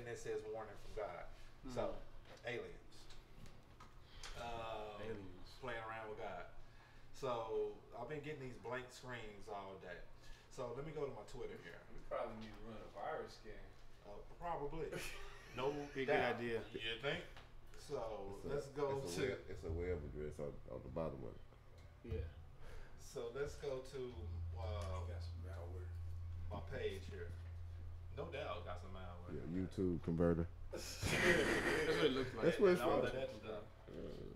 it says warning from God. So aliens, playing around with God. So I've been getting these blank screens all day. So let me go to my Twitter here. We probably need to run a virus scan. Probably. No Big doubt. idea. You think? So let's go it's to. It's a web address on the bottom of it. Yeah. So let's go to Got some malware. my page here. No doubt, got some malware. Yeah, YouTube converter. That's what it looks like. That's what it's All for. of that stuff.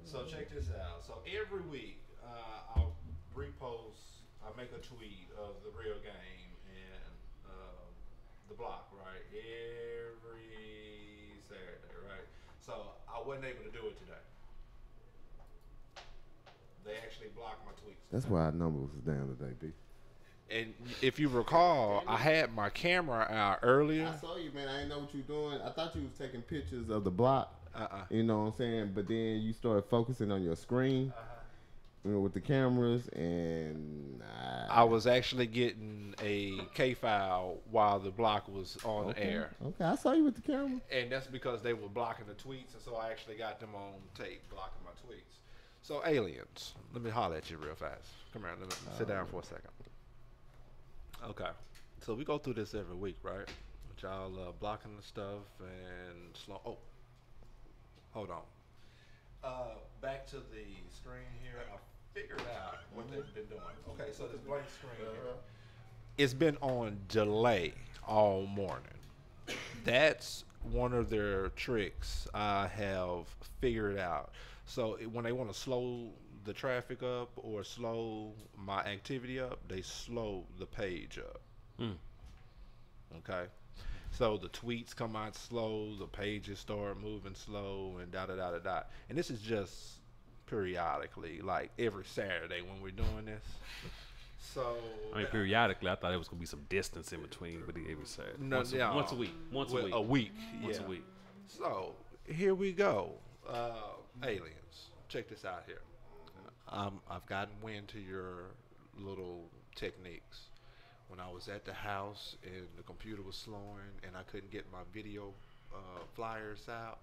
So check this out. So every week, I'll repost. I make a tweet of the real game and the block, right? Every Saturday, right? So I wasn't able to do it today. They actually blocked my tweets. That's why our number was down today, B. And if you recall, I had my camera out earlier. I saw you, man. I didn't know what you were doing. I thought you was taking pictures of the block. You know what I'm saying? But then you started focusing on your screen, you know, with the cameras, and I was actually getting a K file while the block was on the air. Okay, I saw you with the camera. And that's because they were blocking the tweets, and so I actually got them on tape blocking my tweets. So aliens, let me holler at you real fast. Come here, let me sit down for a second. Okay, so we go through this every week, right? With y'all blocking the stuff and slow. Oh, hold on. Back to the screen here. I figured out what they've been doing. Okay, so this blank screen here. It's been on delay all morning. That's one of their tricks I have figured out. So when they want to slow the traffic up or slow my activity up, they slow the page up. Okay, so the tweets come out slow, the pages start moving slow, and da da da da da. And this is just periodically, like every Saturday when we're doing this. So I mean, periodically, I thought it was gonna be some distance in between, but every Saturday, no, once a week, once a week, once a week. So here we go, aliens. Check this out here. I've gotten wind to your little techniques. When I was at the house and the computer was slowing and I couldn't get my video flyers out,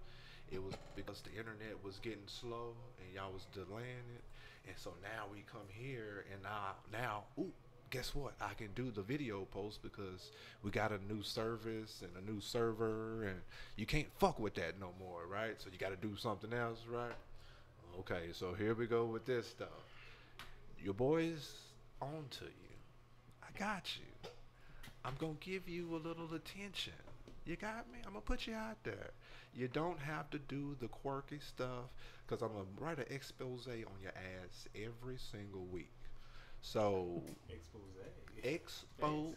it was because the internet was getting slow and y'all was delaying it. And so now we come here and now, ooh, guess what? I can do the video post because we got a new service and a new server, and you can't fuck with that no more, right? So you got to do something else, right? Okay, so here we go with this stuff. Your boy's on to you. I got you. I'm going to give you a little attention. You got me? I'm going to put you out there. You don't have to do the quirky stuff because I'm going to write an expose on your ass every single week. So, expose.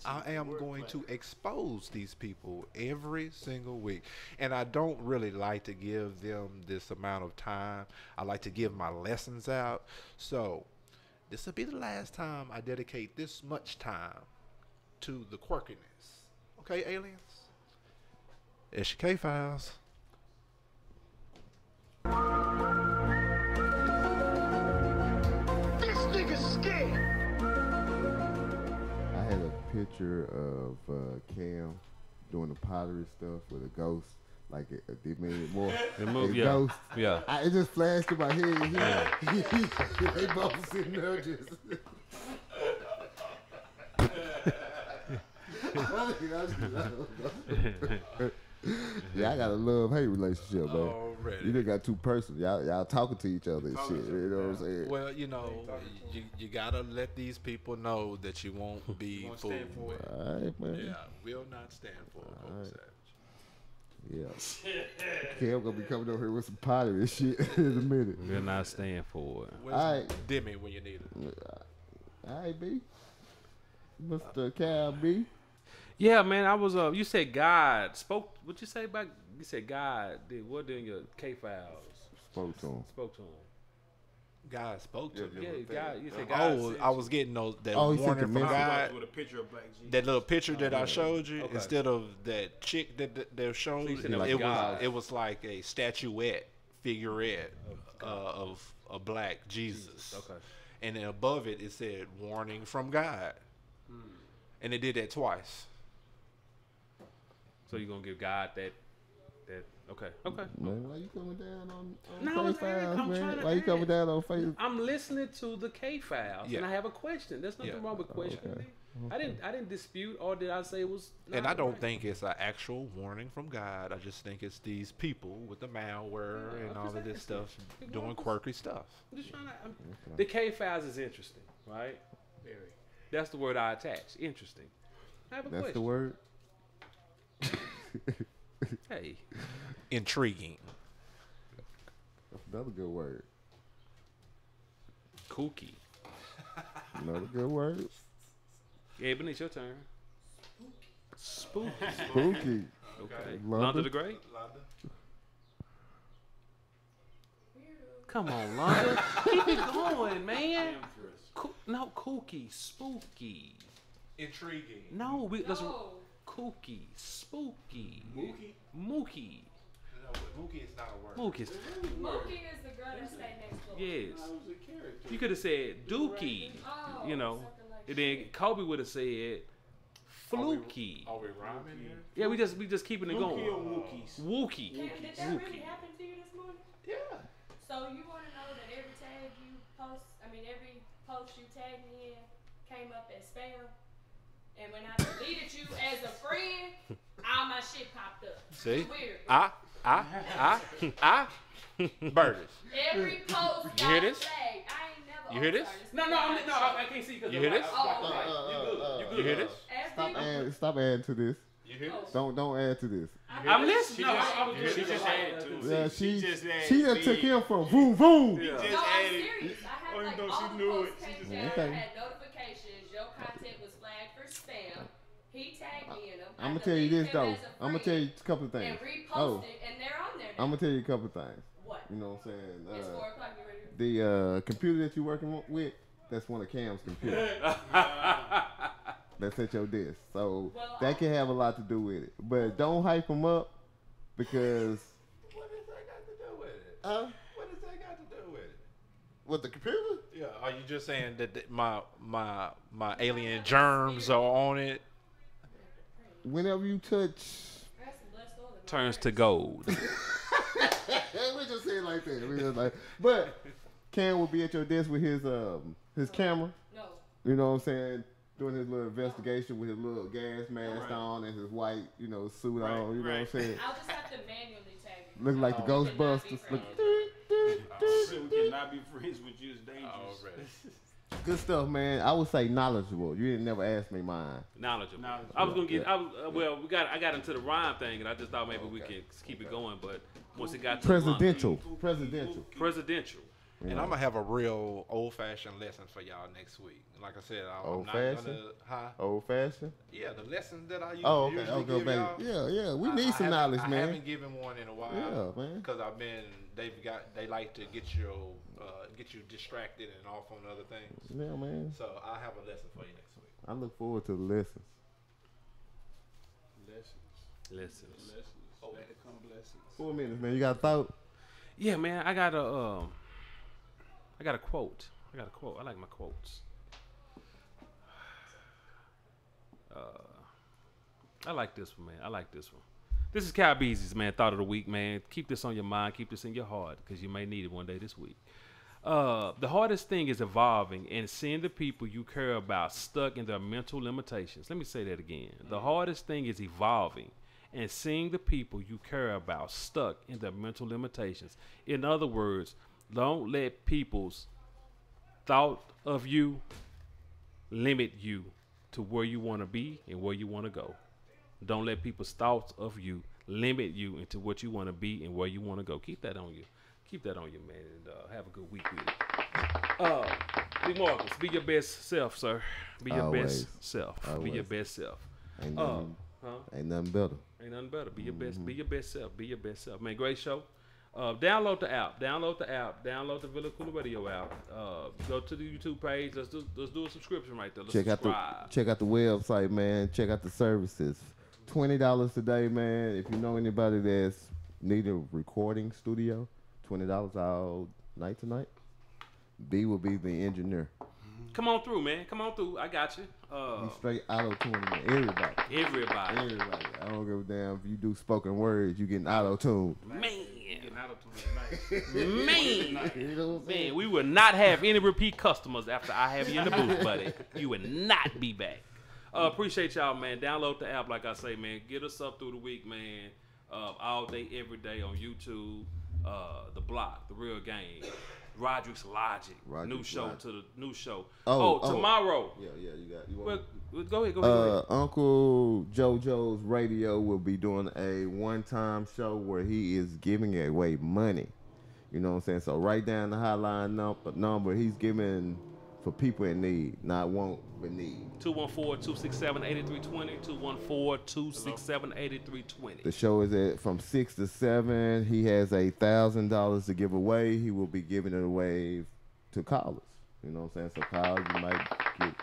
I am going to expose these people every single week. And I don't really like to give them this amount of time. I like to give my lessons out. So, this will be the last time I dedicate this much time to the quirkiness. Okay, aliens? It's your K-Files. This nigga's scared. I had a picture of Cam doing the pottery stuff with a ghost. Like they made it more. Yeah. Ghost. Yeah. It just flashed in my head. They both sitting there just. Yeah, I got a love-hate relationship, man. Already. You done got too personal. Y'all talking to each other and shit. You know what I'm saying? Well, you know, you gotta let these people know that you won't be fooled. All right, man. Yeah, will not stand for it. Yeah. Cam gonna be coming over here with some pottery and shit in a minute. We'll not stand for it. Where's All right. Demi when you need it? All right, B. Mr. Cal B. Yeah, man. I was. You said God spoke. What you say about? You said God did what in your K files? Spoke to him. Spoke to him. God spoke to him. Yeah, God. You said God. Oh, I was getting those that he warning sent from the God. With a picture of Black Jesus. That little picture that I showed you, Okay. instead of that chick that they showed, So you said it that was God. was like a statuette, figurette of a black Jesus. Okay. And then above it, it said "Warning from God," and it did that twice. So you gonna give God that? Okay. Man, why you coming down on No, K Files, I'm man? trying to Why you coming ask. down on Facebook? I'm listening to the K files, Yeah. and I have a question. There's nothing wrong with questioning. Okay. I didn't dispute, or did I say it was? And not I don't right? think it's an actual warning from God. I just think it's these people with the malware Yeah, and I'm all just of this asking. stuff Big doing Marcus. quirky stuff. I'm just trying to. The K files is interesting, right? Very. That's the word I attach. Interesting. I have a That's question. the word. Hey. Intriguing. That's another good word. Kooky. Another good word. Yeah, Ebony, it's your turn. Spooky. Spooky. Okay. London. London the Great. Come on, London. Keep it going, man. No, kooky, spooky. Intriguing. No, let's kooky, spooky. Mookie. No, Mookie is not a word. Mookie is. Mookie is the girl that stayed next door. Yes. You could have said dookie, you know, and then Kobe would have said fluky. Are we rhyming here? Yeah, we just keeping it going. Mookie or Wookies? Wookie. Did that really happen to you this morning? Yeah. So you want to know that every tag you post, every post you tag me in came up as spam? And when I deleted you as a friend, all my shit popped up. See? It's weird. Burgers. Every post You hear got this? flagged. I ain't never. You hear this? No, I can't see because You hear this? You You hear this? Stop adding to this. You hear this? Don't add to this. I'm listening. She just added to it. Yeah, She just added. she done took him from boom boom. She just No, I'm added. serious. I had Oh, like no, all she the knew posts it. She came just- down, Okay. had notifications. Your content was flagged for spam. He tagged me in them. I'm gonna tell you this though. I'm gonna tell you a couple of And things. reposted, and they're on there. I'm gonna tell you a couple of things. What? You know what I'm saying? It's 4 o'clock. You ready? The computer that you're working with, that's one of Cam's computers. That's at your desk. So that can have a lot to do with it. But don't hype him up because. What does that got to do with it? What does that got to do with it? With the computer? Yeah. Are you just saying that my alien germs are on it? Whenever you touch. Turns to gold. We just say it like that. We just like, but Cam will be at your desk with his camera. No. You know what I'm saying? Doing his little investigation with his little gas mask on and his white, suit on. You know what I'm saying? I'll just have to manually tag you. Looking like the Ghostbusters. Look, We cannot be friends with you. It's dangerous. good stuff, man. I would say knowledgeable. You didn't never ask me mine. Knowledgeable. I was gonna get. I got into the rhyme thing, and I just thought maybe we could keep it going. But once it got to Presidential. And I'm gonna have a real old-fashioned lesson for y'all next week. Like I said, I'm not gonna. Old fashioned. Yeah, the lessons that I Oh, usually give baby. y'all. Yeah. We need some knowledge, I man. haven't given one in a while. Yeah, man. Because they like to get you distracted and off on other things. Yeah, man. So I'll have a lesson for you next week. I look forward to the lessons. Lessons. Oh, they come blessings. 4 minutes, man. You got a thought? Yeah, man. I got a quote. I like my quotes. I like this one, man. This is Kyle Beezy's, man, thought of the week, man. Keep this on your mind. Keep this in your heart because you may need it one day this week. The hardest thing is evolving and seeing the people you care about stuck in their mental limitations. Let me say that again. The hardest thing is evolving and seeing the people you care about stuck in their mental limitations. In other words, don't let people's thought of you limit you to where you want to be and where you want to go. Don't let people's thoughts of you limit you into what you want to be and where you want to go. Keep that on you. Keep that on you, man, and have a good week with it. Big Marcus, be your best self, sir. Be your best self. Always. Be your best self. Ain't nothing better. Ain't nothing better. Be your best. Be your best self. Be your best self. Man, great show. Download the app. Download the Villa Koola Radio app. Go to the YouTube page. Let's do a subscription right there. Let's subscribe. Check out the website, man. Check out the services. $20 a day, man. If you know anybody that's need a recording studio, $20 all night tonight. B will be the engineer. Come on through, man. Come on through. I got you. You straight auto-tuning everybody. Everybody. I don't give a damn if you do spoken words. You getting auto-tuned. Man. Getting auto-tuned tonight. Man. You know what I'm saying? Man, we will not have any repeat customers after I have you in the booth, buddy. You will not be back. Appreciate y'all, man. Download the app, like I say, man. Get us up through the week, man. All day, every day on YouTube. The Block, The Real Game. Roderick's Logic. New show. Tomorrow. Yeah, you want Go ahead. Uncle JoJo's Radio will be doing a one-time show where he is giving away money. You know what I'm saying? So write down the hotline number he's giving for people in need, not want but need. 214-267-8320. 214-267-8320. The show is from 6 to 7. He has $1,000 to give away. He will be giving it away to callers. You know what I'm saying? So callers, you might get.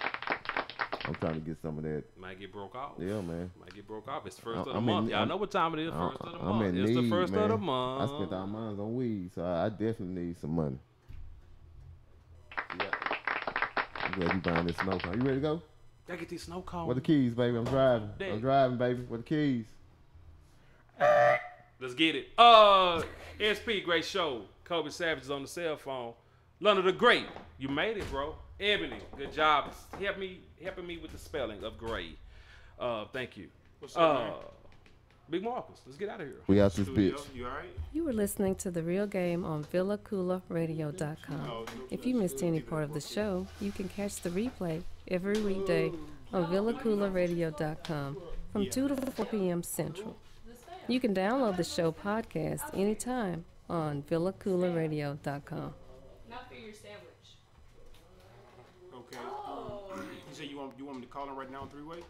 I'm trying to get some of that. Might get broke off. Yeah, man. Might get broke off. It's first of the month. Y'all know what time it is. First of the month. It's the need, first man. of the month. I spent all mine on weed, so I definitely need some money. Yeah. I'm glad you buying this snow cone. You ready to go? Gotta get these snow cones. Where the keys, baby? I'm driving. I'm driving, baby. Where the keys? Let's get it. SP, great show. Kobe Savage is on the cell phone. London the Great, you made it, bro. Ebony, good job. Helping me with the spelling of gray. Thank you. What's up, man? Big Marcus, let's get out of here. We out this bitch. You all right? You were listening to The Real Game on VillaKoolaRadio.com. If you missed any part of the show, you can catch the replay every weekday on VillaKoolaRadio.com from 2 to 4 p.m. Central. You can download the show podcast anytime on VillaKoolaRadio.com. Not for your sandwich. Okay. You say you want me to call him right now on three-way?